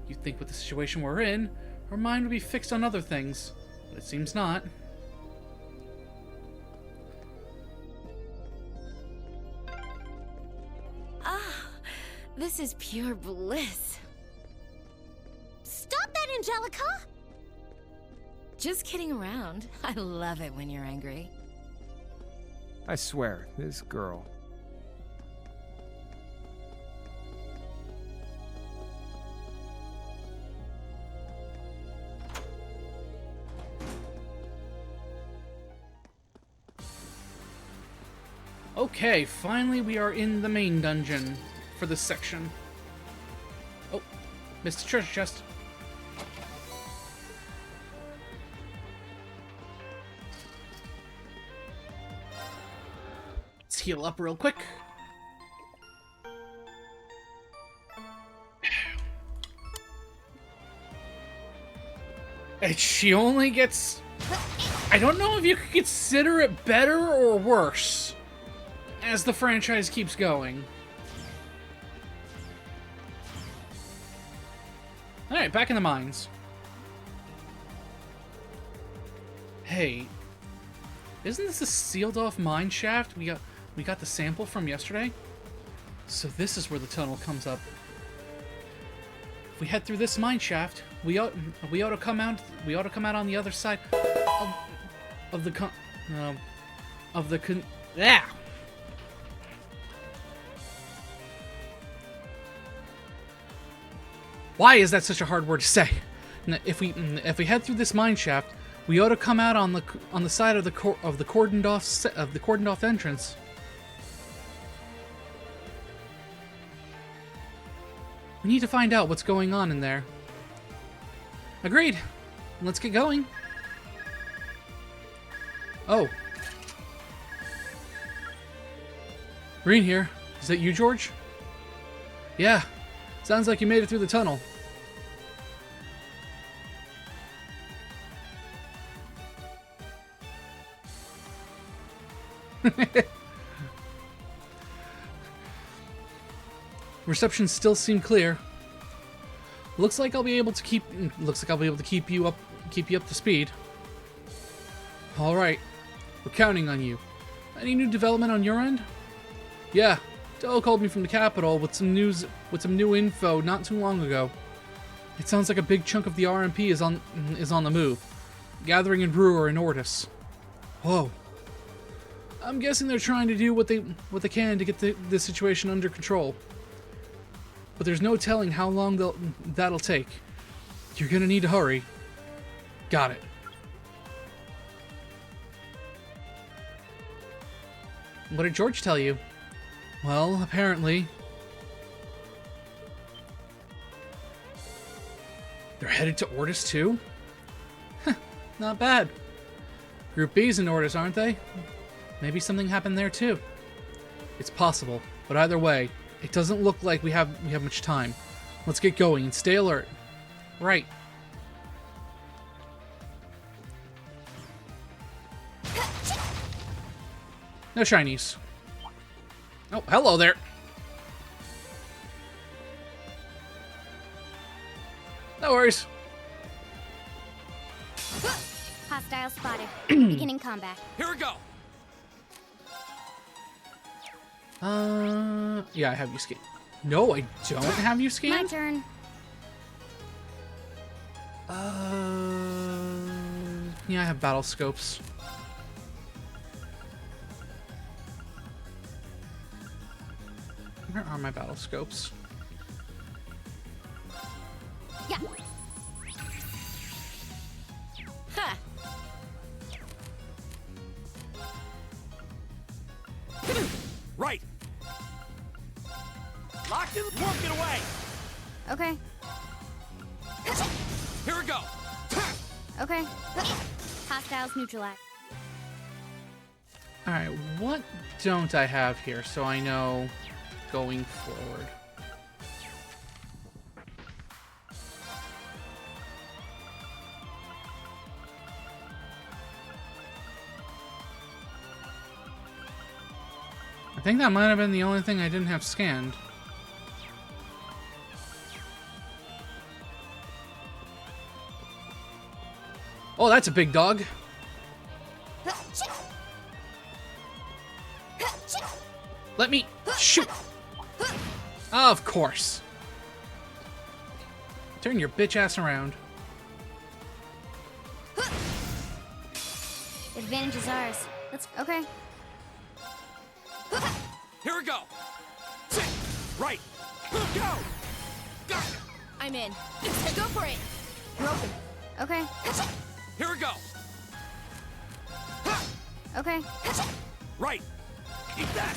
You'd think with the situation we're in, her mind would be fixed on other things, but it seems not. Ah, this is pure bliss. Stop that, Angelica! Just kidding around. I love it when you're angry. I swear, this girl. Okay, finally we are in the main dungeon for this section. Oh, missed a treasure chest. Let's heal up real quick. And she only gets... I don't know if you could consider it better or worse as the franchise keeps going. Alright, back in the mines. Hey, isn't this a sealed off mine shaft we got the sample from yesterday? So this is where the tunnel comes up. If we head through this mine shaft, we ought to come out on the other side of the yeah. Why is that such a hard word to say? If we head through this mine shaft, we ought to come out on the side of the cordoned off entrance. We need to find out what's going on in there. Agreed. Let's get going. Oh. Green here. Is that you, George? Yeah. Sounds like you made it through the tunnel. Reception still seemed clear. Looks like I'll be able to keep you up to speed. All right. We're counting on you. Any new development on your end? Yeah. Dell called me from the capital with some new info not too long ago. It sounds like a big chunk of the RMP is on the move, gathering in Brewer and Ortis. Whoa. I'm guessing they're trying to do what they can to get the situation under control. But there's no telling how long that'll take. You're gonna need to hurry. Got it. What did George tell you? Well, apparently... they're headed to Ortis too? Not bad. Group B's in Ortis, aren't they? Maybe something happened there too. It's possible, but either way, it doesn't look like we have much time. Let's get going and stay alert. Right. No shinies. Oh, hello there. No worries. Hostile spotted. Beginning combat. Here we go. Yeah, I have you scan. No, I don't have you scan. My turn. Yeah, I have battle scopes. Where are my battle scopes? Yeah. Ha! Right. Locked in. Work it away. Okay. Here we go. Okay. Hostiles neutralized. Alright, what don't I have here so I know going forward. I think that might have been the only thing I didn't have scanned. Oh, that's a big dog. Let me shoot. Of course. Turn your bitch ass around. Advantage is ours. Let's. Okay. Here we go. Sit. Right. Go. Go. I'm in. Go for it. You're open. Okay. Here we go. Okay. Right. Eat that.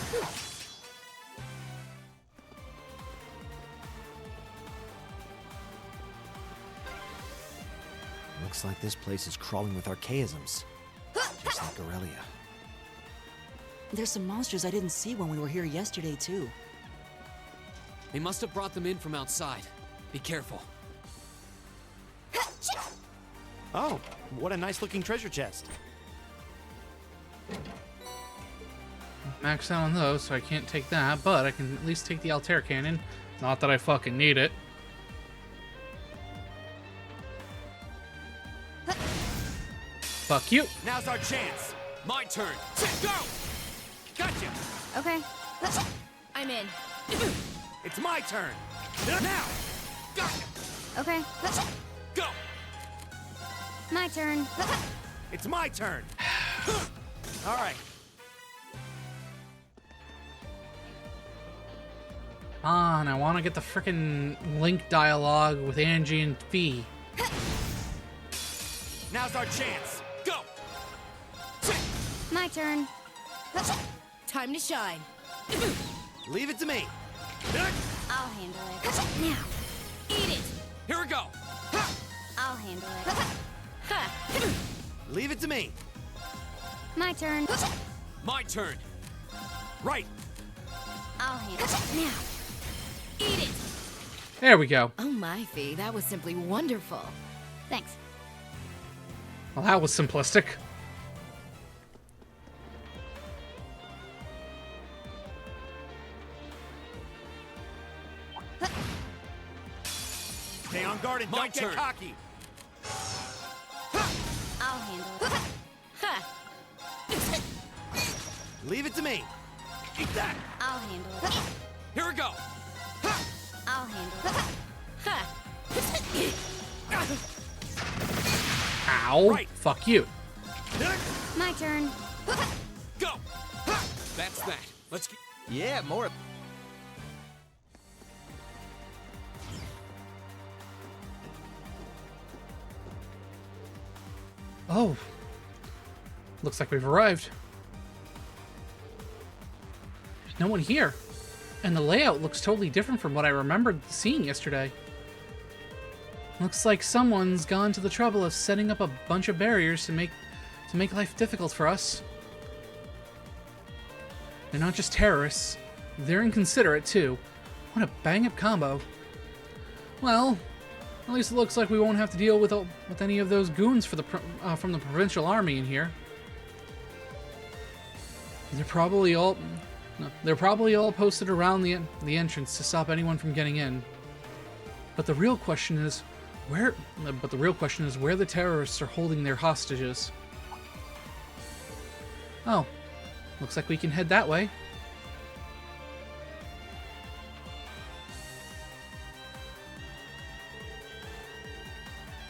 Looks like this place is crawling with archaisms. Just like Aurelia. There's some monsters I didn't see when we were here yesterday, too. They must have brought them in from outside. Be careful. Oh, what a nice looking treasure chest. Max out on those, so I can't take that, but I can at least take the Altair cannon. Not that I fucking need it. Fuck you. Now's our chance. My turn. Go. Gotcha. Okay. I'm in. It's my turn. Now. Gotcha. Okay. Go. My turn. It's my turn. All right. On, I want to get the frickin' Link dialogue with Angie and Fee. Now's our chance. Go. My turn. Time to shine. Leave it to me. I'll handle it. Now. Eat it. Here we go. I'll handle it. Ha. Leave it to me. My turn. My turn. Right. I'll handle it. Now. Eat it. There we go. Oh my, Fee, that was simply wonderful. Thanks. Well, that was simplistic. Stay on guard and don't get cocky. I'll handle it. Ha. Leave it to me. Eat that. I'll handle it. Here we go. I'll handle it. Ha. Ow. Right. Fuck you. My turn. Go. That's that. Let's get... Yeah, more. Oh. Looks like we've arrived. There's no one here. And the layout looks totally different from what I remembered seeing yesterday. Looks like someone's gone to the trouble of setting up a bunch of barriers to make life difficult for us. They're not just terrorists. They're inconsiderate, too. What a bang-up combo. Well, at least it looks like we won't have to deal with any of those goons from the provincial army in here. They're probably all posted around the entrance to stop anyone from getting in. But the real question is where the terrorists are holding their hostages. Oh, looks like we can head that way.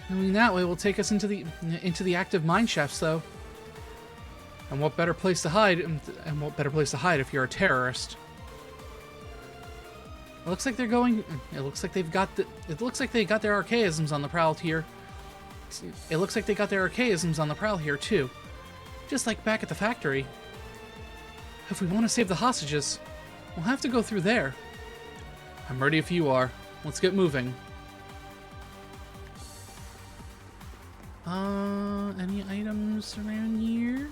Moving that way will take us into the active mine shafts, though. And what better place to hide? And what better place to hide if you're a terrorist? It looks like they're going. It looks like they've got the. It looks like they got their archaisms on the prowl here. It looks like they got their archaisms on the prowl here too, just like back at the factory. If we want to save the hostages, we'll have to go through there. I'm ready if you are. Let's get moving. Any items around here?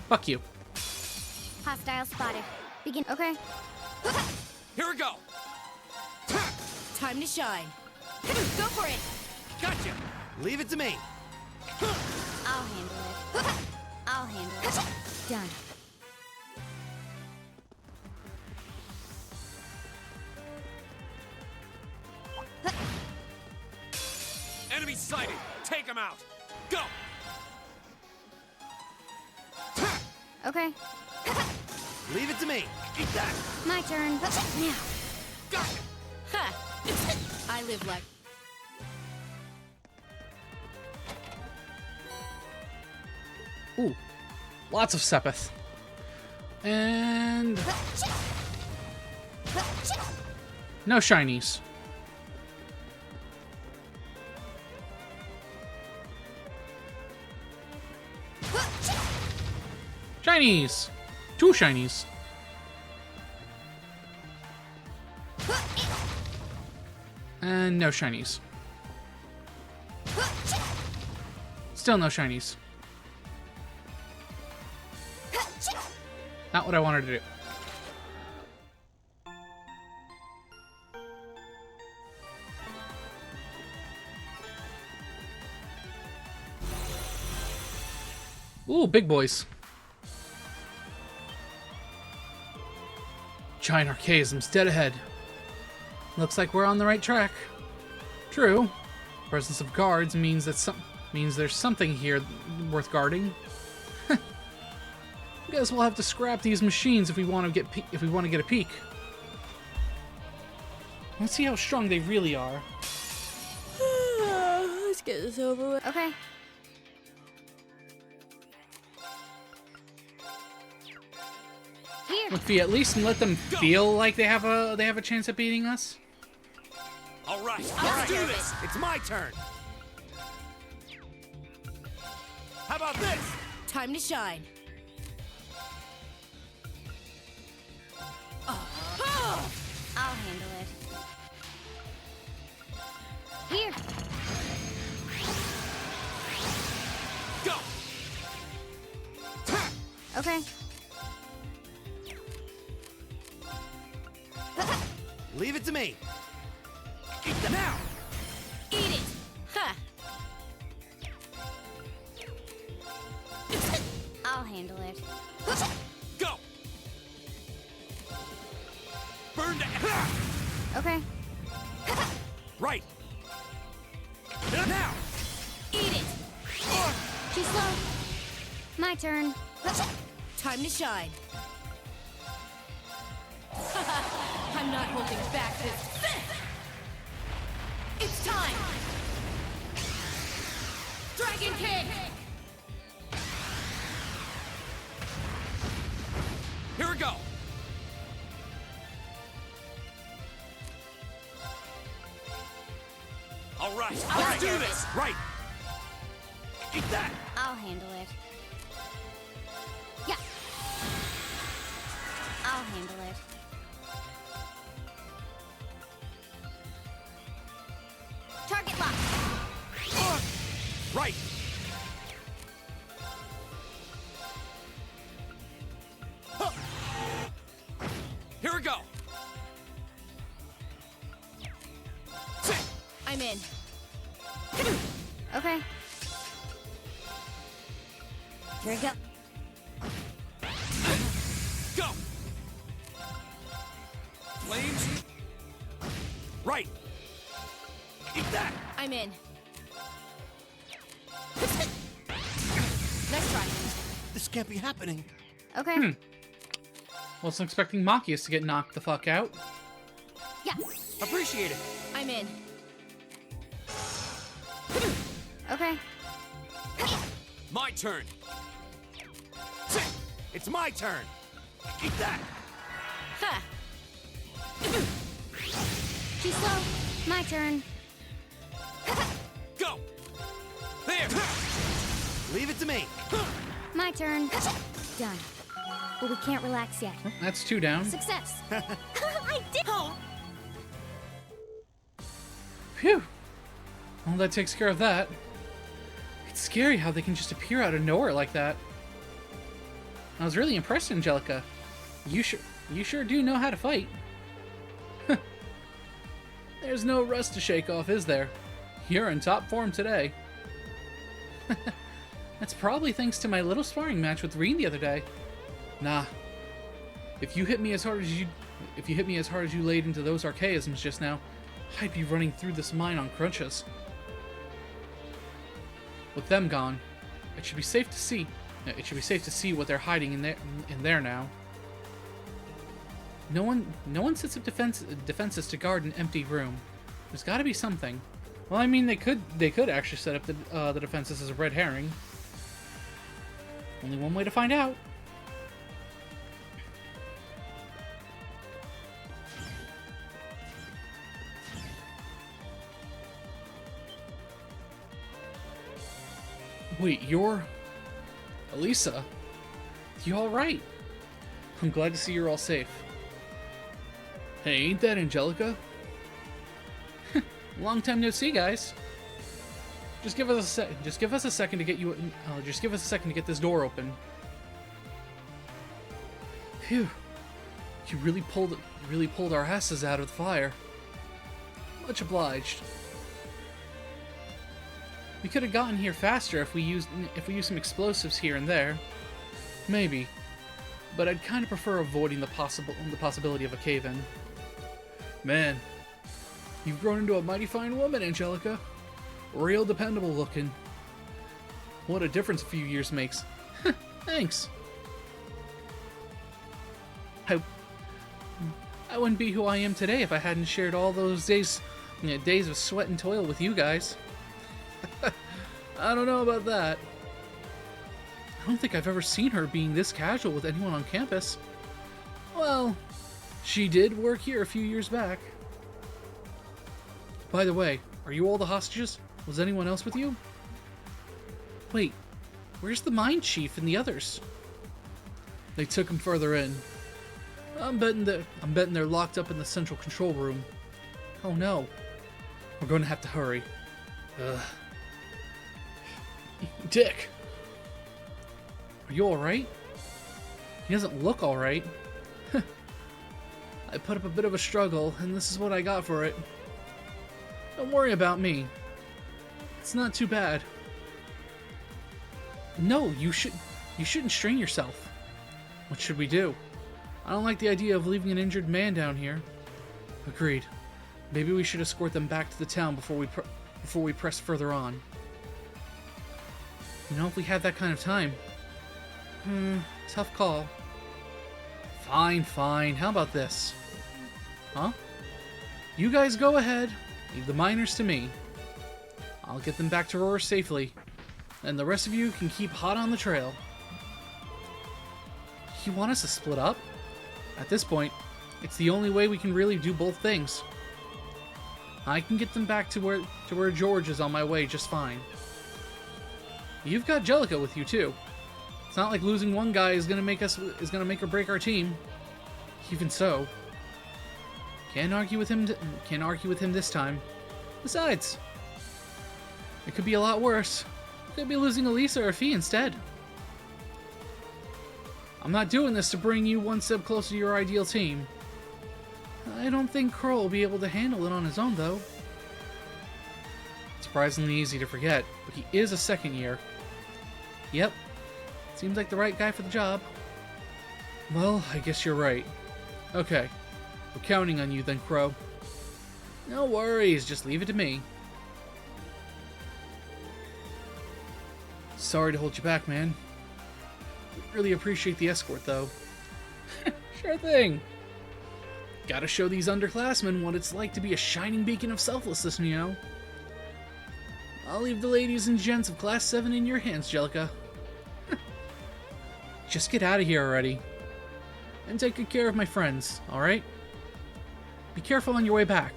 Fuck you. Hostile spotted. Begin. Okay. Here we go. Time to shine. Go for it. Gotcha. Leave it to me. I'll handle it. I'll handle it. Done. Enemy sighted. Take him out. Go. Okay. Leave it to me. Eat that. My turn. Now. Gotcha. Ha! I live like. Ooh. Lots of Sepith. And... no shinies. Shinies! 2 shinies. And no shinies. Still no shinies. Not what I wanted to do. Ooh, big boys. Giant archaisms dead ahead. Looks like we're on the right track. True. Presence of guards means that there's something here worth guarding. Guess we'll have to scrap these machines if we want to get a peek. Let's see how strong they really are. Let's get this over with. Okay. Here. If we at least let them feel like they have a chance at beating us. All right, let's do this. It's my turn. How about this? Time to shine. I'll handle it. Here. Go. Okay. Leave it to me. Eat that now. Eat it. Ha! I'll handle it. Go. Burn the. Okay. Right. Now. Eat it. Too slow. My turn. Time to shine. I'm not holding back this. It's time. Dragon Kick. Here we go. All right. Let's do this. Right. Eat that. I'll handle it. Yeah. I'll handle it. Target lock. Right. Huh. Here we go. I'm in. Okay. Here we go. Go. Flames. Right. Eat that. I'm in. Nice try. This can't be happening. Okay. Wasn't expecting Machias to get knocked the fuck out. Yeah. Appreciate it. I'm in. Okay. My turn. It's my turn. Eat that. Ha! Too slow. My turn. Go. There. Leave it to me. My turn. Done. But we can't relax yet. That's 2 down. Success. I did. Oh. Phew. Well, that takes care of that. It's scary how they can just appear out of nowhere like that. I was really impressed, Angelica. You sure do know how to fight. There's no rust to shake off, is there? You're in top form today. That's probably thanks to my little sparring match with Reen the other day. Nah. If you hit me as hard as you laid into those archaisms just now, I'd be running through this mine on crunches. With them gone, it should be safe to see. It should be safe to see what they're hiding in there now. No one sets up defenses to guard an empty room. There's got to be something. Well, I mean, they could actually set up the defenses as a red herring. Only one way to find out. Wait, you're Elisa? You all right? I'm glad to see you're all safe. Hey, ain't that Angelica? Long time no see, guys. Just give us a second to get you. Just give us a second to get this door open. Phew! You really pulled our asses out of the fire. Much obliged. We could have gotten here faster if we used some explosives here and there. Maybe, but I'd kind of prefer avoiding the possibility of a cave-in. Man, you've grown into a mighty fine woman, Angelica. Real dependable looking. What a difference a few years makes. Thanks. I wouldn't be who I am today if I hadn't shared all those days of sweat and toil with you guys. I don't know about that. I don't think I've ever seen her being this casual with anyone on campus. Well, she did work here a few years back. By the way, are you all the hostages? Was anyone else with you? Wait, where's the mine chief and the others? They took him further in. I'm betting they're locked up in the central control room. Oh no. We're going to have to hurry. Ugh. Dick! Are you alright? He doesn't look alright. I put up a bit of a struggle, and this is what I got for it. Don't worry about me. It's not too bad. No, you shouldn't strain yourself. What should we do? I don't like the idea of leaving an injured man down here. Agreed. Maybe we should escort them back to the town before we press further on. You know, if we had that kind of time. Tough call. Fine. How about this? Huh? You guys go ahead. Leave the miners to me. I'll get them back to Roar safely. And the rest of you can keep hot on the trail. You want us to split up? At this point, it's the only way we can really do both things. I can get them back to where George is on my way just fine. You've got Jellica with you too. It's not like losing one guy is gonna make or break our team. Even so, can't argue with him this time. Besides, it could be a lot worse. Could be losing Elisa or Fee instead. I'm not doing this to bring you one step closer to your ideal team. I don't think Crow will be able to handle it on his own, though. Surprisingly easy to forget, but he is a second year. Yep, seems like the right guy for the job. Well, I guess you're right. Okay, we're counting on you then, Crow. No worries, just leave it to me. Sorry to hold you back, man. Really appreciate the escort, though. Sure thing. Gotta show these underclassmen what it's like to be a shining beacon of selflessness, you know. I'll leave the ladies and gents of Class 7 in your hands, Jellica. Just get out of here already. And take good care of my friends, alright? Be careful on your way back.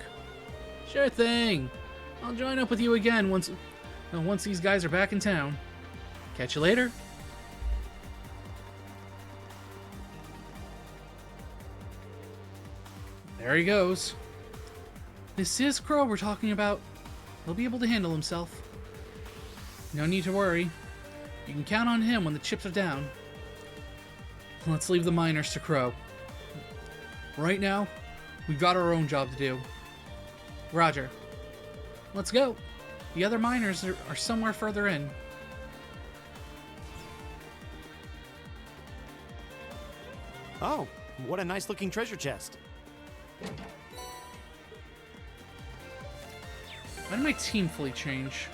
Sure thing. I'll join up with you again once these guys are back in town. Catch you later. There he goes. This is Crow we're talking about. He'll be able to handle himself. No need to worry. You can count on him when the chips are down. Let's leave the miners to crow. Right now, we've got our own job to do. Roger. Let's go. The other miners are somewhere further in. Oh, what a nice looking treasure chest. Why did my team fully change?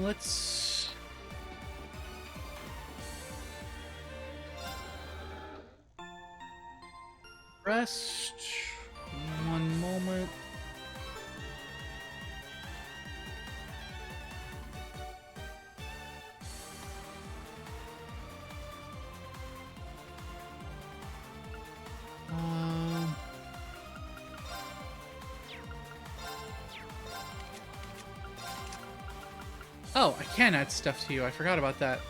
Let's... Rest. One moment. Oh, I can add stuff to you. I forgot about that.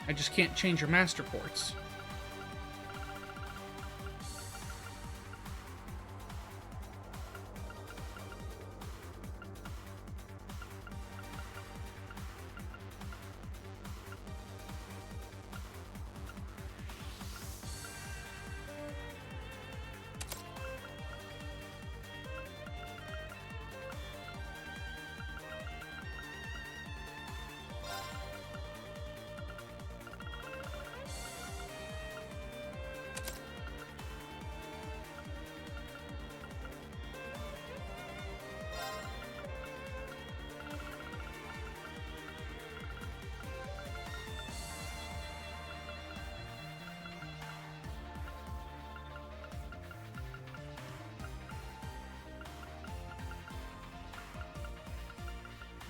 I just can't change your master ports.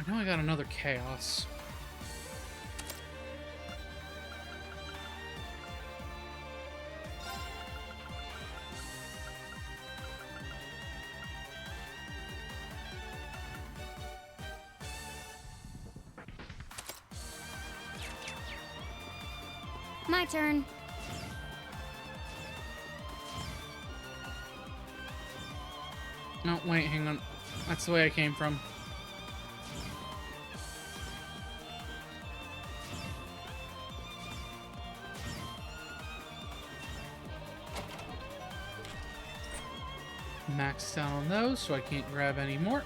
I know I got another chaos. My turn. No, wait, hang on. That's the way I came from. Maxed out on those, so I can't grab any more.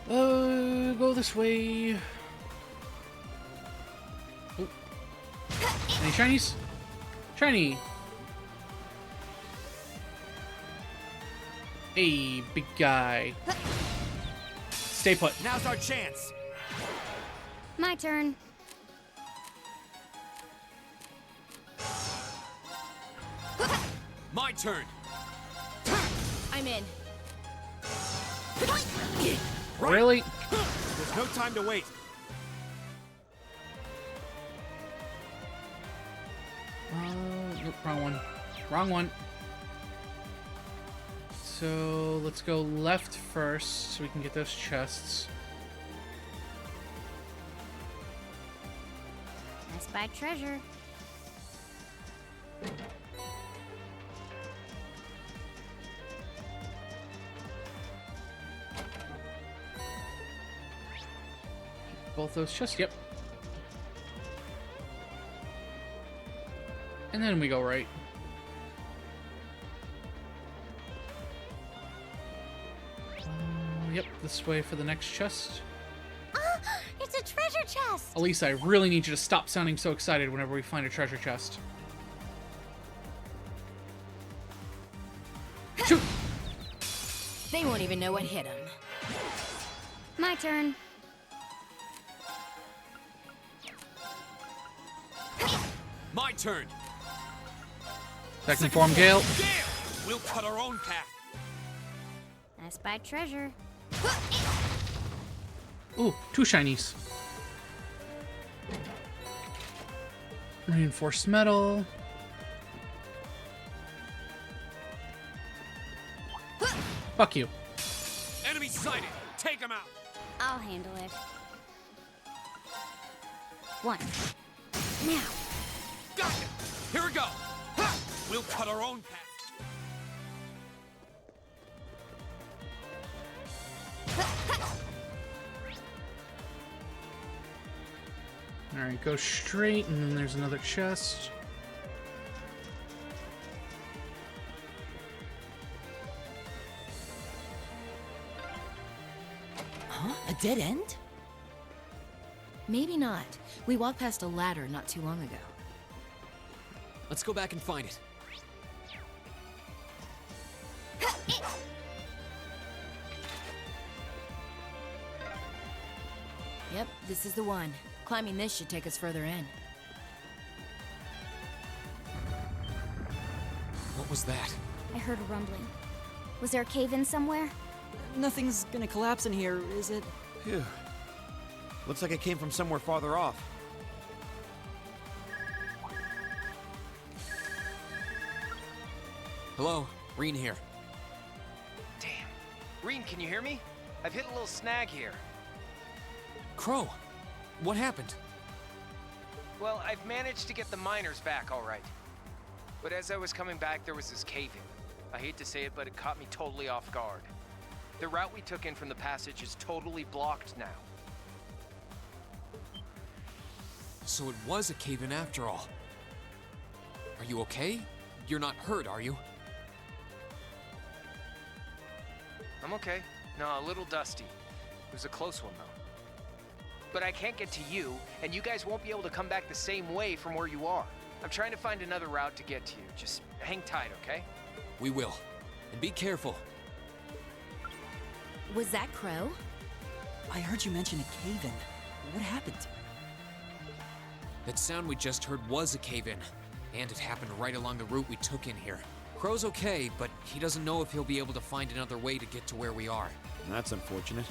Go this way. Oh. Any shinies? Shiny! Hey, big guy. Stay put. Now's our chance. My turn. My turn. I'm in. Really? There's no time to wait. Nope, wrong one. Wrong one. So let's go left first so we can get those chests. I spied treasure. Both those chests, yep. And then we go right. Yep, this way for the next chest. It's a treasure chest! Elisa, I really need you to stop sounding so excited whenever we find a treasure chest. Shoot! They won't even know what hit them. My turn. My turn. Second form, Gale. Gale! We'll cut our own path. I spied treasure. Ooh, 2 shinies. Reinforced metal. Fuck you. Enemy sighted. Take him out. I'll handle it. 1. Now. Gotcha! Here we go! Ha! We'll cut our own path. Alright, go straight, and then there's another chest. Huh? A dead end? Maybe not. We walked past a ladder not too long ago. Let's go back and find it. Yep, this is the one. Climbing this should take us further in. What was that? I heard a rumbling. Was there a cave-in somewhere? Nothing's gonna collapse in here, is it? Phew. Looks like it came from somewhere farther off. Hello, Reen here. Damn. Reen, can you hear me? I've hit a little snag here. Crow, what happened? Well, I've managed to get the miners back all right. But as I was coming back, there was this cave-in. I hate to say it, but it caught me totally off guard. The route we took in from the passage is totally blocked now. So it was a cave-in after all. Are you okay? You're not hurt, are you? I'm okay. No, a little dusty. It was a close one, though. But I can't get to you, and you guys won't be able to come back the same way from where you are. I'm trying to find another route to get to you. Just hang tight, okay? We will. And be careful. Was that Crow? I heard you mention a cave-in. What happened? That sound we just heard was a cave-in. And it happened right along the route we took in here. Crow's okay, but he doesn't know if he'll be able to find another way to get to where we are. That's unfortunate.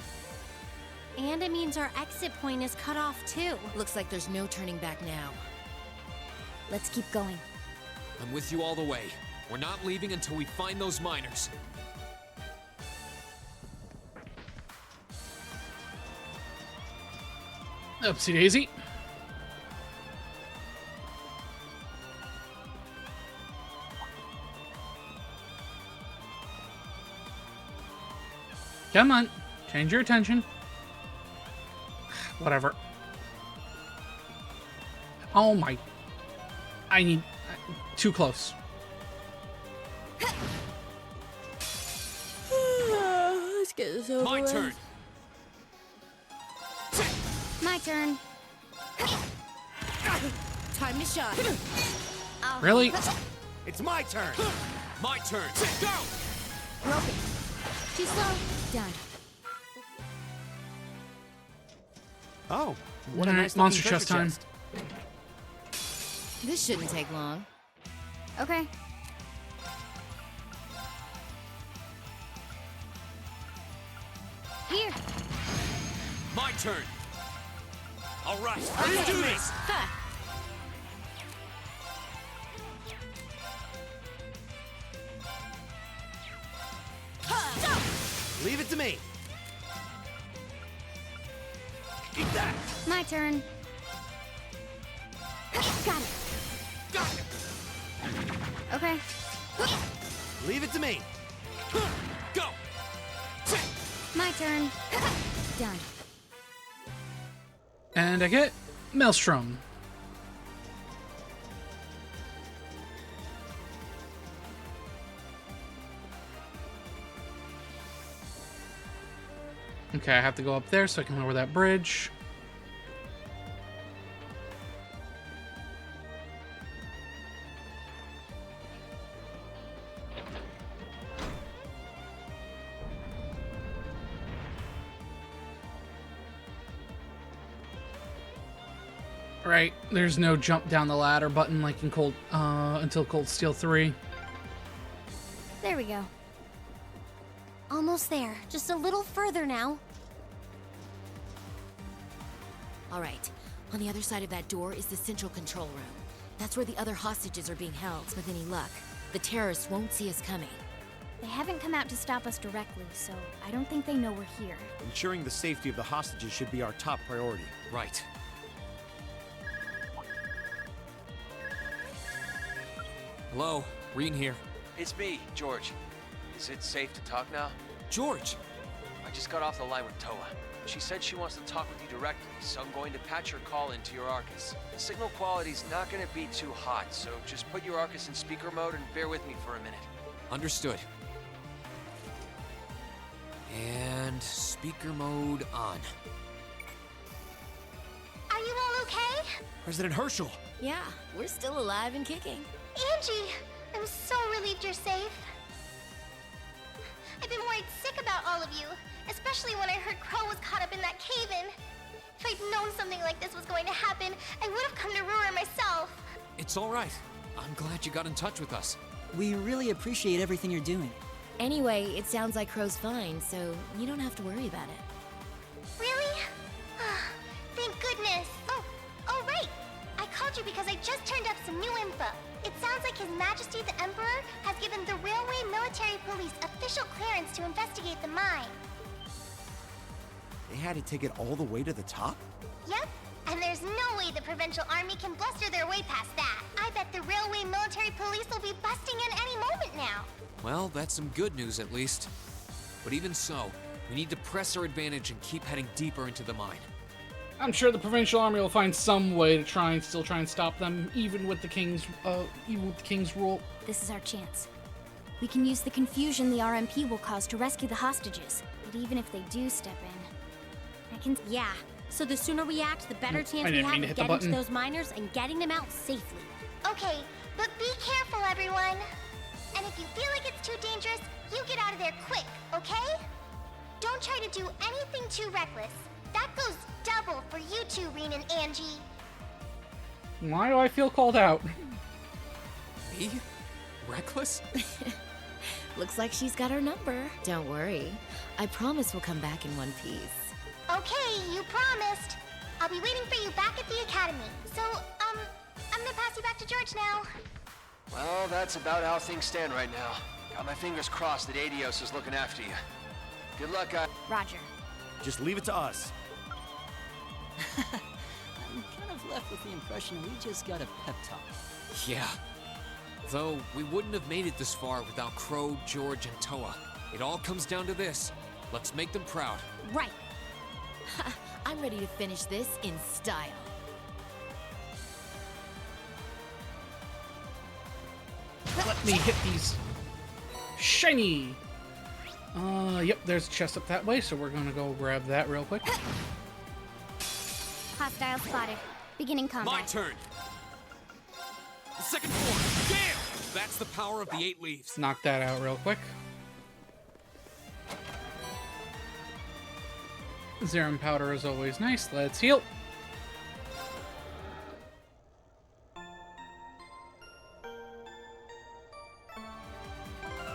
And it means our exit point is cut off, too. Looks like there's no turning back now. Let's keep going. I'm with you all the way. We're not leaving until we find those miners. Upsy daisy. Come on, change your attention. Whatever. Oh my. I need. Too close. Let's get this over My with. turn. My turn. Time to shine. Really? It's my turn. My turn. Go! Rope it. Too slow. Done. Oh, What a Alright, nice monster looking chest treasure time. chest. This shouldn't take long. Okay. Here. My turn. All right, let's do this. Leave it to me. Eat that. My turn. Got it. Gotcha. Okay. Leave it to me. Go. My turn. Done. And I get Maelstrom. Okay, I have to go up there so I can lower that bridge. Right, there's no jump down the ladder button like in until Cold Steel 3. There we go. Almost there. Just a little further now. All right. On the other side of that door is the central control room. That's where the other hostages are being held. With any luck, the terrorists won't see us coming. They haven't come out to stop us directly, so I don't think they know we're here. ensuring the safety of the hostages should be our top priority. Right. Hello, Reen here. It's me, George. Is it safe to talk now? George! I just got off the line with Toa. She said she wants to talk with you directly, so I'm going to patch your call into your Arcus. The signal quality's not going to be too hot, so just put your Arcus in speaker mode and bear with me for a minute. Understood. And speaker mode on. Are you all okay? President Herschel! Yeah, we're still alive and kicking. Angie, I'm so relieved you're safe. I've been worried sick about all of you, especially when I heard Crow was caught up in that cave-in. If I'd known something like this was going to happen, I would have come to Ruhr myself. It's all right. I'm glad you got in touch with us. We really appreciate everything you're doing. Anyway, it sounds like Crow's fine, so you don't have to worry about it. Really? Thank goodness. Oh, right. I called you because I just turned up some new info. It sounds like His Majesty the Emperor has given the Railway Military Police official clearance to investigate the mine. They had to take it all the way to the top? Yep, and there's no way the Provincial Army can bluster their way past that. I bet the Railway Military Police will be busting in any moment now. Well, that's some good news at least. But even so, we need to press our advantage and keep heading deeper into the mine. I'm sure the Provincial Army will find some way to still try and stop them, even with the King's rule. This is our chance. We can use the confusion the RMP will cause to rescue the hostages. But even if they do step in, Yeah, so the sooner we act, the better chance we didn't have mean to of hit the getting to button. those miners and getting them out safely. Okay, but be careful, everyone. And if you feel like it's too dangerous, you get out of there quick, okay? Don't try to do anything too reckless. That goes double for you two, Reen and Angie. Why do I feel called out? Me? Reckless? Looks like she's got our number. Don't worry. I promise we'll come back in one piece. Okay, you promised. I'll be waiting for you back at the academy. So, I'm gonna pass you back to George now. Well, that's about how things stand right now. Got my fingers crossed that Adios is looking after you. Good luck, guys. Roger. Just leave it to us. I'm kind of left with the impression we just got a pep talk. Yeah. Though, we wouldn't have made it this far without Crow, George, and Toa. It all comes down to this. Let's make them proud. Right. I'm ready to finish this in style. Let me hit these. Shiny! Yep, there's a chest up that way, so we're gonna go grab that real quick. Hostile spotted. Beginning combat. My turn! The second floor! Damn! That's the power of the 8 leaves. Knock that out real quick. Zerum powder is always nice. Let's heal.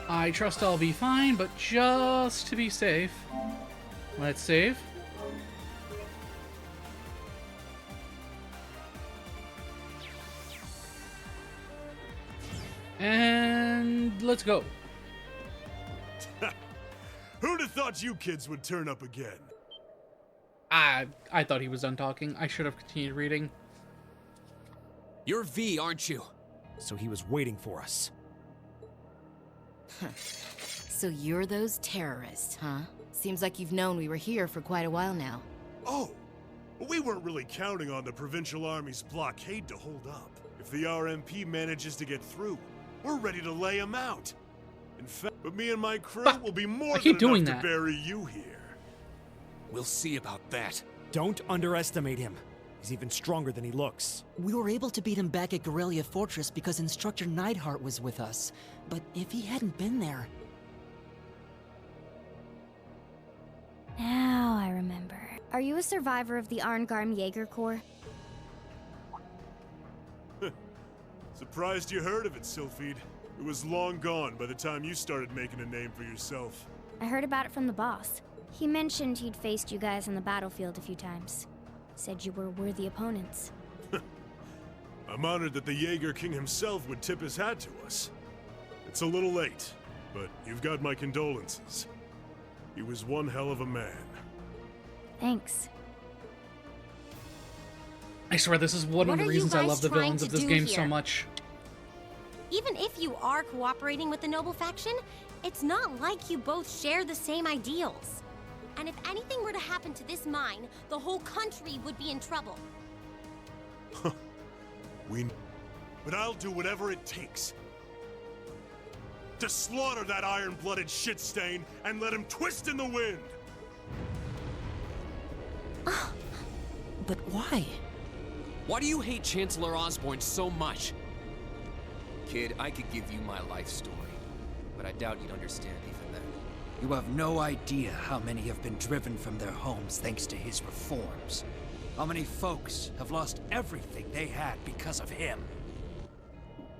I trust I'll be fine, but just to be safe, let's save. And let's go. Who'd have thought you kids would turn up again? I thought he was done talking. I should have continued reading. You're V, aren't you? So he was waiting for us. So you're those terrorists, huh? Seems like you've known we were here for quite a while now. Oh, we weren't really counting on the Provincial Army's blockade to hold up. If the RMP manages to get through, we're ready to lay them out. In fact, but me and my crew will be more than enough to bury you here. We'll see about that. Don't underestimate him. He's even stronger than he looks. We were able to beat him back at Guerrilla Fortress because Instructor Neidhart was with us. But if he hadn't been there... Now I remember. Are you a survivor of the Arngarm Jaeger Corps? Surprised you heard of it, Sylphide. It was long gone by the time you started making a name for yourself. I heard about it from the boss. He mentioned he'd faced you guys on the battlefield a few times. Said you were worthy opponents. I'm honored that the Jaeger King himself would tip his hat to us. It's a little late, but you've got my condolences. He was one hell of a man. Thanks. I swear, this is one of the reasons I love the villains of this game so much. Even if you are cooperating with the noble faction, it's not like you both share the same ideals. And if anything were to happen to this mine, the whole country would be in trouble. But I'll do whatever it takes to slaughter that iron-blooded shit stain and let him twist in the wind! But why? Why do you hate Chancellor Osborn so much? Kid, I could give you my life story, but I doubt you'd understand even then. You have no idea how many have been driven from their homes thanks to his reforms. How many folks have lost everything they had because of him.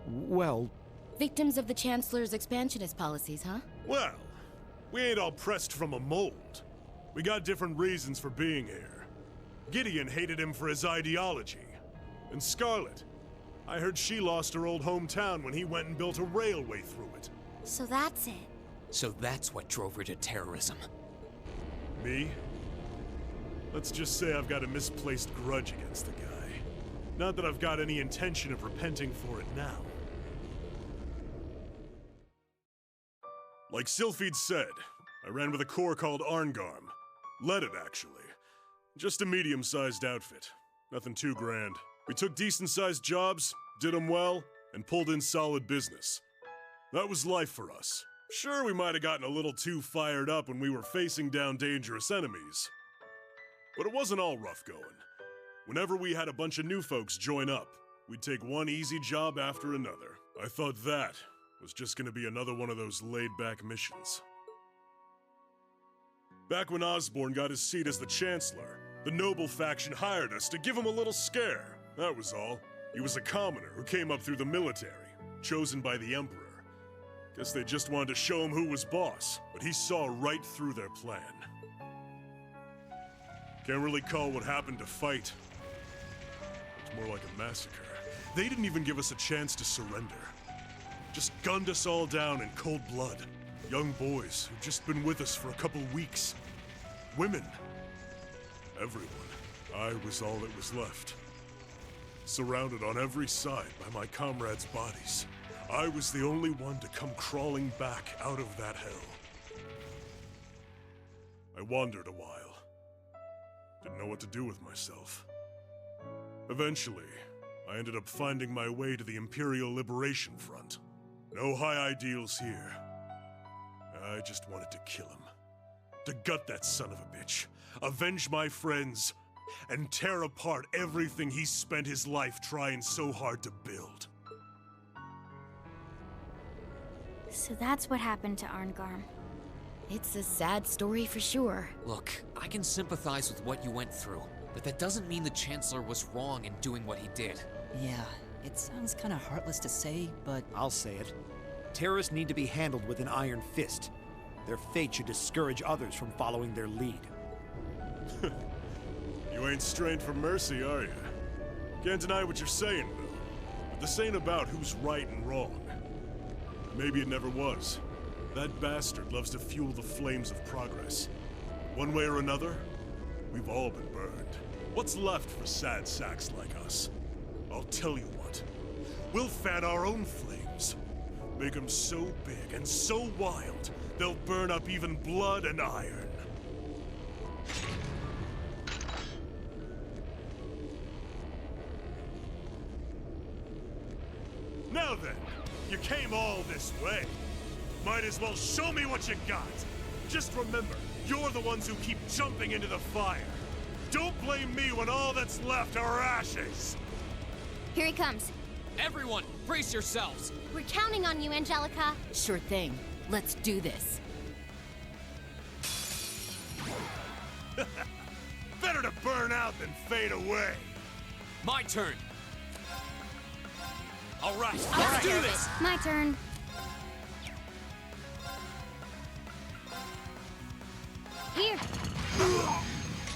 Well... Victims of the Chancellor's expansionist policies, huh? Well, we ain't all pressed from a mold. We got different reasons for being here. Gideon hated him for his ideology. And Scarlet, I heard she lost her old hometown when he went and built a railway through it. So that's it. So that's what drove her to terrorism. Me? Let's just say I've got a misplaced grudge against the guy. Not that I've got any intention of repenting for it now. Like Sylphid said, I ran with a corps called Arngarm. Led it, actually. Just a medium-sized outfit. Nothing too grand. We took decent-sized jobs, did them well, and pulled in solid business. That was life for us. Sure, we might have gotten a little too fired up when we were facing down dangerous enemies. But it wasn't all rough going. Whenever we had a bunch of new folks join up, we'd take one easy job after another. I thought that was just gonna be another one of those laid-back missions. Back when Osborn got his seat as the Chancellor, the noble faction hired us to give him a little scare. That was all. He was a commoner who came up through the military, chosen by the Emperor. Guess they just wanted to show him who was boss, but he saw right through their plan. Can't really call what happened a fight. It's more like a massacre. They didn't even give us a chance to surrender. Just gunned us all down in cold blood. Young boys who'd just been with us for a couple weeks. Women. Everyone. I was all that was left. Surrounded on every side by my comrades' bodies. I was the only one to come crawling back out of that hell. I wandered a while. Didn't know what to do with myself. Eventually, I ended up finding my way to the Imperial Liberation Front. No high ideals here. I just wanted to kill him. To gut that son of a bitch. Avenge my friends. And tear apart everything he spent his life trying so hard to build. So that's what happened to Arngarm. It's a sad story for sure. Look, I can sympathize with what you went through, but that doesn't mean the Chancellor was wrong in doing what he did. Yeah, it sounds kind of heartless to say, but... I'll say it. Terrorists need to be handled with an iron fist. Their fate should discourage others from following their lead. You ain't strained for mercy, are you? Can't deny what you're saying, though. But this ain't about who's right and wrong. Maybe it never was. That bastard loves to fuel the flames of progress. One way or another, we've all been burned. What's left for sad sacks like us? I'll tell you what. We'll fan our own flames. Make them so big and so wild, they'll burn up even blood and iron. Now then, you came all this way. Might as well show me what you got. Just remember, you're the ones who keep jumping into the fire. Don't blame me when all that's left are ashes. Here he comes. Everyone, brace yourselves. We're counting on you, Angelica. Sure thing. Let's do this. Better to burn out than fade away. My turn. All right, I'll let's do do this. My turn. Here.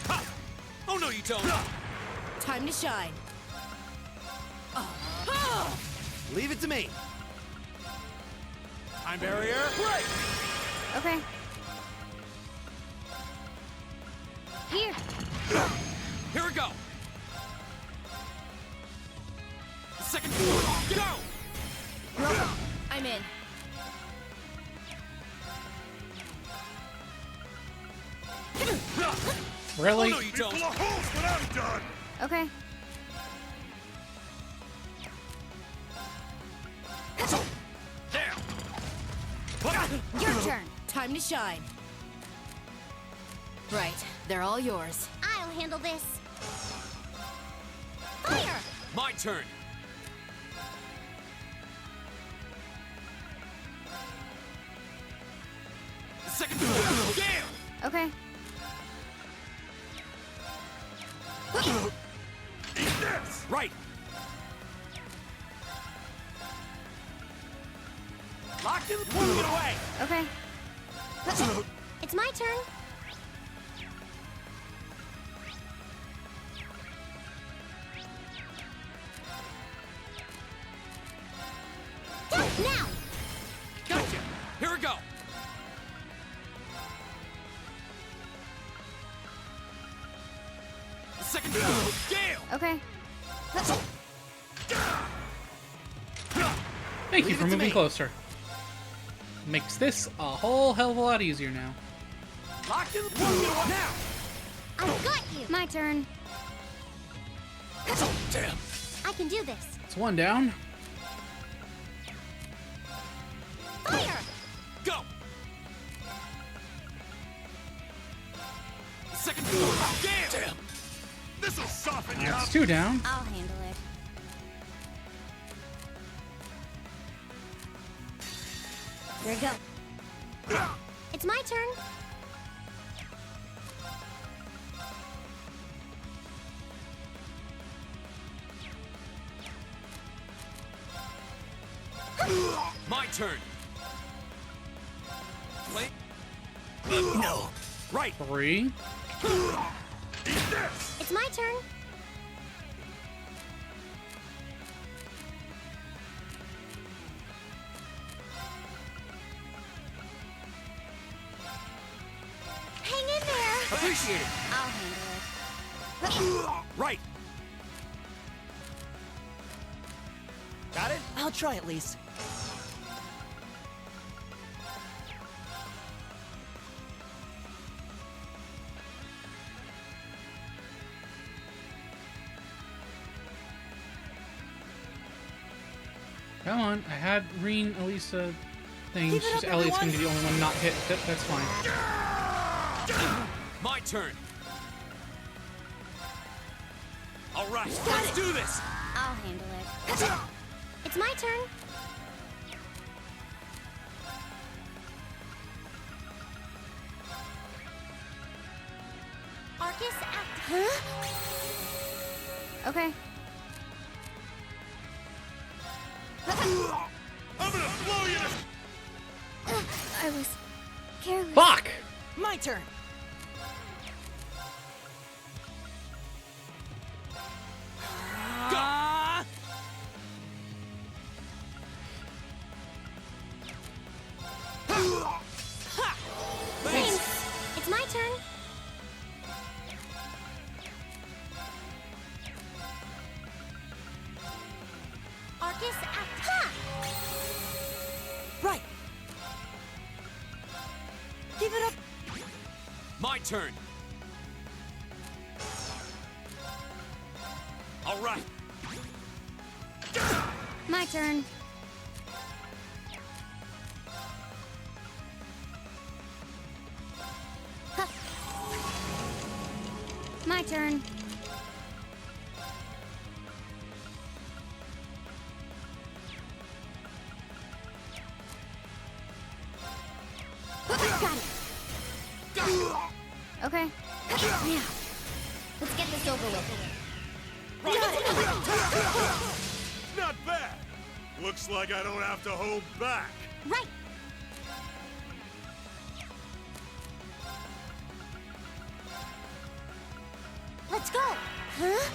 Ha! Oh no, you don't. Time to shine. Leave it to me. Time barrier, break! Okay. Here. Here we go. The second floor. Go. in. Really? Oh, no, you don't. Full of holes when I'm done. Okay. Your turn. Time to shine. Right, they're all yours. I'll handle this. Fire! My turn. Second Gale! Okay. Right. Locked in. One get away. Okay. It's my turn. Now! Gotcha. Here we go. Second Gale. Okay. Thank you Leave for it to moving me. closer. Makes this a whole hell of a lot easier now. Locked in. One get away. Now. I've got you. My turn. Damn. I can do this. It's one down. Fire! Go. Second Gale. Damn. This'll soften you That's up. two down. I'll handle it. Here we go. It's my turn. My turn. Play. No. Right. 3. It's my turn. Hang in there. Appreciate it. I'll handle it. Right. Got it? I'll try at least. Come on. I had Reen, Elisa, thing. Keep it Just up, Elliot's everyone. gonna be the only one not hit. That's fine. My turn. All right. Let's do this. I'll handle it. It's my turn. Arcus act. Huh? Okay. I'm gonna blow you to... I was careless. Fuck! My turn. Thanks. It's my turn. Arcus act. Ha! Right. Keep it up. My turn. All right. My turn. My turn. Got it. Okay. Now, let's get this over with. Not bad. Looks like I don't have to hold back. Right. Let's go. Huh?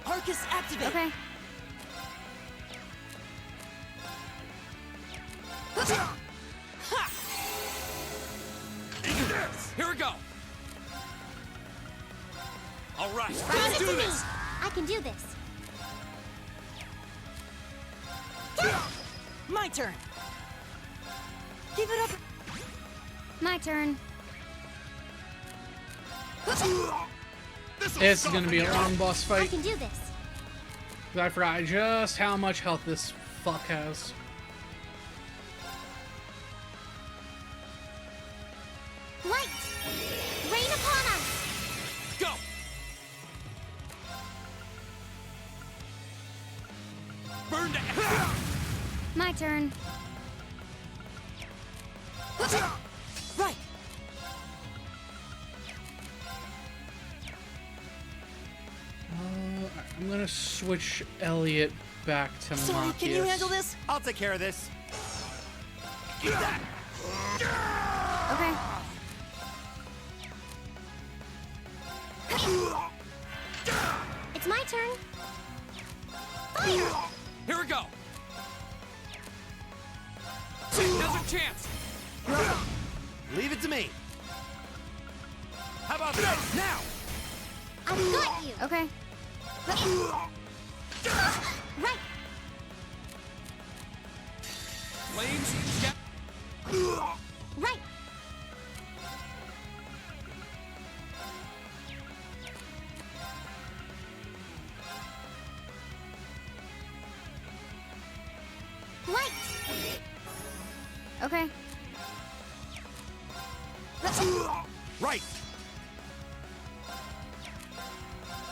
Arcus activate. Okay. do this! I can do this. My turn! Give it up! My turn. It's gonna be a long boss I fight. can do this. I forgot just how much health this fuck has. Light! Rain upon us! Go! Burn to My turn. Right! I'm gonna switch Elliot back to Sorry, can you Machias. handle this? I'll take care of this. Okay. It's my turn. Fire! Here we go! Now's a chance! Leave it to me. How about this? Now! I've got you. Okay. Right. Flames, get... Right. Light. Okay. Right.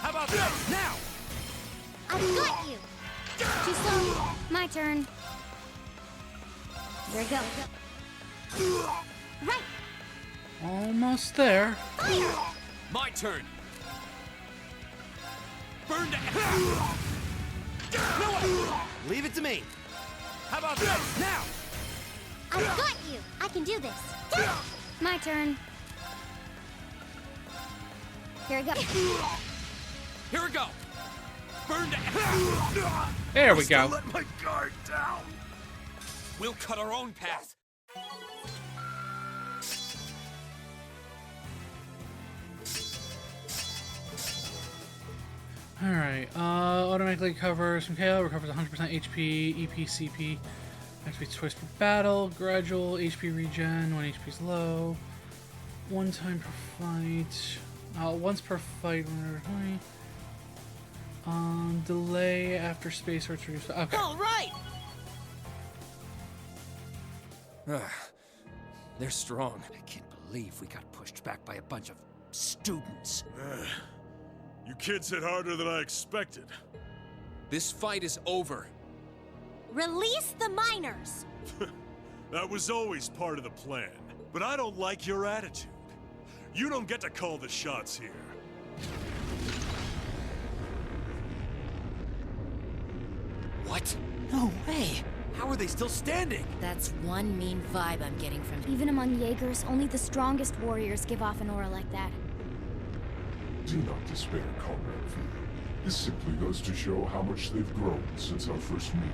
How about this? Now! I've got you. Too slow. My turn. There you go. Right. Almost there. Fire. My turn! Burn to... Leave it to me. How about this? Now! I've got you. I can do this. My turn. Here we go. Here we go! Burn to... There we go. Let my guard down. We'll cut our own path. Alright, automatically covers from KO, recovers 100% HP, EP, CP, activates twice per battle, gradual HP regen when HP is low, one time per fight, once per fight whenever 20, delay after space or reduced. Okay. All right! They're strong. I can't believe we got pushed back by a bunch of students. You kids hit harder than I expected. This fight is over. Release the miners! That was always part of the plan. But I don't like your attitude. You don't get to call the shots here. What? No way! How are they still standing? That's one mean vibe I'm getting from you. Even among Jaegers, only the strongest warriors give off an aura like that. Do not despair, Comrade V. This simply goes to show how much they've grown since our first meeting.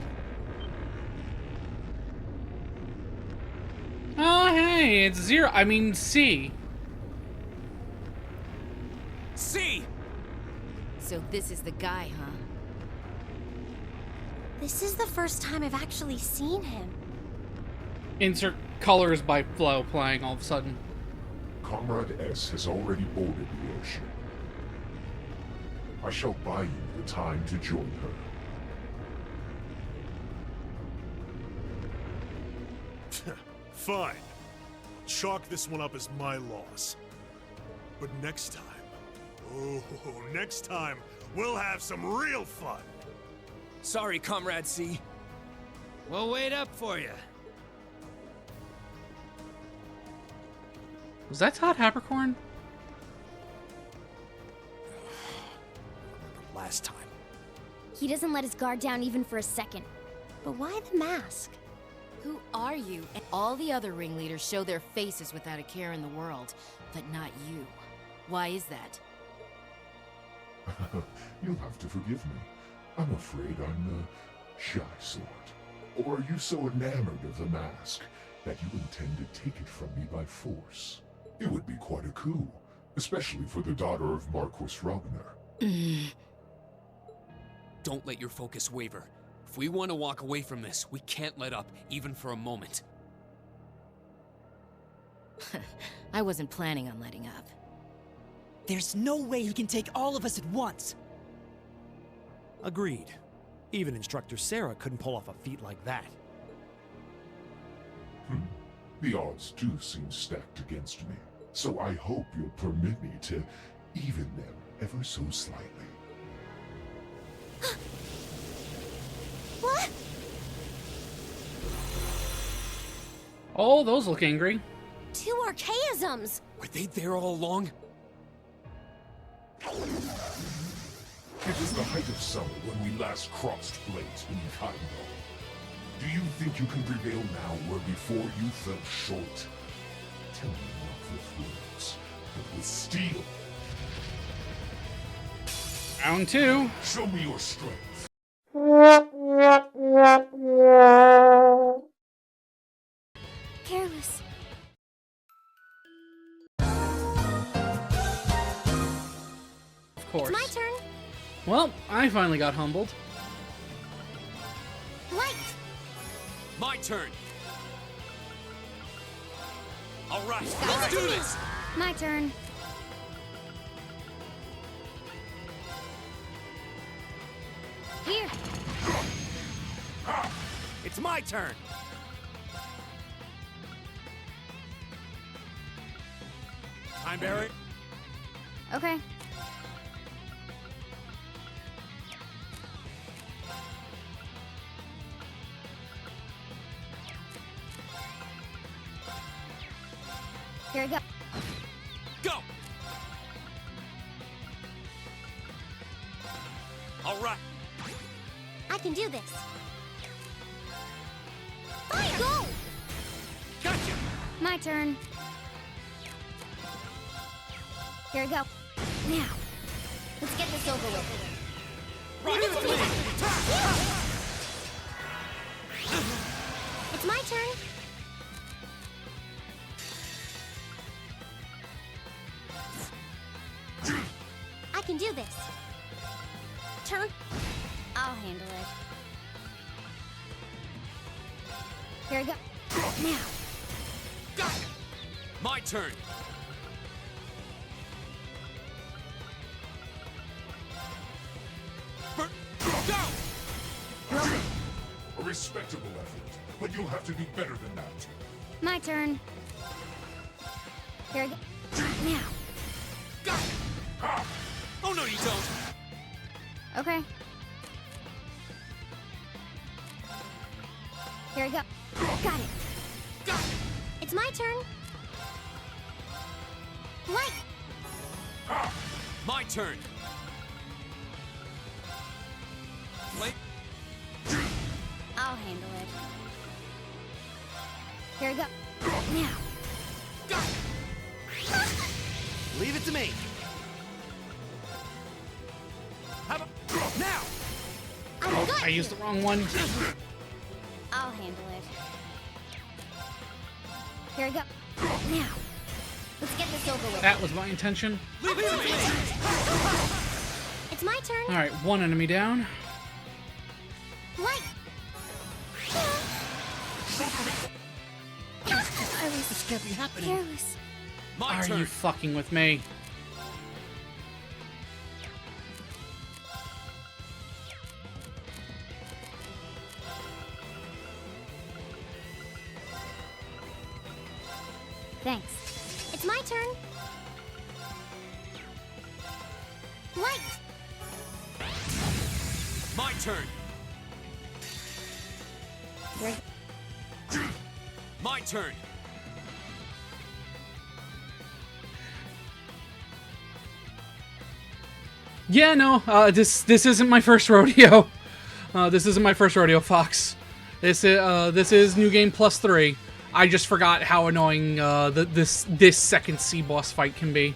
Oh, hey, it's zero. I mean, C. C! So this is the guy, huh? This is the first time I've actually seen him. Insert colors by Flow playing all of a sudden. Comrade S has already boarded the airship. I shall buy you the time to join her. Fine. Chalk this one up as my loss. But next time, next time, we'll have some real fun. Sorry, Comrade C. We'll wait up for you. Was that Todd Habercorn? Last time. He doesn't let his guard down even for a second. But why the mask? Who are you? And all the other ringleaders show their faces without a care in the world, but not you. Why is that? You'll have to forgive me. I'm afraid I'm the shy sort. Or are you so enamored of the mask that you intend to take it from me by force? It would be quite a coup, especially for the daughter of Marquis Ragnar. Don't let your focus waver. If we want to walk away from this, we can't let up, even for a moment. I wasn't planning on letting up. There's no way he can take all of us at once. Agreed. Even Instructor Sarah couldn't pull off a feat like that. The odds do seem stacked against me, so I hope you'll permit me to even them ever so slightly. What? Oh, those look angry. 2 archaisms! Were they there all along? It was the height of summer when we last crossed blades beneath Heimdall. Do you think you can prevail now where before you fell short? Tell me not with words, but with steel. Round 2. Show me your strength. Careless. Of course. It's my turn. Well, I finally got humbled. Light. My turn. All right, Let's let's do this. My turn. Here. It's my turn! Time Barry. Okay. Here we go. Go! All right. I can do this. Fire! Go! Gotcha! My turn. Here we go. Now, let's get this over with. It's my turn. I can do this. Turn. I'll handle it. Here we go. Now. Got it! My turn. Go! A respectable effort, but you'll have to do better than that. My turn. Here we go. Now. Got it! Oh no, you don't! Okay. Here we go. Got it. Got it! It's my turn. Light. My turn. Wait. I'll handle it. Here we go. Now. Got it! Leave it to me. How about now? Oh, I used the wrong one. I'll handle it. Here we go. Now. Let's get this over with. That was my intention. Leave it to me! It's my turn. Alright, one enemy down. Light. This can't be happening. Careless. My Are turn. you fucking with me? Thanks. It's my turn. Light. My turn. Here we go. My turn. Yeah, no, this isn't my first rodeo. This isn't my first rodeo, Fox. This is New Game Plus 3. I just forgot how annoying this second C boss fight can be.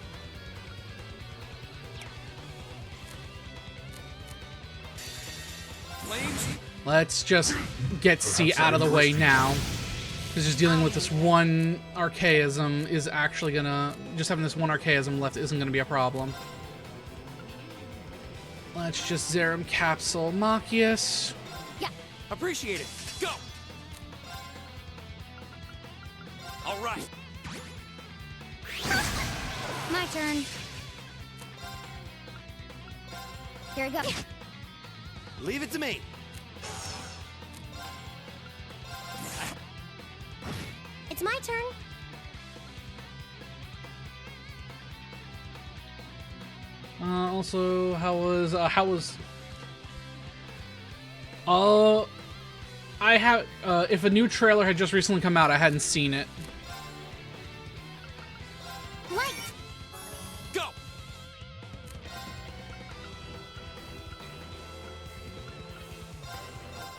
Flames. Let's just get C out of the way now. Because just dealing with this one archaism is actually gonna... Just having this one archaism left isn't gonna be a problem. Let's just Zerum Capsule Machias. Yeah. Appreciate it. Go! All right. My turn. Here I go. Leave it to me. It's my turn. Also, I have, if a new trailer had just recently come out, I hadn't seen it. Light. Go!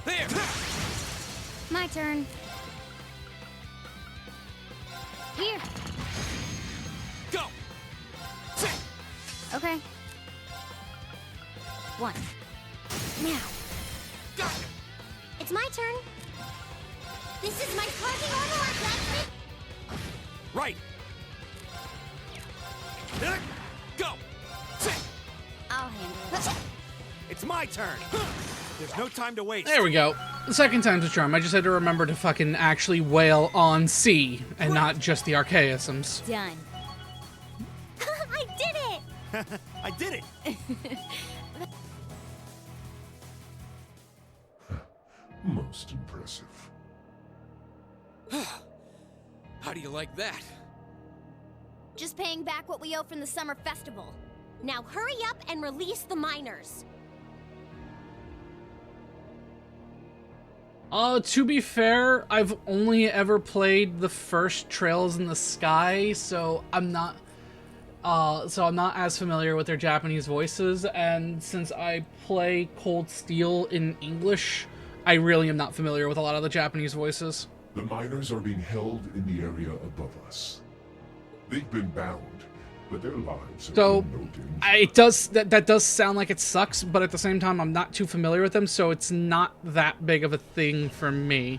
There! My turn. Here. Go! Okay. One. Now. It's my turn. This is my parking armor, that's it. Right! Go! I'll handle it. It's my turn! There's no time to waste. There we go. The second time's a charm. I just had to remember to fucking actually wail on C and not just the archaisms. Done. I did it! I did it! Most impressive. How do you like that? Just paying back what we owe from the summer festival. Now hurry up and release the miners. To be fair, I've only ever played the first Trails in the Sky, so I'm not as familiar with their Japanese voices, and since I play Cold Steel in English, I really am not familiar with a lot of the Japanese voices. The miners are being held in the area above us. They've been bound, but their lives are So, in no danger. that does sound like it sucks, but at the same time, I'm not too familiar with them, so it's not that big of a thing for me.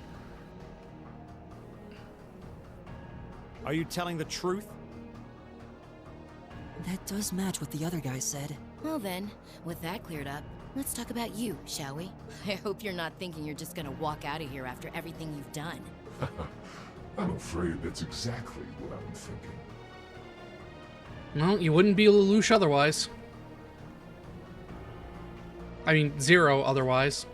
Are you telling the truth? That does match what the other guy said. Well then, with that cleared up, let's talk about you, shall we? I hope you're not thinking you're just gonna walk out of here after everything you've done. I'm afraid that's exactly what I'm thinking. Well, you wouldn't be Lelouch otherwise. I mean, Zero otherwise.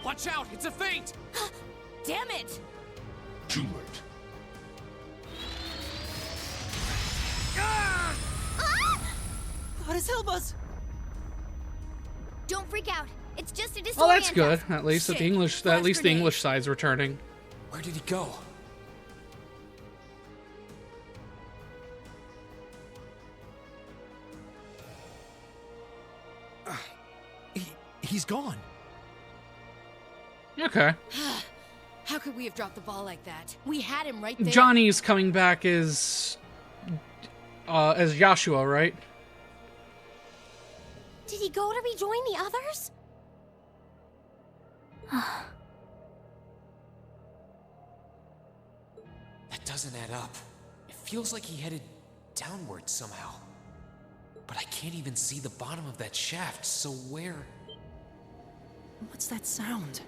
Watch out! It's a feint! Damn it! Too late. Goddess help us! Don't freak out. It's just a disorient. Well, that's good. At least that the Shit. English, Flash at least the grenade. English side's returning. Where did he go? He's gone. Okay. How could we have dropped the ball like that? We had him right there. Johnny's coming back as Joshua, right? Did he go to rejoin the others? That doesn't add up. It feels like he headed downward somehow. But I can't even see the bottom of that shaft, so where? What's that sound?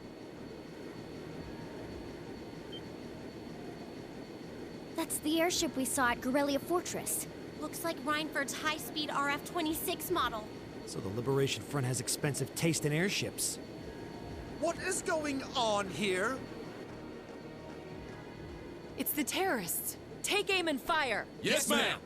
That's the airship we saw at Guerrilla Fortress. Looks like Reinford's high-speed RF-26 model. So the Liberation Front has expensive taste in airships. What is going on here? It's the terrorists. Take aim and fire. Yes, ma'am!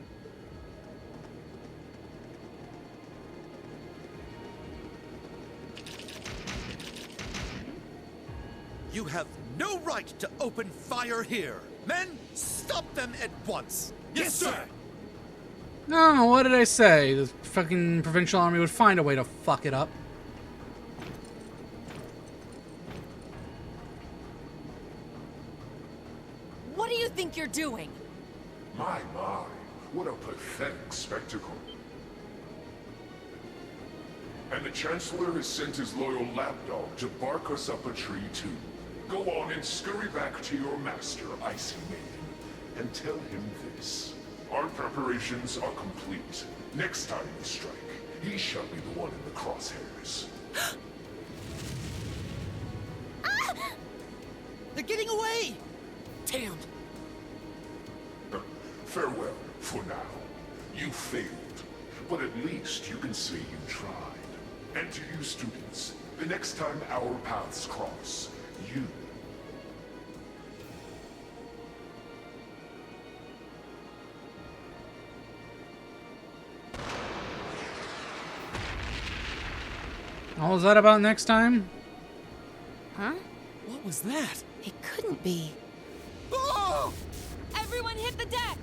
You have no right to open fire here. Men, stop them at once. Yes, sir! No, what did I say? The fucking Provincial Army would find a way to fuck it up. What do you think you're doing? My, what a pathetic spectacle. And the Chancellor has sent his loyal lapdog to bark us up a tree too. Go on and scurry back to your master, Icy Maiden, and tell him this. Our preparations are complete. Next time we strike, he shall be the one in the crosshairs. They're getting away! Damn! Farewell, for now. You failed, but at least you can say you tried. And to you students, the next time our paths cross, you... What was that about next time? Huh? What was that? It couldn't be. Oh! Everyone hit the deck!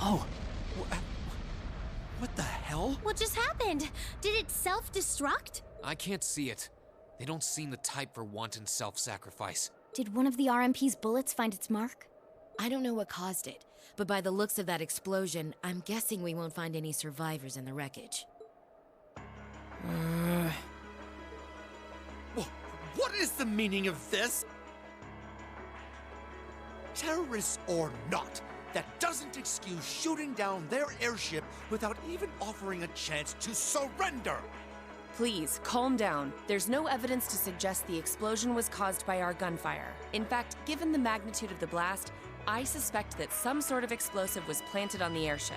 Oh, what the hell? What just happened? Did it self-destruct? I can't see it. They don't seem the type for wanton self-sacrifice. Did one of the RMP's bullets find its mark? I don't know what caused it, but by the looks of that explosion, I'm guessing we won't find any survivors in the wreckage. What is the meaning of this? Terrorists or not, that doesn't excuse shooting down their airship without even offering a chance to surrender. Please, calm down. There's no evidence to suggest the explosion was caused by our gunfire. In fact, given the magnitude of the blast, I suspect that some sort of explosive was planted on the airship.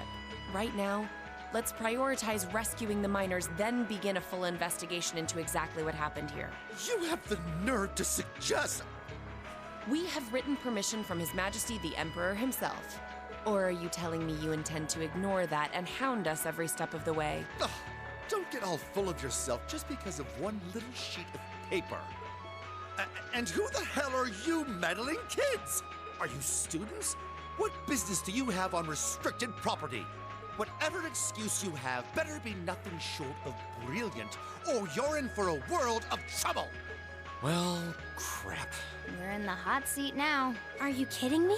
Right now, let's prioritize rescuing the miners, then begin a full investigation into exactly what happened here. You have the nerve to suggest... We have written permission from His Majesty the Emperor himself. Or are you telling me you intend to ignore that and hound us every step of the way? Ugh, don't get all full of yourself just because of one little sheet of paper. And who the hell are you meddling kids? Are you students? What business do you have on restricted property? Whatever excuse you have better be nothing short of brilliant, or you're in for a world of trouble. Well, crap. You're in the hot seat now. Are you kidding me?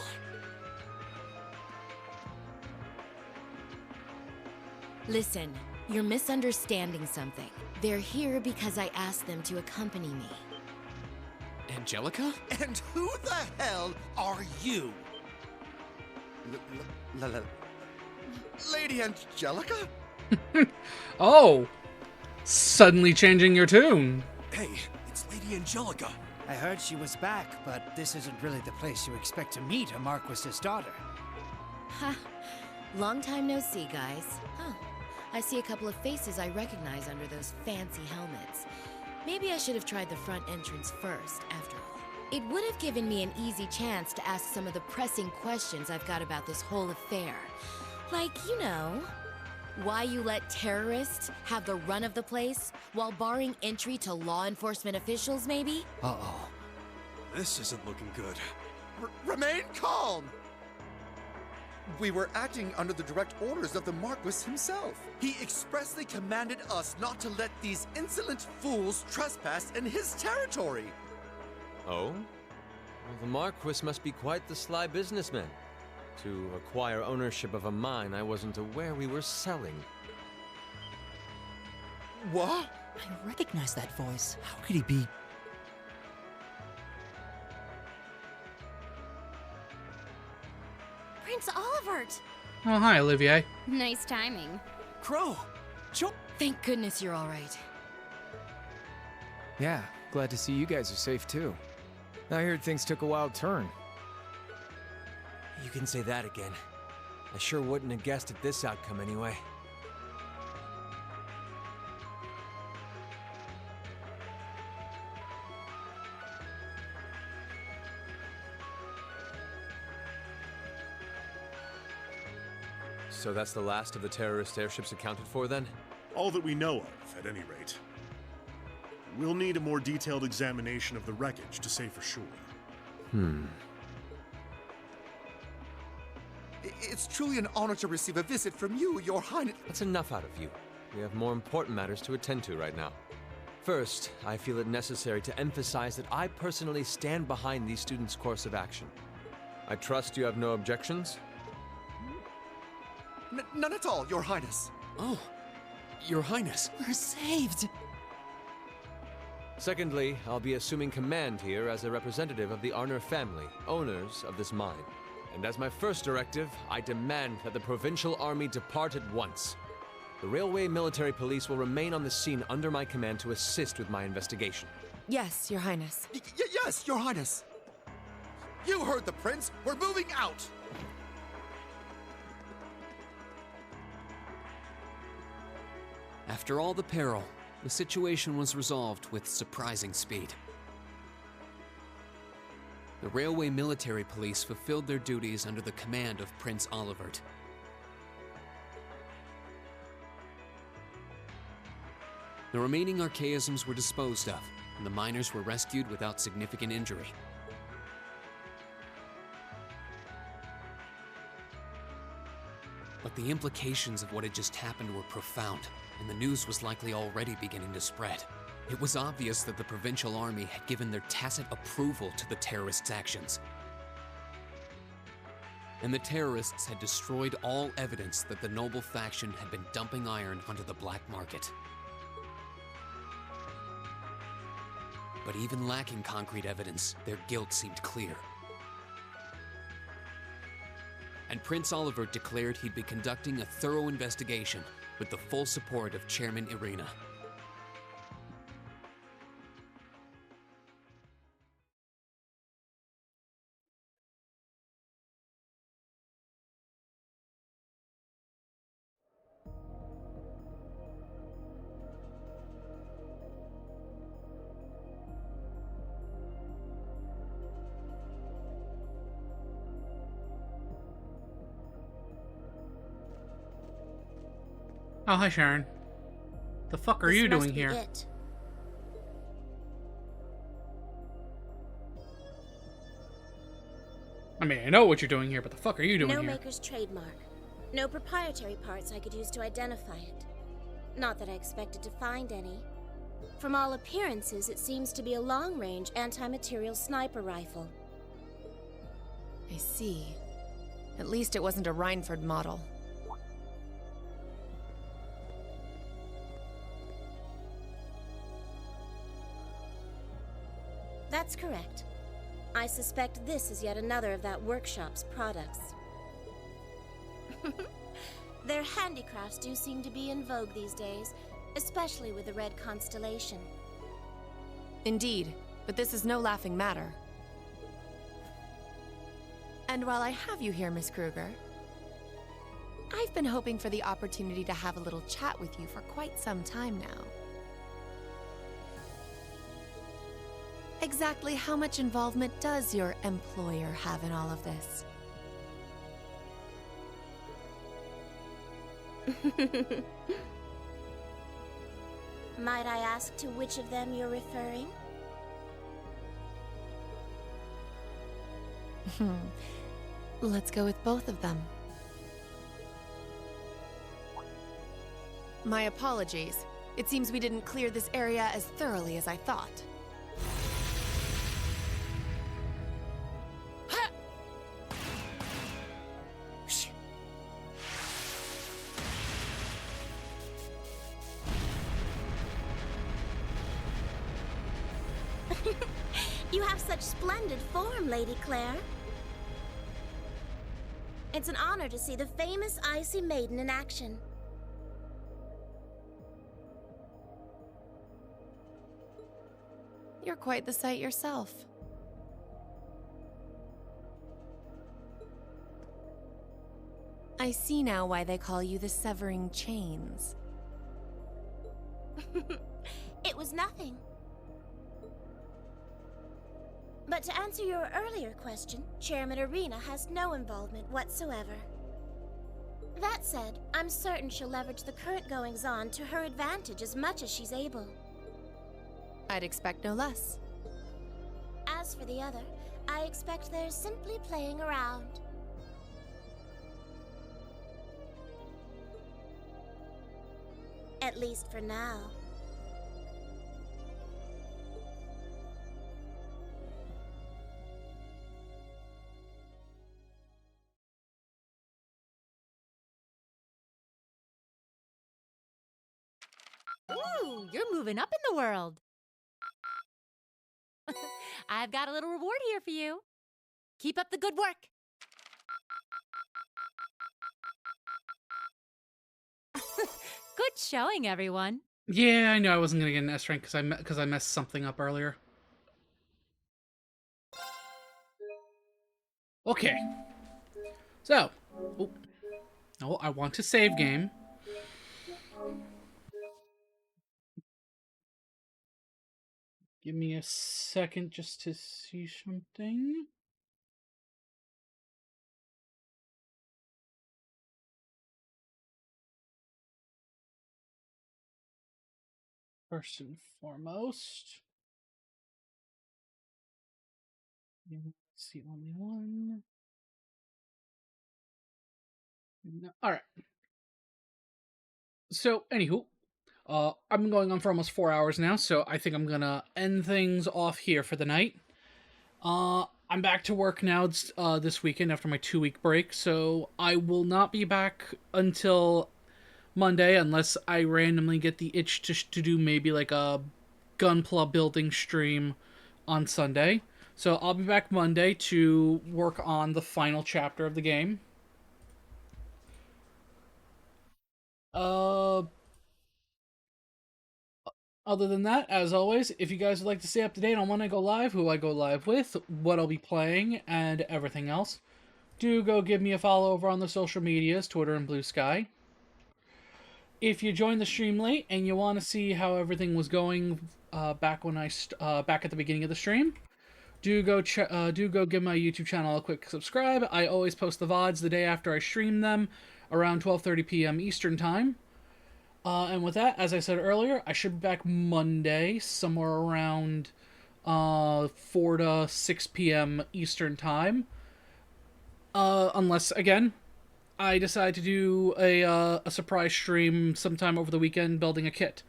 Listen, you're misunderstanding something. They're here because I asked them to accompany me. Angelica? And who the hell are you? Lady Angelica? Oh! Suddenly changing your tune. Hey, it's Lady Angelica. I heard she was back, but this isn't really the place you expect to meet a Marquis's daughter. Ha! Long time no see, guys. Huh. I see a couple of faces I recognize under those fancy helmets. Maybe I should have tried the front entrance first, after all. It would have given me an easy chance to ask some of the pressing questions I've got about this whole affair. Like, you know, why you let terrorists have the run of the place while barring entry to law enforcement officials, maybe? Uh-oh. This isn't looking good. Remain calm! We were acting under the direct orders of the Marquis himself. He expressly commanded us not to let these insolent fools trespass in his territory. Oh? Well, the Marquis must be quite the sly businessman. To acquire ownership of a mine I wasn't aware we were selling. What? I recognize that voice. How could he be? Prince Olivert! Oh, hi, Olivier. Nice timing. Crow! Thank goodness you're all right. Yeah, glad to see you guys are safe too. I heard things took a wild turn. You can say that again. I sure wouldn't have guessed at this outcome anyway. So that's the last of the terrorist airships accounted for, then? All that we know of, at any rate. We'll need a more detailed examination of the wreckage to say for sure. It's truly an honor to receive a visit from you, Your Highness. That's enough out of you. We have more important matters to attend to right now. First, I feel it necessary to emphasize that I personally stand behind these students' course of action. I trust you have no objections? None at all, Your Highness. Oh, Your Highness. We're saved! Secondly, I'll be assuming command here as a representative of the Arner family, owners of this mine. And as my first directive, I demand that the Provincial Army depart at once. The Railway Military Police will remain on the scene under my command to assist with my investigation. Yes, Your Highness. Yes, Your Highness. You heard the Prince. We're moving out. After all the peril, the situation was resolved with surprising speed. The Railway Military Police fulfilled their duties under the command of Prince Olivert. The remaining archaisms were disposed of, and the miners were rescued without significant injury. But the implications of what had just happened were profound, and the news was likely already beginning to spread. It was obvious that the Provincial Army had given their tacit approval to the terrorists' actions. And the terrorists had destroyed all evidence that the noble faction had been dumping iron onto the black market. But even lacking concrete evidence, their guilt seemed clear. And Prince Olivert declared he'd be conducting a thorough investigation with the full support of Chairman Irina. Oh, hi, Sharon. The fuck are you doing here? It. I mean, I know what you're doing here, but the fuck are you doing No here? maker's trademark. No proprietary parts I could use to identify it. Not that I expected to find any. From all appearances, it seems to be a long-range anti-material sniper rifle. I see. At least it wasn't a Rhineford model. That's correct. I suspect this is yet another of that workshop's products. Their handicrafts do seem to be in vogue these days, especially with the Red Constellation. Indeed, but this is no laughing matter. And while I have you here, Miss Kruger, I've been hoping for the opportunity to have a little chat with you for quite some time now. Exactly how much involvement does your employer have in all of this? Might I ask to which of them you're referring? Let's go with both of them. My apologies. It seems we didn't clear this area as thoroughly as I thought. You have such splendid form, Lady Claire. It's an honor to see the famous Icy Maiden in action. You're quite the sight yourself. I see now why they call you the Severing Chains. It was nothing. But to answer your earlier question, Chairman Irina has no involvement whatsoever. That said, I'm certain she'll leverage the current goings-on to her advantage as much as she's able. I'd expect no less. As for the other, I expect they're simply playing around. At least for now. Ooh, you're moving up in the world. I've got a little reward here for you. Keep up the good work. Good showing, everyone. Yeah, I know I wasn't gonna get an S rank because I messed something up earlier. Okay. So, oh, I want to save game. Give me a second just to see something. First and foremost, let's see, only one. No. All right. So, anywho, I've been going on for almost 4 hours now, so I think I'm gonna end things off here for the night. I'm back to work now this weekend after my 2-week break, so I will not be back until Monday unless I randomly get the itch to do maybe like a Gunpla building stream on Sunday. So I'll be back Monday to work on the final chapter of the game. Uh, Other than that, as always, if you guys would like to stay up to date on when I go live, who I go live with, what I'll be playing, and everything else, do go give me a follow over on the social medias, Twitter and Blue Sky. If you joined the stream late and you want to see how everything was going back at the beginning of the stream, do go give my YouTube channel a quick subscribe. I always post the VODs the day after I stream them, around 12:30 p.m. Eastern time. And with that, as I said earlier, I should be back Monday, somewhere around 4 to 6 p.m. Eastern time. Unless, again, I decide to do a surprise stream sometime over the weekend building a kit.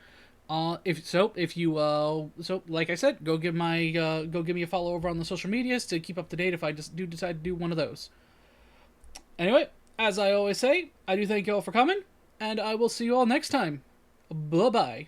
If you like I said, go give me a follow over on the social medias to keep up to date if I just do decide to do one of those. Anyway, as I always say, I do thank you all for coming, and I will see you all next time. Bye-bye.